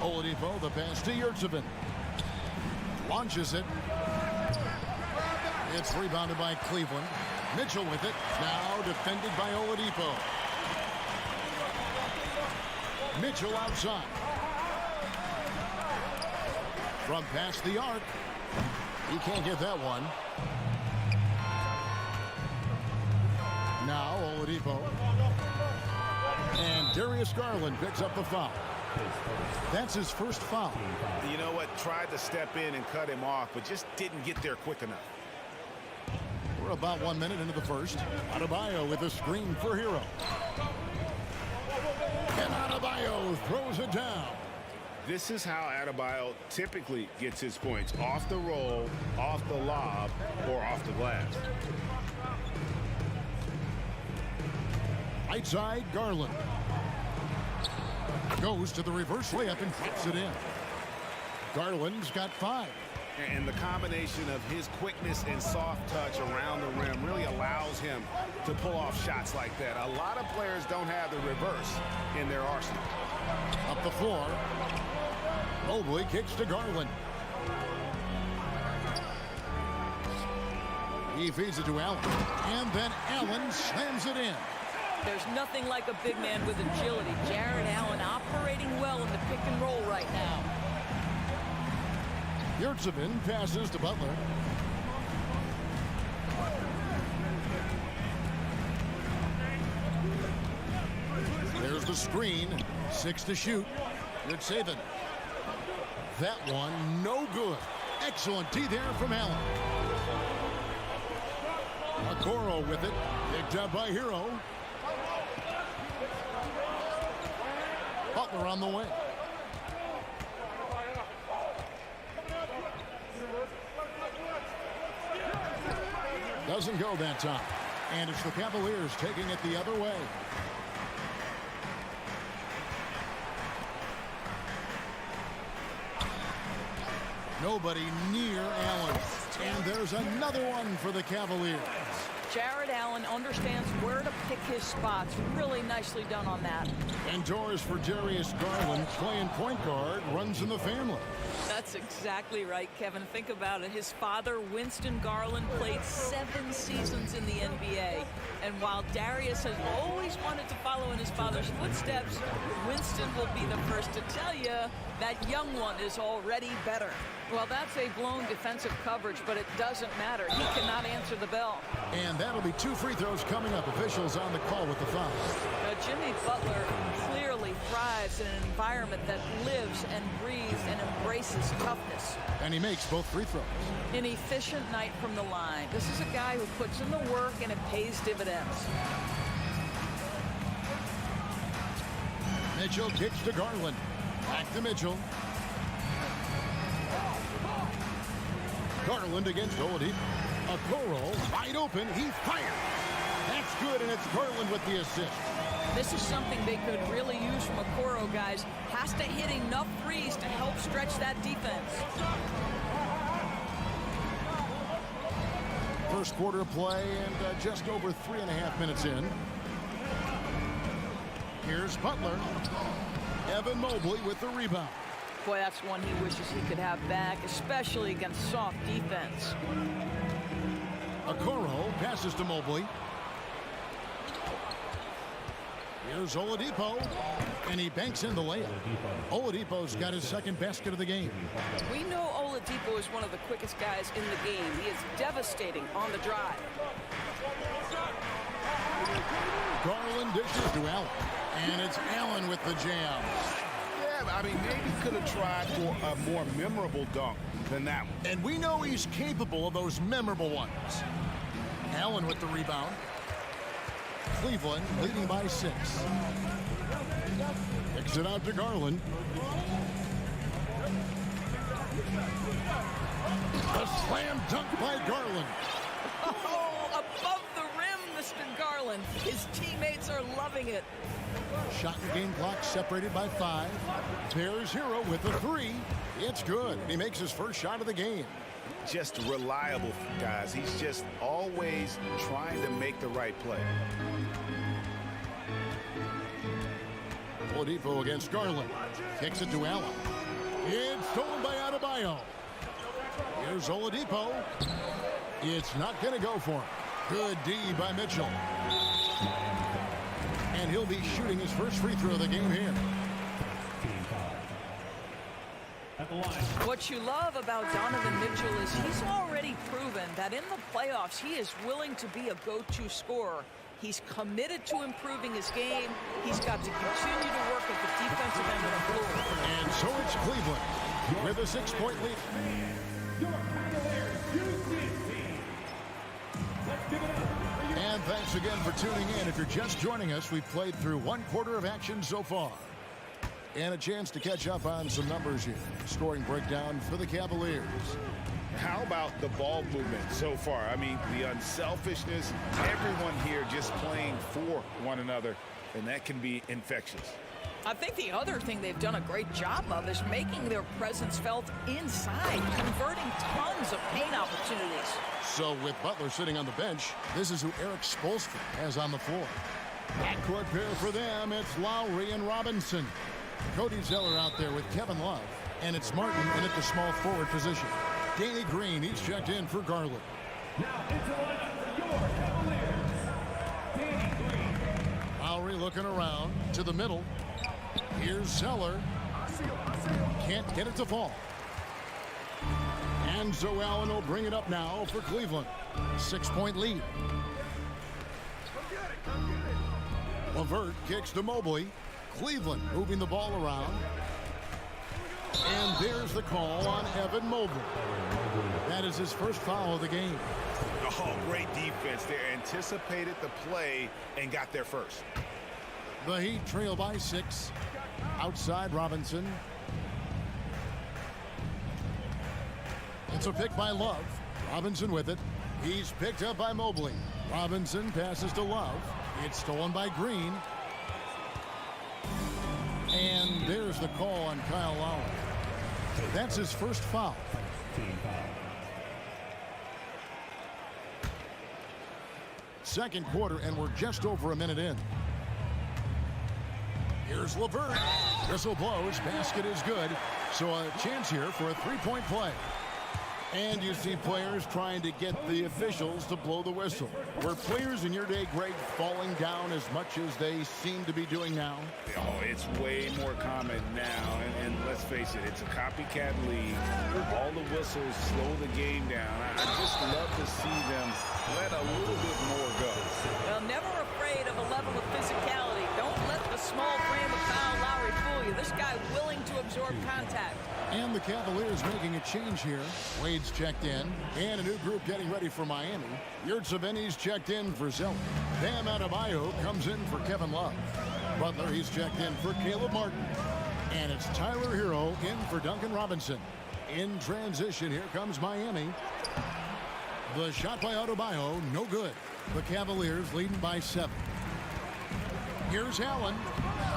Oladipo, the pass to Yurtseven. Launches it. It's rebounded by Cleveland. Mitchell with it. Now defended by Oladipo. Mitchell outside. From past the arc. He can't get that one. Now Oladipo. And Darius Garland picks up the foul. That's his first foul. You know what? Tried to step in and cut him off, but just didn't get there quick enough. We're about 1 minute into the first. Adebayo with a screen for Hero. And Adebayo throws it down. This is how Adebayo typically gets his points. Off the roll, off the lob, or off the glass. Right side, Garland. Goes to the reverse layup and drops it in. Garland's got 5. And the combination of his quickness and soft touch around the rim really allows him to pull off shots like that. A lot of players don't have the reverse in their arsenal. Up the floor. Mobley kicks to Garland. He feeds it to Allen. And then Allen slams it in. There's nothing like a big man with agility. Jared Allen operating well in the pick and roll right now. Yurtseven passes to Butler. There's the screen. 6 to shoot. Yurtseven. That one, no good. Excellent D there from Allen. Okoro with it. Picked up by Hero. Butler on the wing. Doesn't go that time. And it's the Cavaliers taking it the other way. Nobody near Allen. And there's another one for the Cavaliers. Jared Allen understands where to pick his spots. Really nicely done on that. And doors for Darius Garland, playing point guard, runs in the family. That's exactly right, Kevin. Think about it. His father, Winston Garland, played 7 seasons in the NBA. And while Darius has always wanted to follow in his father's footsteps, Winston will be the first to tell you that young one is already better. Well, that's a blown defensive coverage, but it doesn't matter. He cannot answer the bell. And that'll be 2 free throws coming up. Officials on the call with the foul. Now, Jimmy Butler clearly thrives in an environment that lives and breathes and embraces toughness. And he makes both free throws. An efficient night from the line. This is a guy who puts in the work and it pays dividends. Mitchell kicks to Garland. Back to Mitchell. Garland against Oladipo. Okoro wide open. He fired. That's good, and it's Garland with the assist. This is something they could really use from Okoro, guys. Has to hit enough threes to help stretch that defense. First quarter play and just over 3.5 minutes in. Here's Butler. Evan Mobley with the rebound. Boy, that's one he wishes he could have back, especially against soft defense. Okoro passes to Mobley. Here's Oladipo, and he banks in the layup. Oladipo's got his second basket of the game. We know Oladipo is one of the quickest guys in the game. He is devastating on the drive. Garland dishes to Allen, and it's Allen with the jam. Yeah, I mean, maybe could have tried for a more memorable dunk than that one. And we know he's capable of those memorable ones. Allen with the rebound. Cleveland leading by 6. Kicks it out to Garland. A slam dunk by Garland. Oh, above the rim, Mr. Garland. His teammates are loving it. Shot and game clock separated by 5. There's Hero with the 3. It's good. He makes his first shot of the game. Just reliable, guys. He's just always trying to make the right play. Oladipo against Garland. Kicks it to Allen. It's stolen by Adebayo. Here's Oladipo. It's not going to go for him. Good D by Mitchell. And he'll be shooting his first free throw of the game here. What you love about Donovan Mitchell is he's already proven that in the playoffs he is willing to be a go-to scorer. He's committed to improving his game. He's got to continue to work at the defensive end of the floor. And so it's Cleveland with a 6-point lead. And thanks again for tuning in. If you're just joining us, we've played through 1 quarter of action so far. And a chance to catch up on some numbers here. Scoring breakdown for the Cavaliers. How about the ball movement so far? I mean, the unselfishness, everyone here just playing for one another, and that can be infectious. I think the other thing they've done a great job of is making their presence felt inside, converting tons of paint opportunities. So with Butler sitting on the bench, this is who Eric Spoelstra has on the floor. Backcourt pair for them, it's Lowry and Robinson. Cody Zeller out there with Kevin Love, and it's Martin in at the small forward position. Danny Green, he's checked in for Garland. Now into the lineup for your Cavaliers, Danny Green. Lowry looking around to the middle. Here's Zeller. Can't get it to fall. And so Allen will bring it up now for Cleveland. 6-point lead. LeVert kicks to Mobley. Cleveland moving the ball around. And there's the call on Evan Mobley. That is his first foul of the game. Oh, great defense there. Anticipated the play and got there first. The Heat trail by 6. Outside Robinson. It's a pick by Love. Robinson with it. He's picked up by Mobley. Robinson passes to Love. It's stolen by Green. And there's the call on Kyle Lowry. That's his first foul. Second quarter, and we're just over a minute in. Here's LeVert. Whistle blows. Basket is good. So a chance here for a 3-point play. And you see players trying to get the officials to blow the whistle. Were players in your day, Greg, falling down as much as they seem to be doing now? Oh, it's way more common now. And let's face it, it's a copycat league. All the whistles slow the game down. I just love to see them let a little bit more go. Well, never afraid of a level of physicality. Don't let the small frame of Kyle Lowry fool you. This guy willing to absorb contact. And the Cavaliers making a change here. Wade's checked in. And a new group getting ready for Miami. Yurtseven's checked in for Zeller. Bam Adebayo comes in for Kevin Love. Butler, he's checked in for Caleb Martin. And it's Tyler Hero in for Duncan Robinson. In transition, here comes Miami. The shot by Adebayo, no good. The Cavaliers leading by 7. Here's Allen.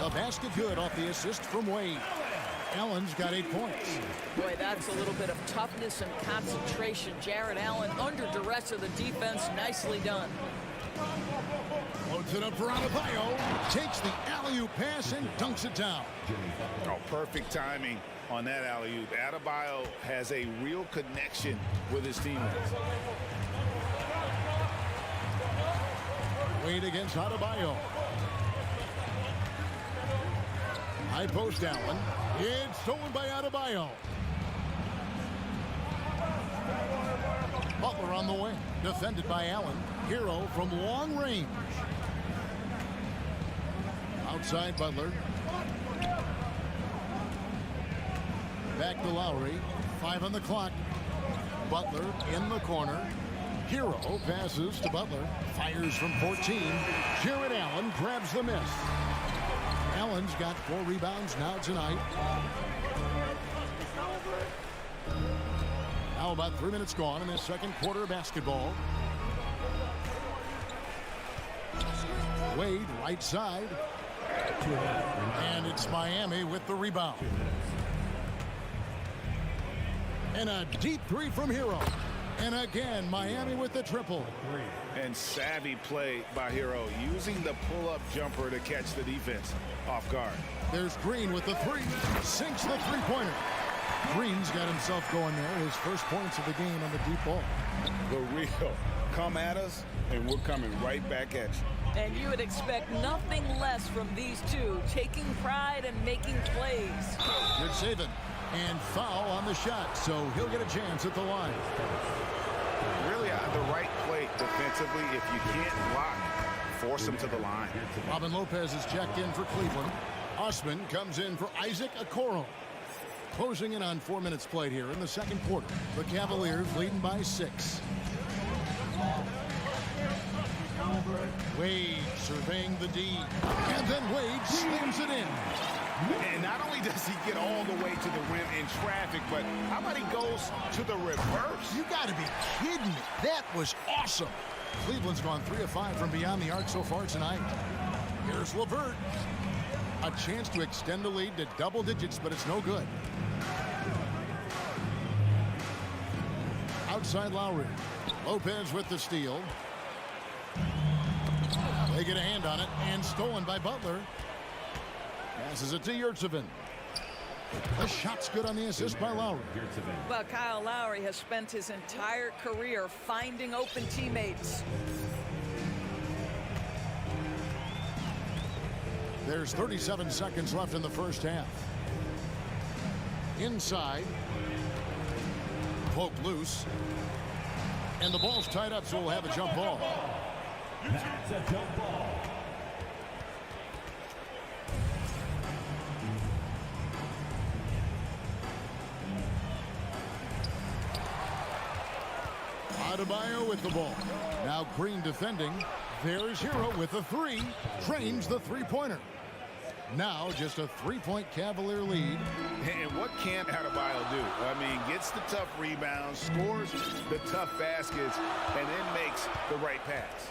The basket good off the assist from Wade. Allen's got 8 points. Boy, that's a little bit of toughness and concentration. Jarrett Allen under duress of the defense. Nicely done. Loads it up for Adebayo. Takes the alley-oop pass and dunks it down. Oh, perfect timing on that alley-oop. Adebayo has a real connection with his teammates. Wade against Adebayo. High post Allen. It's stolen by Adebayo. Butler on the wing. Defended by Allen. Hero from long range. Outside Butler. Back to Lowry. 5 on the clock. Butler in the corner. Hero passes to Butler. Fires from 14. Jarrett Allen grabs the miss. Allen's got 4 rebounds now tonight. Now about 3 minutes gone in this second quarter of basketball. Wade, right side. And it's Miami with the rebound. And a deep 3 from Hero. And again, Miami with the triple. And savvy play by Hero, using the pull-up jumper to catch the defense off guard. There's Green with the 3. Sinks the three-pointer. Green's got himself going there. His first points of the game on the deep ball. The real. Come at us, and we're coming right back at you. And you would expect nothing less from these two, taking pride and making plays. Good saving. And foul on the shot, so he'll get a chance at the line. Really at the right play defensively. If you can't block, force him to the line. Robin Lopez is checked in for Cleveland. Osman comes in for Isaac Okoro. Closing in on 4 minutes played here in the second quarter. The Cavaliers leading by 6. Wade surveying the D. And then Wade slams it in. And not only does he get all the way to the rim in traffic, but how about he goes to the reverse? You got to be kidding me. That was awesome. Cleveland's gone 3 of 5 from beyond the arc so far tonight. Here's LeVert. A chance to extend the lead to double digits, but it's no good. Outside Lowry. Lopez with the steal. They get a hand on it, and stolen by Butler. Passes it to Yurtseven. The shot's good on the assist by Lowry. Well, Kyle Lowry has spent his entire career finding open teammates. There's 37 seconds left in the first half. Inside. Poked loose. And the ball's tied up, so we'll have a jump ball. That's a jump ball. Adebayo with the ball. Now Green defending. There's Hero with the 3. Drains the three-pointer. Now just a 3-point Cavalier lead. And what can't Adebayo do? I mean, gets the tough rebounds, scores the tough baskets, and then makes the right pass.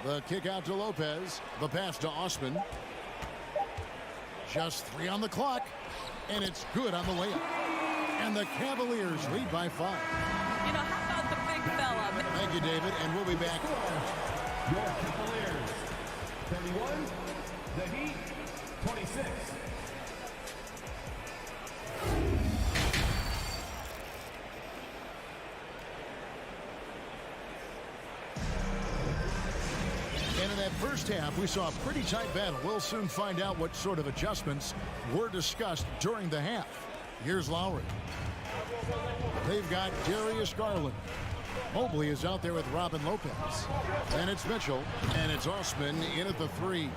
The kick out to Lopez. The pass to Osman. Just 3 on the clock. And it's good on the layup. And the Cavaliers lead by 5. You know, how about the big fella? Thank you, David, and we'll be back. Your Cavaliers, 31. The Heat, 26. And in that first half, we saw a pretty tight battle. We'll soon find out what sort of adjustments were discussed during the half. Here's Lowry. They've got Darius Garland. Mobley is out there with Robin Lopez. And it's Mitchell. And it's Osman in at the 3.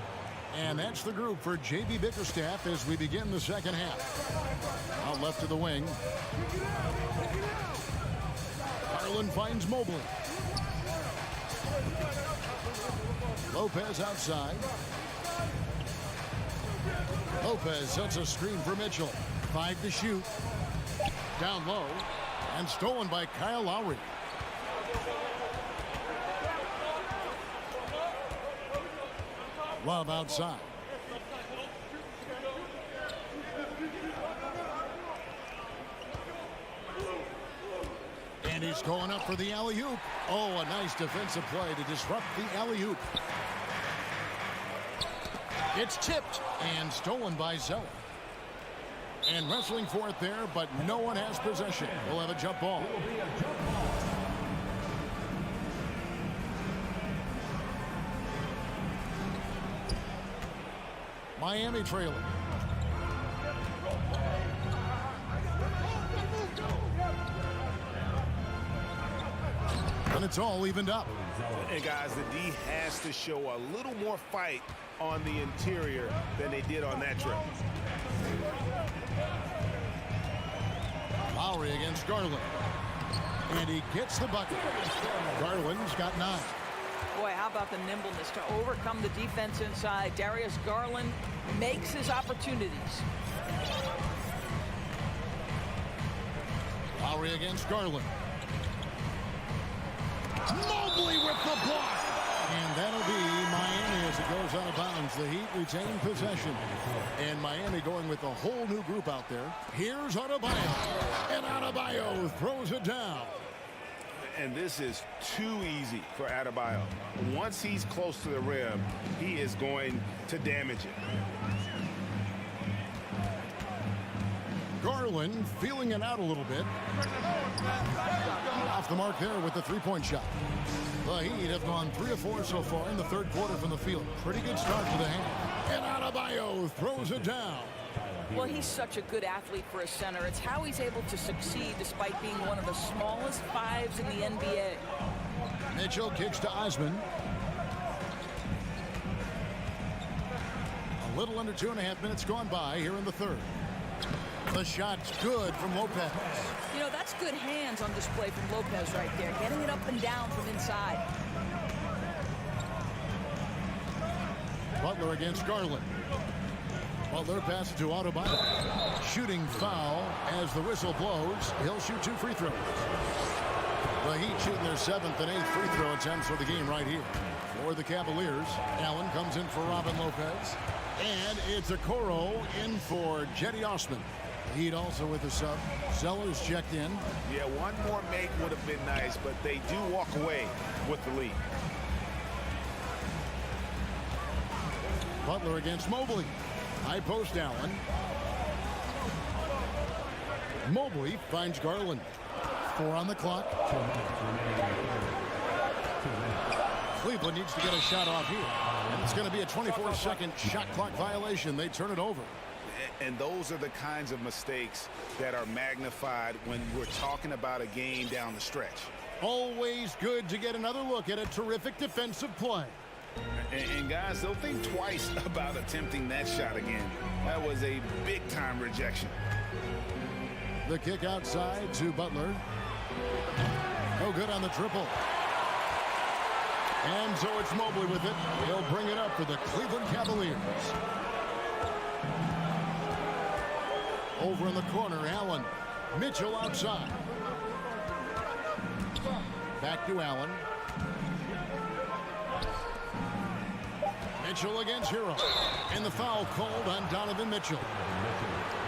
And that's the group for J.B. Bickerstaff as we begin the second half. Out left to the wing. Garland finds Mobley. Lopez outside. Lopez sets a screen for Mitchell. 5 to shoot. Down low. And stolen by Kyle Lowry. Love outside. And he's going up for the alley-oop. Oh, a nice defensive play to disrupt the alley-oop. It's tipped and stolen by Zeller. And wrestling for it there, but no one has possession. We'll have a jump ball. Miami trailing. And it's all evened up. And guys, the D has to show a little more fight on the interior than they did on that trip. Lowry against Garland. And he gets the bucket. Garland's got 9. Boy, how about the nimbleness to overcome the defense inside. Darius Garland makes his opportunities. Lowry against Garland. Mobley with the block. And that'll be Miami as it goes out of bounds. The Heat retain possession. And Miami going with a whole new group out there. Here's Adebayo. And Adebayo throws it down. And this is too easy for Adebayo. Once he's close to the rim, he is going to damage it. Garland feeling it out a little bit. Off the mark there with the three-point shot. The Heat have gone 3 of 4 so far in the third quarter from the field. Pretty good start to the hand. And Adebayo throws it down. Well, he's such a good athlete for a center. It's how he's able to succeed despite being one of the smallest fives in the NBA. Mitchell kicks to Osman. A little under 2.5 minutes gone by here in the third. The shot's good from Lopez. You know, that's good hands on display from Lopez right there, getting it up and down from inside. Butler against Garland. Butler passes to Adebayo. Shooting foul as the whistle blows. He'll shoot 2 free throws. The Heat shooting their 7th and 8th free throw attempts for the game right here. For the Cavaliers, Allen comes in for Robin Lopez. And it's Okoro in for Jetty Osman. The Heat also with a sub. Sellers checked in. Yeah, one more make would have been nice, but they do walk away with the lead. Butler against Mobley. High post Allen. Mobley finds Garland. 4 on the clock. Cleveland needs to get a shot off here. And it's going to be a 24-second shot clock violation. They turn it over. And those are the kinds of mistakes that are magnified when we're talking about a game down the stretch. Always good to get another look at a terrific defensive play. And guys, they'll think twice about attempting that shot again. That was a big-time rejection. The kick outside to Butler. No good on the triple. And so it's Mobley with it. He'll bring it up for the Cleveland Cavaliers. Over in the corner, Allen. Mitchell outside. Back to Allen. Mitchell against Hero. And the foul called on Donovan Mitchell.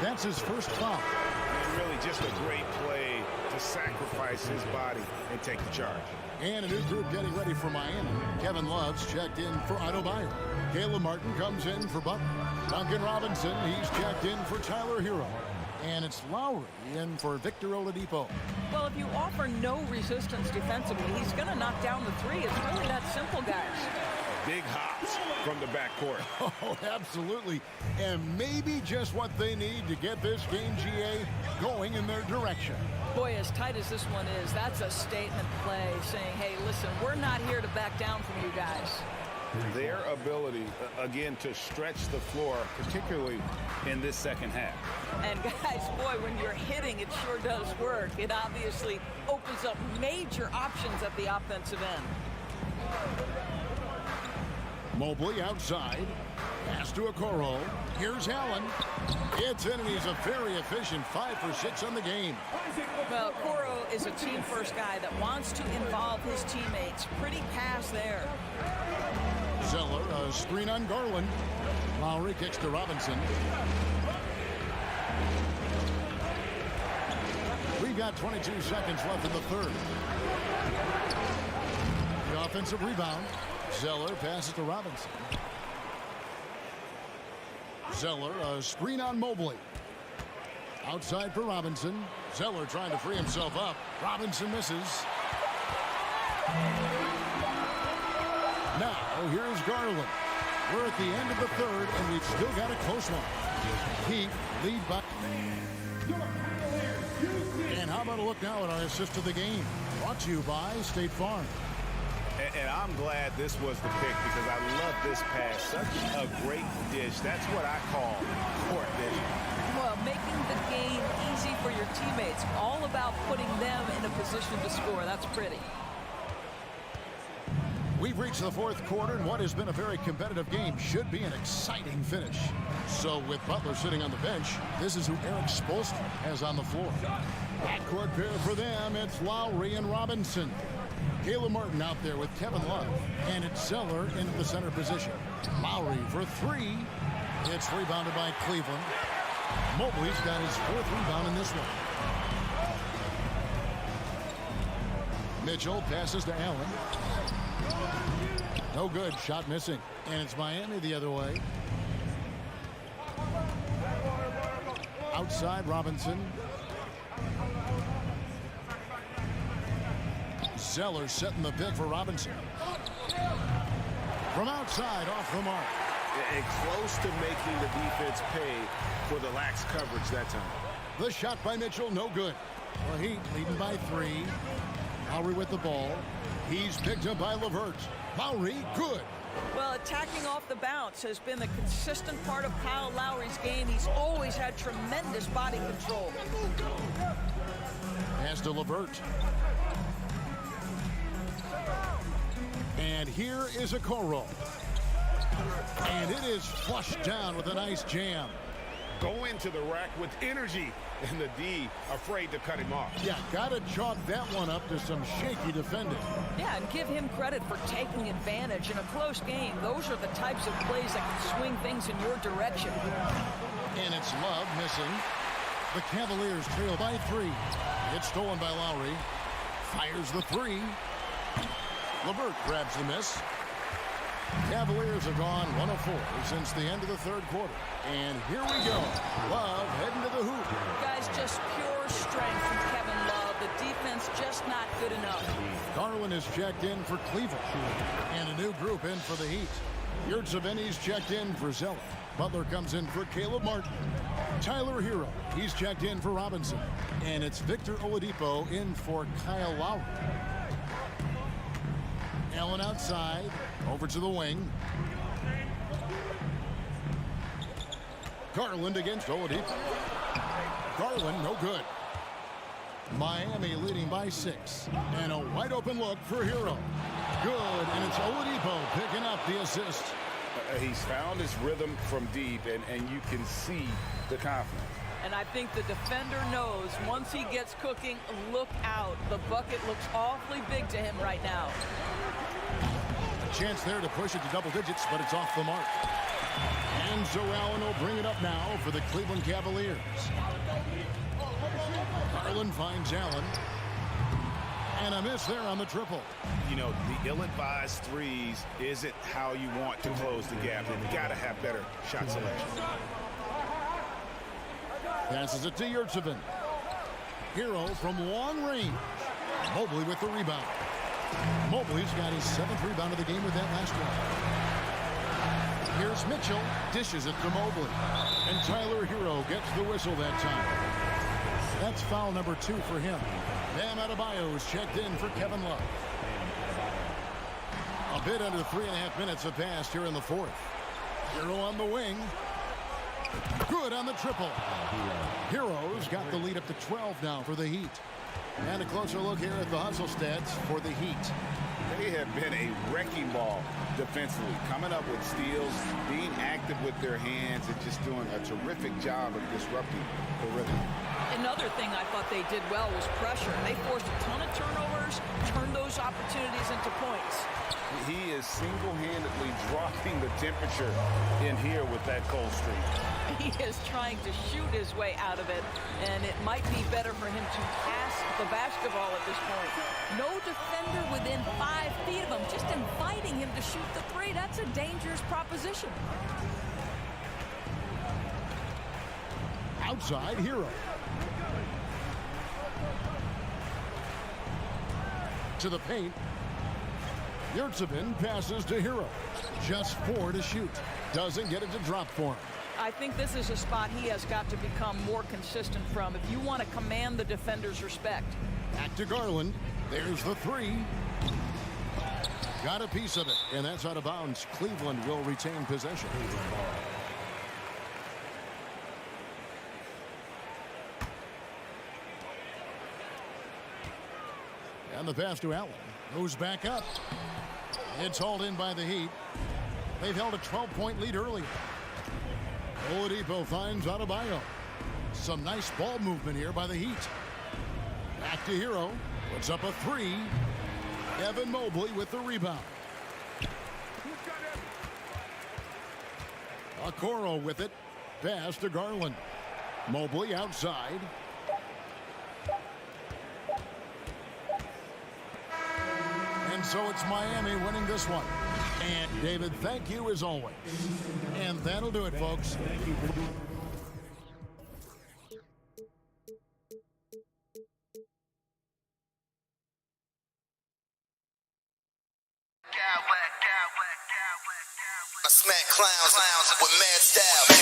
That's his first foul. And really just a great play to sacrifice his body and take the charge. And a new group getting ready for Miami. Kevin Love's checked in for Adebayo. Caleb Martin comes in for Butler. Duncan Robinson, he's checked in for Tyler Hero. And it's Lowry in for Victor Oladipo. Well, if you offer no resistance defensively, he's going to knock down the three. It's really that simple, guys. Big hops from the backcourt. Oh, absolutely. And maybe just what they need to get this game, GA, going in their direction. Boy, as tight as this one is, that's a statement play saying, hey, listen, we're not here to back down from you guys. Their ability, again, to stretch the floor, particularly in this second half. And guys, boy, when you're hitting, it sure does work. It obviously opens up major options at the offensive end. Mobley outside. Pass to Okoro. Here's Allen. It's in, and he's a very efficient 5 for 6 on the game. Well, Okoro is a team-first guy that wants to involve his teammates. Pretty pass there. Zeller, a screen on Garland. Lowry kicks to Robinson. We've got 22 seconds left in the third. The offensive rebound. Zeller passes to Robinson. Zeller, a screen on Mobley. Outside for Robinson. Zeller trying to free himself up. Robinson misses. Now, here's Garland. We're at the end of the third, and we've still got a close one. Heat lead by. And how about a look now at our assist of the game? Brought to you by State Farm. And I'm glad this was the pick because I love this pass. Such a great dish. That's what I call court vision. Well, making the game easy for your teammates. All about putting them in a position to score. That's pretty. We've reached the fourth quarter, and what has been a very competitive game should be an exciting finish. So with Butler sitting on the bench, this is who Erik Spoelstra has on the floor. Backcourt pair for them, it's Lowry and Robinson. Caleb Martin out there with Kevin Love, and it's Zeller in the center position. Lowry for three. It's rebounded by Cleveland. Mobley's got his fourth rebound in this one. Mitchell passes to Allen. No good, shot missing. And it's Miami the other way. Outside, Robinson. Zeller setting the pick for Robinson. From outside, off the mark. And close to making the defense pay for the lax coverage that time. The shot by Mitchell, no good. Well, Heat leading by three. Lowry with the ball. He's picked up by LeVert. Lowry, good. Well, attacking off the bounce has been the consistent part of Kyle Lowry's game. He's always had tremendous body control. Pass to LeVert. And here is Okoro. And it is flushed down with a nice jam. Go into the rack with energy, and the D afraid to cut him off. Yeah, gotta chalk that one up to some shaky defending. Yeah, and give him credit for taking advantage in a close game. Those are the types of plays that can swing things in your direction. And it's Love missing. The Cavaliers trail by three. It's stolen by Lowry. Fires the three. LeVert grabs the miss. Cavaliers have gone 1 of 4 since the end of the third quarter. And here we go. Love heading to the hoop. Guys, just pure strength from Kevin Love. The defense just not good enough. Garland is checked in for Cleveland. And a new group in for the Heat. Yurtseven's checked in for Zeller. Butler comes in for Caleb Martin. Tyler Hero, he's checked in for Robinson. And it's Victor Oladipo in for Kyle Lowry. Allen outside, over to the wing. Garland against Oladipo. Garland, no good. Miami leading by 6. And a wide open look for Hero. Good, and it's Oladipo picking up the assist. He's found his rhythm from deep, and you can see the confidence. And I think the defender knows once he gets cooking, look out. The bucket looks awfully big to him right now. A chance there to push it to double digits, but it's off the mark. And so Allen will bring it up now for the Cleveland Cavaliers. Garland finds Allen. And a miss there on the triple. You know, the ill-advised threes isn't how you want to close the gap. You've got to have better shot selection. Passes it to Yurtseven. Hero from long range. Mobley with the rebound. Mobley's got his 7th rebound of the game with that last one. Here's Mitchell. Dishes it to Mobley. And Tyler Hero gets the whistle that time. That's foul number 2 for him. Bam Adebayo's checked in for Kevin Love. A bit under 3.5 minutes have passed here in the fourth. Hero on the wing. Good on the triple. Hero's got the lead up to 12 now for the Heat. And a closer look here at the hustle stats for the Heat. They have been a wrecking ball defensively, coming up with steals, being active with their hands, and just doing a terrific job of disrupting the rhythm. Another thing I thought they did well was pressure. They forced a ton of turnovers, turned those opportunities into points. He is single-handedly dropping the temperature in here with that cold streak. He is trying to shoot his way out of it, and it might be better for him to pass the basketball at this point. No defender within 5 feet of him, just inviting him to shoot the three. That's a dangerous proposition. Outside, Hero. To the paint. Yurtseven passes to Hero. Just 4 to shoot. Doesn't get it to drop for him. I think this is a spot he has got to become more consistent from if you want to command the defender's respect. Back to Garland. There's the 3. Got a piece of it, and that's out of bounds. Cleveland will retain possession. And the pass to Allen. Moves back up. It's hauled in by the Heat. They've held a 12-point lead earlier. Oladipo finds Adebayo. Some nice ball movement here by the Heat. Back to Hero. Puts up a three. Evan Mobley with the rebound. Okoro with it. Pass to Garland. Mobley outside. And so it's Miami winning this one. And David, thank you as always. And that'll do it, folks. I smack clowns with mad style.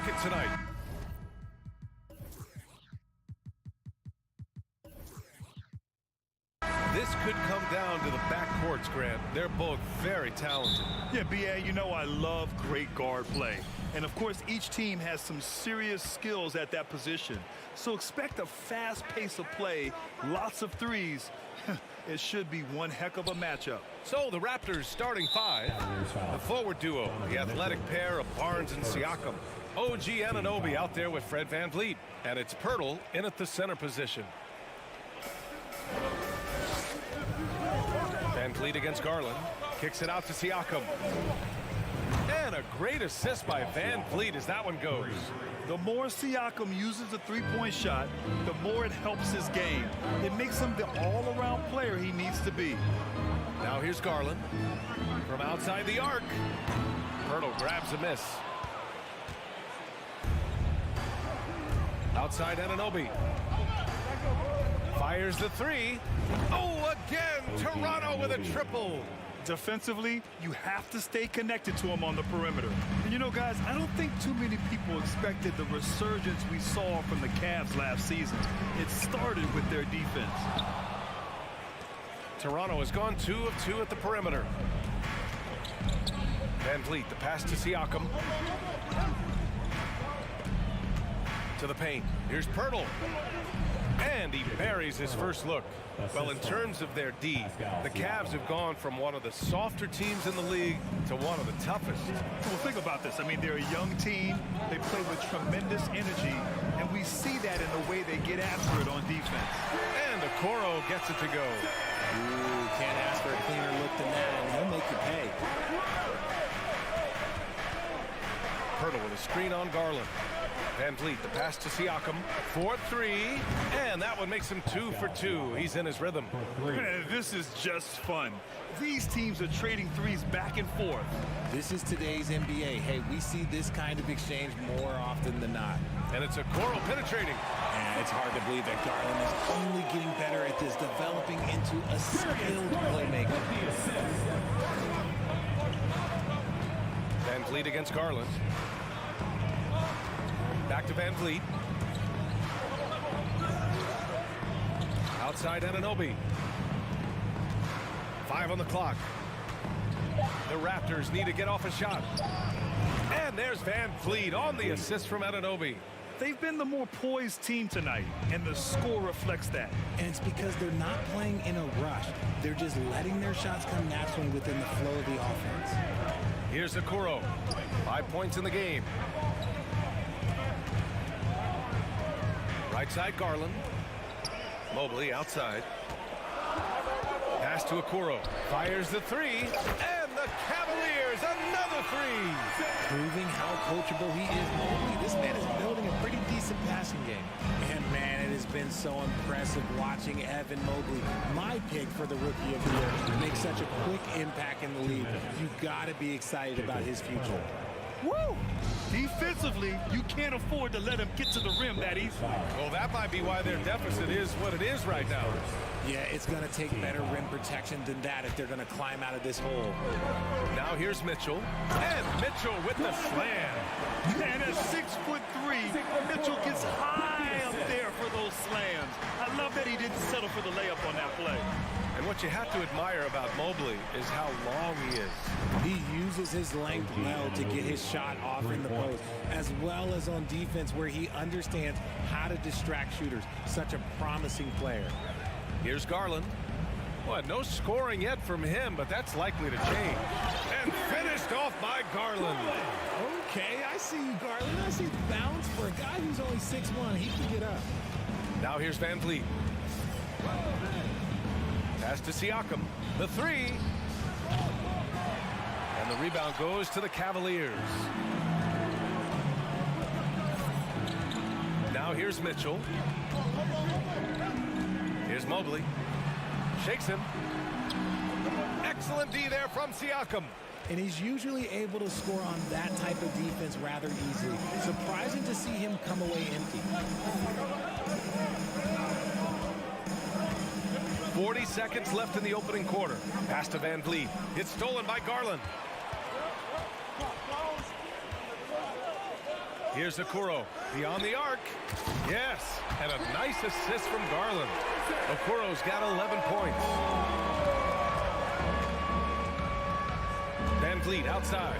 bucket tonight. This could come down to the backcourts, Grant. They're both very talented. Yeah, B.A., you know I love great guard play. And, of course, each team has some serious skills at that position. So expect a fast pace of play, lots of threes. It should be one heck of a matchup. So the Raptors starting five. The forward duo, the athletic pair of Barnes and Siakam. OG Anunoby out there with Fred VanVleet. And it's Pirtle in at the center position. VanVleet against Garland. Kicks it out to Siakam. And a great assist by VanVleet as that one goes. The more Siakam uses the three-point shot, the more it helps his game. It makes him the all-around player he needs to be. Now here's Garland from outside the arc. Pirtle grabs a miss. Outside Anunoby. Fires the three. Oh, again, Toronto with a triple. Defensively, you have to stay connected to him on the perimeter. And you know, guys, I don't think too many people expected the resurgence we saw from the Cavs last season. It started with their defense. Toronto has gone 2 of 2 at the perimeter. VanVleet, the pass to Siakam. To the paint. Here's Pirtle. And he buries his first look. Well, in terms of their D, the Cavs have gone from one of the softer teams in the league to one of the toughest. Well, think about this. I mean, they're a young team. They play with tremendous energy, and we see that in the way they get after it on defense. And Okoro gets it to go. Ooh, can't ask for a cleaner look than that, and he'll make you pay. Pirtle with a screen on Garland. VanVleet, the pass to Siakam. 4-3, and that one makes him 2 for 2. He's in his rhythm. Man, this is just fun. These teams are trading threes back and forth. This is today's NBA. Hey, we see this kind of exchange more often than not. And it's Okoro penetrating. And it's hard to believe that Garland is only getting better at this, developing into a skilled playmaker. VanVleet against Garland. Back to VanVleet. Outside Anunoby. 5 on the clock. The Raptors need to get off a shot. And there's VanVleet on the assist from Anunoby. They've been the more poised team tonight, and the score reflects that. And it's because they're not playing in a rush. They're just letting their shots come naturally within the flow of the offense. Here's Okoro. 5 points in the game. Right side, Garland. Mobley outside. Pass to Okoro. Fires the three. And the Cavaliers, another three. Proving how coachable he is. Mobley, this man is building a pretty decent passing game. And, man, it has been so impressive watching Evan Mobley, my pick for the Rookie of the Year, make such a quick impact in the league. You got to be excited about his future. Woo! Defensively, you can't afford to let him get to the rim that easily. Well, that might be why their deficit is what it is right now. Yeah, it's going to take better rim protection than that if they're going to climb out of this hole. Now here's Mitchell. And Mitchell with the slam. And at 6'3", Mitchell gets high up there for those slams. I love that he didn't settle for the layup on that play. And what you have to admire about Mobley is how long he is. He uses his length well to get his shot off in the post, as well as on defense where he understands how to distract shooters. Such a promising player. Here's Garland. Well, no scoring yet from him, but that's likely to change. And finished off by Garland. Okay, I see you, Garland. I see the bounce for a guy who's only 6'1". He can get up. Now here's VanVleet. Pass to Siakam. The three. And the rebound goes to the Cavaliers. Now here's Mitchell. Here's Mobley. Shakes him. Excellent D there from Siakam. And he's usually able to score on that type of defense rather easily. Surprising to see him come away empty. 40 seconds left in the opening quarter. Pass to VanVleet. It's stolen by Garland. Here's Okoro. Beyond the arc. Yes. And a nice assist from Garland. Okoro's got 11 points. Van Vliet outside.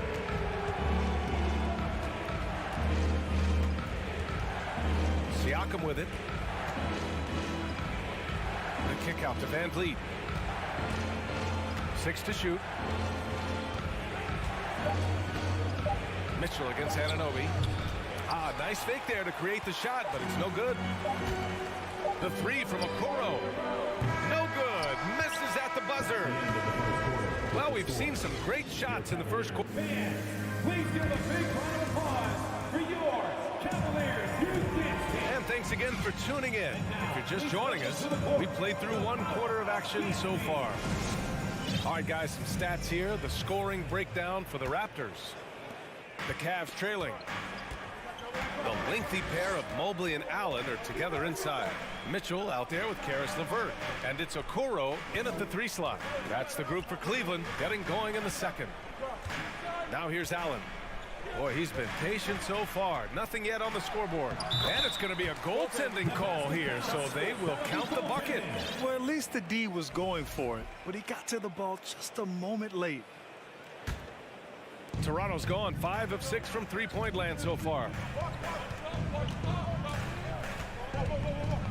Siakam with it. The kick out to Van Vliet. 6 to shoot. Mitchell against Anunoby. Nice fake there to create the shot, but it's no good. The 3 from Okoro. No good. Misses at the buzzer. Well, we've seen some great shots in the first quarter. Please give a big round of applause for your Cavaliers youth team. And thanks again for tuning in. If you're just joining us, we played through 1 quarter of action so far. All right, guys, some stats here. The scoring breakdown for the Raptors. The Cavs trailing. The lengthy pair of Mobley and Allen are together inside. Mitchell out there with Karis LeVert. And it's Okoro in at the 3 slot. That's the group for Cleveland getting going in the second. Now here's Allen. Boy, he's been patient so far. Nothing yet on the scoreboard. And it's going to be a goaltending call here, so they will count the bucket. Well, at least the D was going for it, but he got to the ball just a moment late. Toronto's gone 5 of 6 from three-point land so far.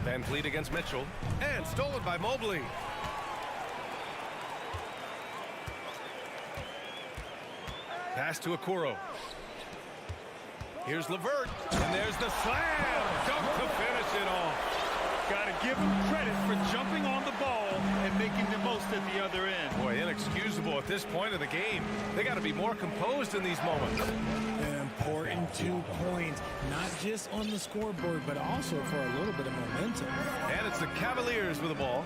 Van Vliet against Mitchell. And stolen by Mobley. Pass to Okoro. Here's LeVert. And there's the slam. Dunk to finish it off. Got to give him credit for jumping on the ball and making the most at the other end. Boy, inexcusable at this point of the game. They got to be more composed in these moments. An important 2 points, not just on the scoreboard, but also for a little bit of momentum. And it's the Cavaliers with the ball.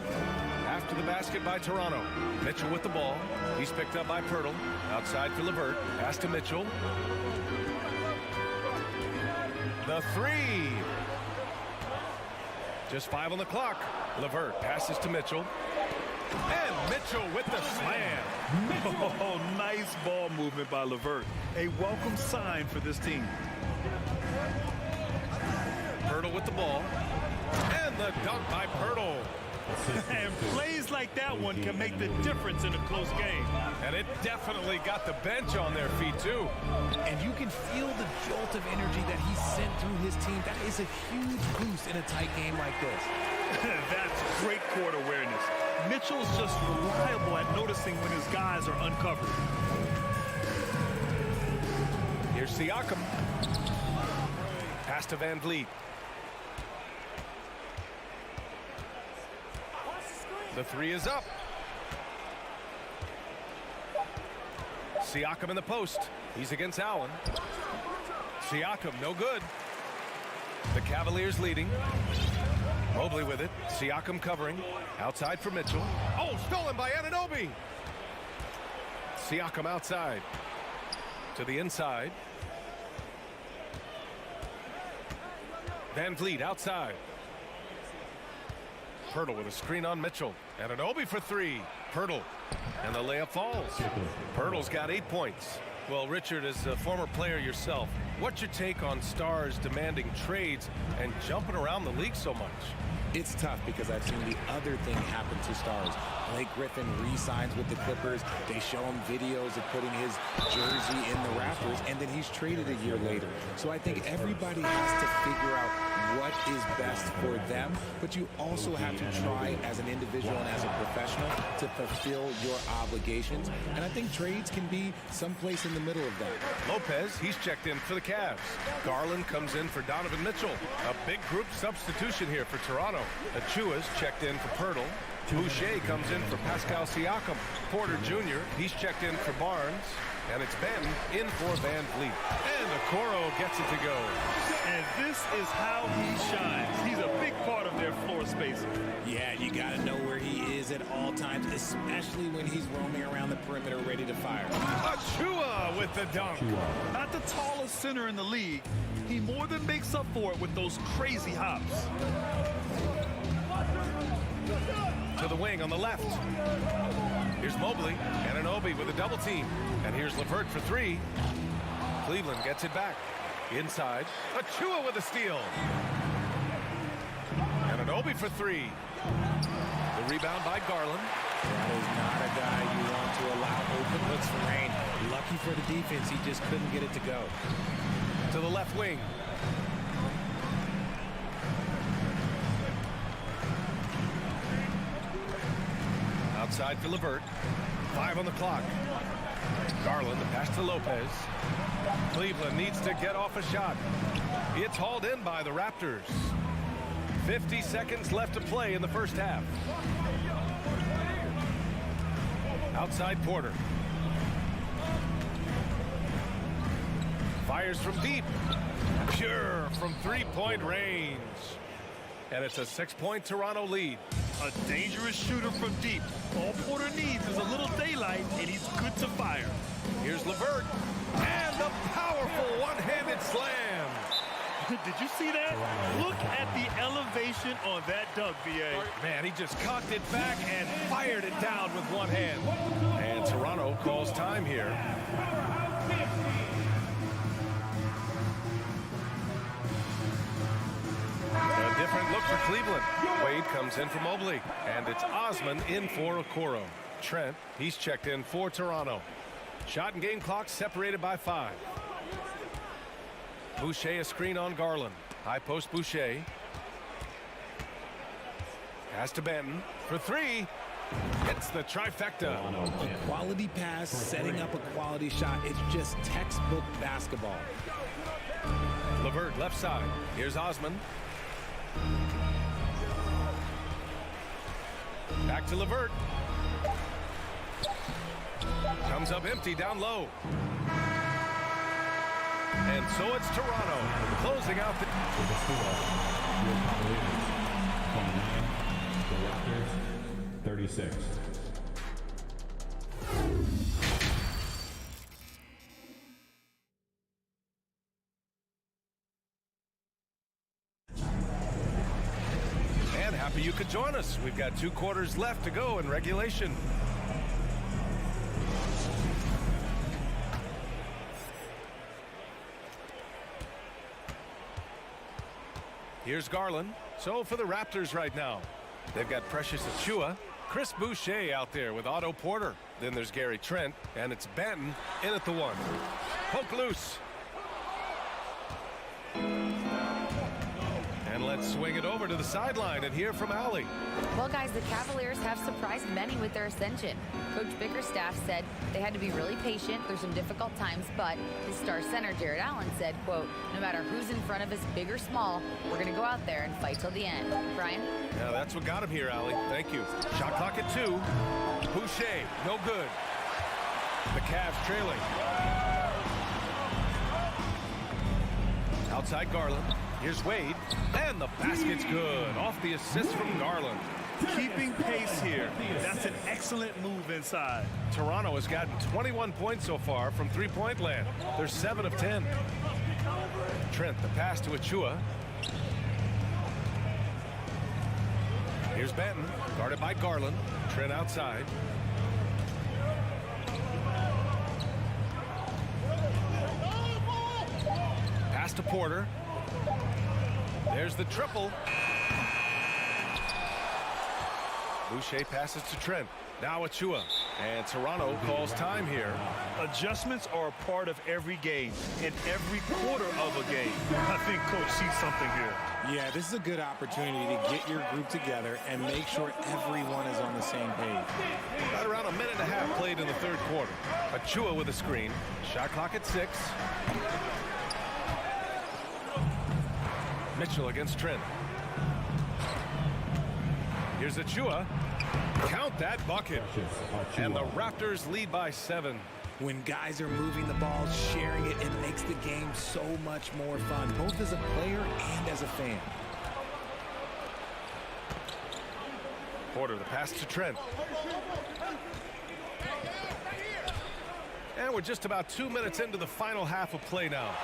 After the basket by Toronto. Mitchell with the ball. He's picked up by Pirtle. Outside for LeVert. Pass to Mitchell. The 3. Just 5 on the clock. LeVert passes to Mitchell. And Mitchell with the slam. Oh, nice ball movement by LeVert. A welcome sign for this team. Pirtle with the ball. And the dunk by Pirtle. And plays like that one can make the difference in a close game. And it definitely got the bench on their feet, too. And you can feel the jolt of energy that he sent through his team. That is a huge boost in a tight game like this. That's great court awareness. Mitchell's just reliable at noticing when his guys are uncovered. Here's Siakam. Pass to Van Vliet. The 3 is up. Siakam in the post. He's against Allen. Siakam, no good. The Cavaliers leading. Mobley with it. Siakam covering. Outside for Mitchell. Oh, stolen by Anunoby. Siakam outside. To the inside. Van Vliet outside. Pirtle with a screen on Mitchell. Anunoby for 3. Pirtle. And the layup falls. Pirtle's got 8 points. Well, Richard, as a former player yourself, what's your take on stars demanding trades and jumping around the league so much? It's tough because I've seen the other thing happen to stars. Blake Griffin re-signs with the Clippers. They show him videos of putting his jersey in the Raptors, and then he's traded a year later. So I think everybody has to figure out what is best for them, but you also have to try as an individual and as a professional to fulfill your obligations. And I think trades can be someplace in the middle of that. Lopez, he's checked in for the Cavs. Garland comes in for Donovan Mitchell. A big group substitution here for Toronto. Achua's checked in for Pirtle. Boucher comes in for Pascal Siakam. Porter Jr., he's checked in for Barnes. And it's Ben in for Van Vliet. And Okoro gets it to go. And this is how he shines. He's a big part of their floor spacing. Yeah, you got to know where he is at all times, especially when he's roaming around the perimeter ready to fire. Achua with the dunk. Not the tallest center in the league. He more than makes up for it with those crazy hops. To the wing on the left. Here's Mobley. Anunoby with a double team. And here's LeVert for 3. Cleveland gets it back. Inside, Achua with a steal. And an Obi for three. The rebound by Garland. That is not a guy you want to allow open looks for Rain. Lucky for the defense, he just couldn't get it to go. To the left wing. Outside for Levert. 5 on the clock. Garland, the pass to Lopez. Cleveland needs to get off a shot. It's hauled in by the Raptors. 50 seconds left to play in the first half. Outside Porter. Fires from deep. Pure from three-point range. And it's a 6-point Toronto lead. A dangerous shooter from deep. All Porter needs is a little daylight, and he's good to fire. Here's Levert. And the powerful one-handed slam. Did you see that? Look at the elevation on that dunk, B.A. Man, he just cocked it back and fired it down with one hand. And Toronto calls time here. A different look for Cleveland. Wade comes in for Mobley. And it's Osman in for Okoro. Trent, he's checked in for Toronto. Shot and game clock separated by 5. Boucher a screen on Garland. High post Boucher. Pass to Benton for 3. It's the trifecta. A quality pass, setting up a quality shot. It's just textbook basketball. Levert left side. Here's Osman. Back to Levert. Comes up empty down low. And so it's Toronto closing out the... The Raptors, 36. And happy you could join us. We've got 2 quarters left to go in regulation. Here's Garland. So for the Raptors right now, they've got Precious Achua, Chris Boucher out there with Otto Porter. Then there's Gary Trent, and it's Benton in at the 1. Poke loose. And let's swing it over to the sideline and hear from Allie. Well, guys, the Cavaliers have surprised many with their ascension. Coach Bickerstaff said they had to be really patient through some difficult times, but his star center, Jared Allen, said, quote, no matter who's in front of us, big or small, we're going to go out there and fight till the end. Brian? Yeah, that's what got him here, Allie. Thank you. Shot clock at 2. Boucher, no good. The Cavs trailing. Outside Garland. Here's Wade. And the basket's good. Off the assist from Garland. Keeping pace here. That's an excellent move inside. Toronto has gotten 21 points so far from three-point land. They're 7 of 10. Trent, the pass to Achua. Here's Benton, guarded by Garland. Trent outside. Pass to Porter. There's the triple. Boucher passes to Trent. Now Achua. And Toronto calls time here. Adjustments are a part of every game and every quarter of a game. I think Coach sees something here. Yeah, this is a good opportunity to get your group together and make sure everyone is on the same page. Right around a minute and a half played in the third quarter. Achua with a screen. Shot clock at 6. Mitchell against Trent. Here's Achua. Count that bucket. And the Raptors lead by 7. When guys are moving the ball, sharing it, it makes the game so much more fun, both as a player and as a fan. Porter, the pass to Trent. And we're just about 2 minutes into the final half of play now.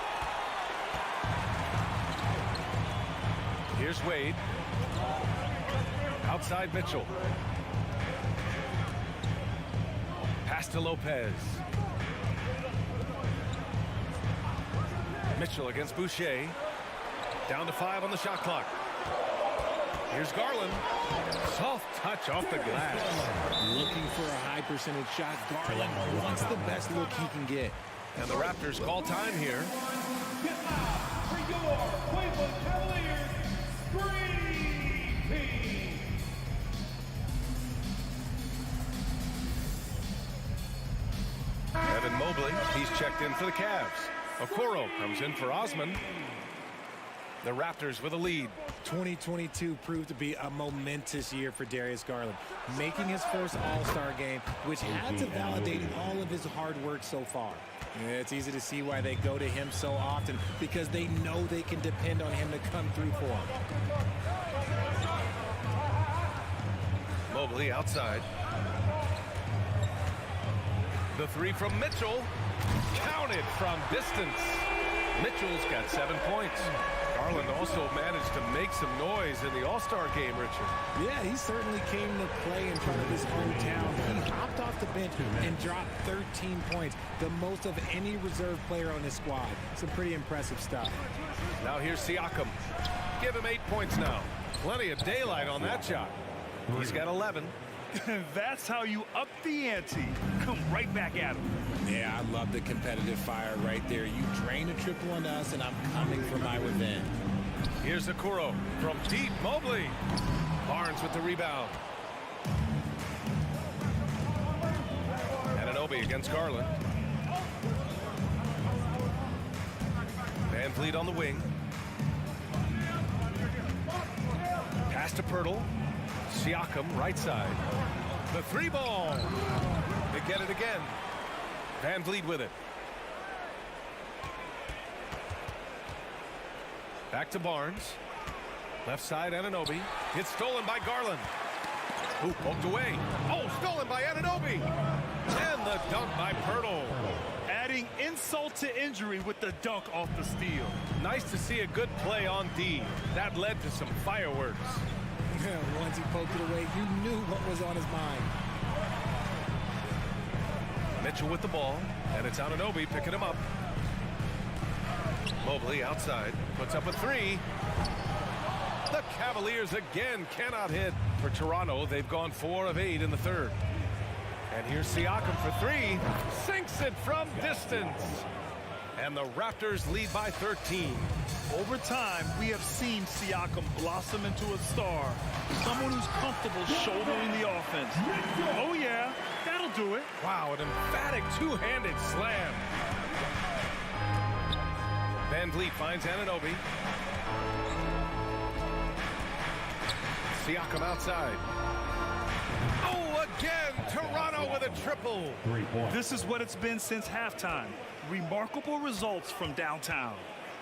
Here's Wade. Outside Mitchell. Pass to Lopez. Mitchell against Boucher. Down to 5 on the shot clock. Here's Garland. Soft touch off the glass. Looking for a high percentage shot. Garland wants the best look he can get. And the Raptors call time here. Get out for your Cleveland Cavaliers Dream Team. Evan Mobley, he's checked in for the Cavs. Okoro comes in for Osman. The Raptors with a lead. 2022 proved to be a momentous year for Darius Garland, making his first All-Star game, which had to validate all of his hard work so far. Yeah, it's easy to see why they go to him so often, because they know they can depend on him to come through for them. Mobley outside. The three from Mitchell. Counted from distance. Mitchell's got 7 points. Garland also managed to make some noise in the All-Star game, Richard. Yeah, he certainly came to play in front of his hometown. He hopped off the bench and dropped 13 points, the most of any reserve player on his squad. Some pretty impressive stuff. Now here's Siakam. Give him 8 points now. Plenty of daylight on that shot. He's got 11. That's how you up the ante. Come right back at him. Yeah, I love the competitive fire right there. You drain a triple on us, and I'm coming for my revenge. Here's Okoro from deep. Mobley. Barnes with the rebound. Anunoby against Garland. Van Vliet on the wing. Pass to Pirtle. Siakam right side. The three ball. They get it again. Van Vliet with it. Back to Barnes. Left side Anunoby. It's stolen by Garland. Who poked away. Oh, stolen by Anunoby. And the dunk by Pirtle. Adding insult to injury with the dunk off the steal. Nice to see a good play on D. That led to some fireworks. Once he poked it away, you knew what was on his mind. Mitchell with the ball, and it's Anunoby picking him up. Mobley outside, puts up a three. The Cavaliers again cannot hit. For Toronto, they've gone 4 of 8 in the third. And here's Siakam for three. Sinks it from distance. And the Raptors lead by 13. Over time, we have seen Siakam blossom into a star. Someone who's comfortable shouldering the offense. Oh, yeah, that'll do it. Wow, an emphatic two-handed slam. Van Vliet finds Anunoby. Siakam outside. Oh, again, Toronto with a triple. This is what it's been since halftime. Remarkable results from downtown.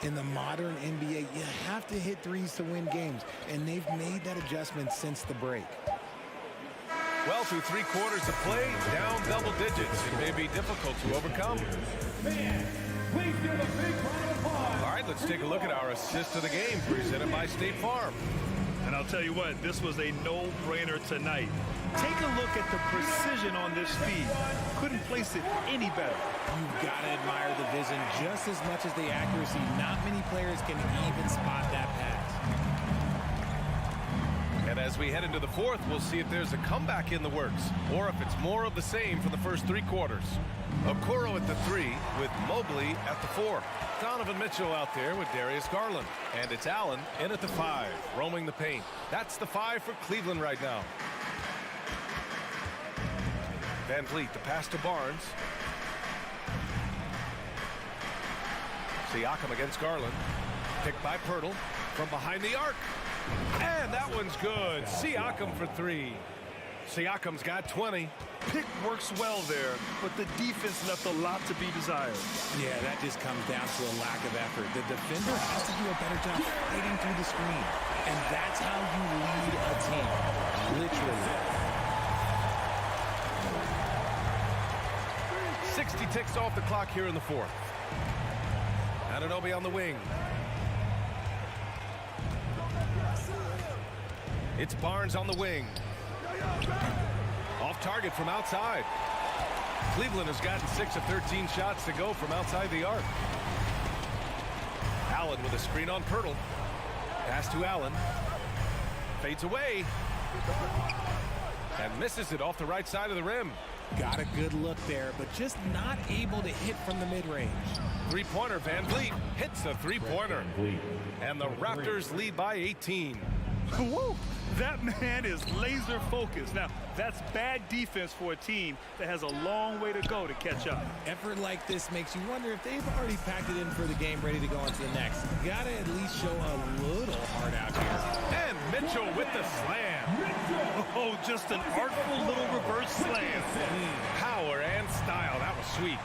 In the modern NBA, you have to hit threes to win games, and they've made that adjustment since the break. Well, through 3 quarters of play, down double digits. It may be difficult to overcome. Please give a big round of applause. All right, let's take a look at our assist of the game, presented by State Farm. And I'll tell you what, this was a no-brainer tonight. Take a look at the precision on this feed. Couldn't place it any better. You've got to admire the vision just as much as the accuracy. Not many players can even spot that pass. And as we head into the fourth, we'll see if there's a comeback in the works, or if it's more of the same for the first 3 quarters. Okoro at the 3 with Mobley at the 4. Donovan Mitchell out there with Darius Garland. And it's Allen in at the 5, roaming the paint. That's the 5 for Cleveland right now. Van Vliet, the pass to Barnes. Siakam against Garland. Picked by Pirtle from behind the arc. And that one's good. Siakam for 3. Siakam's got 20. Pick works well there, but the defense left a lot to be desired. Yeah, that just comes down to a lack of effort. The defender has to do a better job fighting through the screen. And that's how you lead a team. Literally. 60 ticks off the clock here in the fourth. Anunoby on the wing. It's Barnes on the wing. Off target from outside. Cleveland has gotten 6 of 13 shots to go from outside the arc. Allen with a screen on Pirtle. Pass to Allen. Fades away. And misses it off the right side of the rim. Got a good look there, but just not able to hit from the mid-range. Three-pointer, Van Vliet hits a three-pointer. And the Raptors lead by 18. Woo! That man is laser focused. Now, that's bad defense for a team that has a long way to go to catch up. Effort like this makes you wonder if they've already packed it in for the game, ready to go on to the next. Gotta at least show a little heart out here. And Mitchell with the slam. Oh, just an artful little reverse slam. Power and style. That was sweet.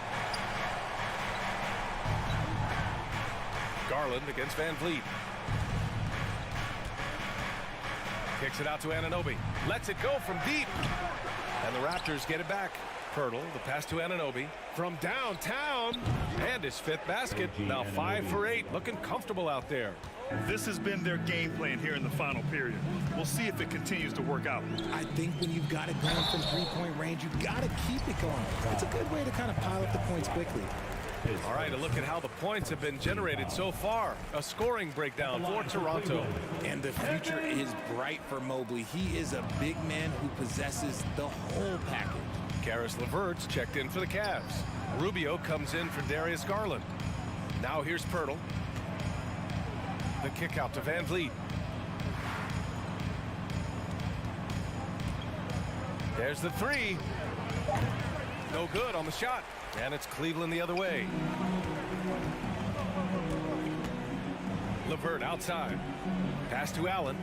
Garland against Van Vliet. Kicks it out to Anunoby. Lets it go from deep. And the Raptors get it back. Pirtle, the pass to Anunoby. From downtown. And his fifth basket. Now 5 for 8. Looking comfortable out there. This has been their game plan here in the final period. We'll see if it continues to work out. I think when you've got it going from three-point range, you've got to keep it going. It's a good way to kind of pile up the points quickly. All right, a look at how the points have been generated so far. A scoring breakdown for Toronto. And the future is bright for Mobley. He is a big man who possesses the whole package. Karis LeVert's checked in for the Cavs. Rubio comes in for Darius Garland. Now here's Pirtle. The kick out to Van Vliet. There's the three. No good on the shot. And it's Cleveland the other way. LeVert outside. Pass to Allen.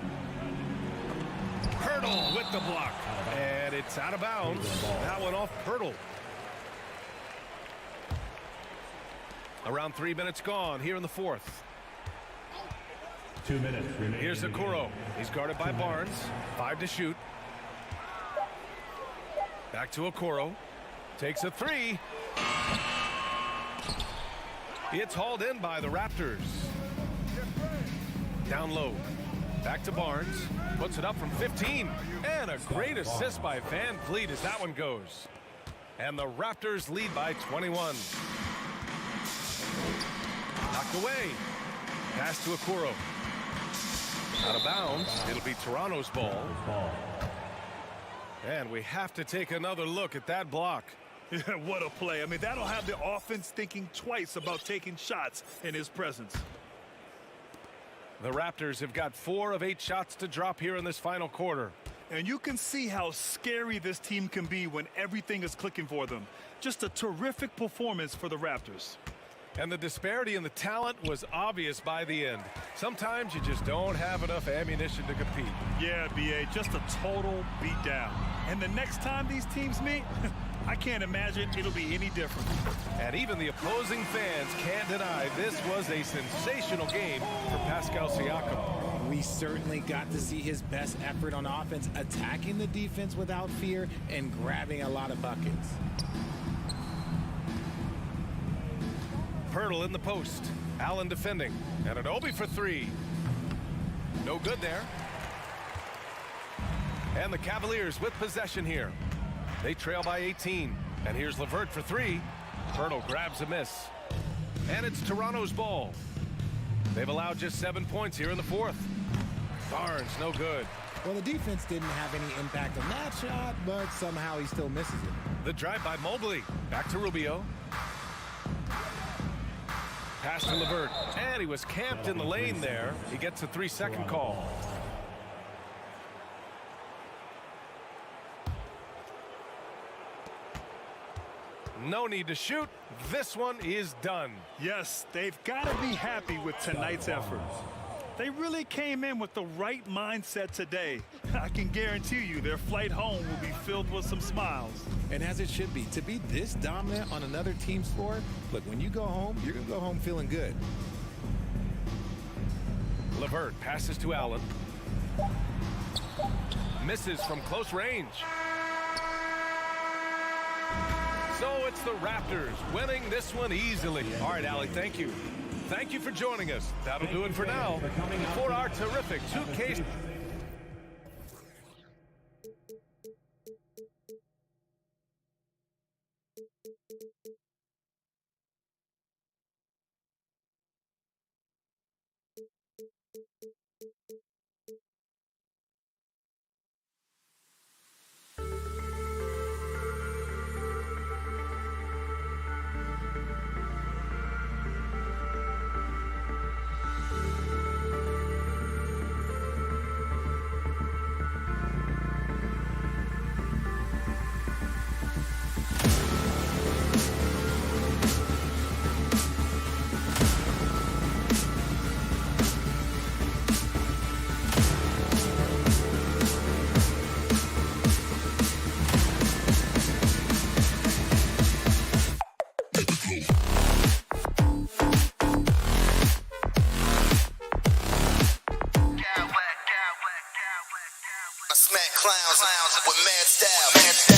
Pirtle with the block. And it's out of bounds. That one off Pirtle. Around 3 minutes gone here in the fourth. 2 minutes remaining. Here's Okoro. He's guarded by Barnes. 5 to shoot. Back to Okoro. Takes a three. It's hauled in by the Raptors. Down low. Back to Barnes. Puts it up from 15. And a great assist by Van Vliet as that one goes. And the Raptors lead by 21. Knocked away. Pass to Okoro. Out of bounds. It'll be Toronto's ball. And we have to take another look at that block. Yeah, what a play. I mean, that'll have the offense thinking twice about taking shots in his presence. The Raptors have got 4 of 8 shots to drop here in this final quarter. And you can see how scary this team can be when everything is clicking for them. Just a terrific performance for the Raptors. And the disparity in the talent was obvious by the end. Sometimes you just don't have enough ammunition to compete. Yeah, B.A., just a total beatdown. And the next time these teams meet, I can't imagine it'll be any different. And even the opposing fans can't deny this was a sensational game for Pascal Siakam. We certainly got to see his best effort on offense, attacking the defense without fear and grabbing a lot of buckets. Pirtle in the post. Allen defending. And Anunoby for 3. No good there. And the Cavaliers with possession here. They trail by 18. And here's LeVert for 3. Pirtle grabs a miss. And it's Toronto's ball. They've allowed just 7 points here in the fourth. Barnes, no good. Well, the defense didn't have any impact on that shot, but somehow he still misses it. The drive by Mobley. Back to Rubio. Pass to LeVert. And he was camped in the lane there. He gets a 3-second call. No need to shoot. This one is done. Yes, they've got to be happy with tonight's effort. They really came in with the right mindset today. I can guarantee you their flight home will be filled with some smiles. And as it should be, to be this dominant on another team's floor, look, when you go home, you're going to go home feeling good. LeVert passes to Allen. Misses from close range. So it's the Raptors winning this one easily. All right, Allie, thank you. Thank you for joining us. That'll do it for now. For our terrific 2K Clowns with mad style.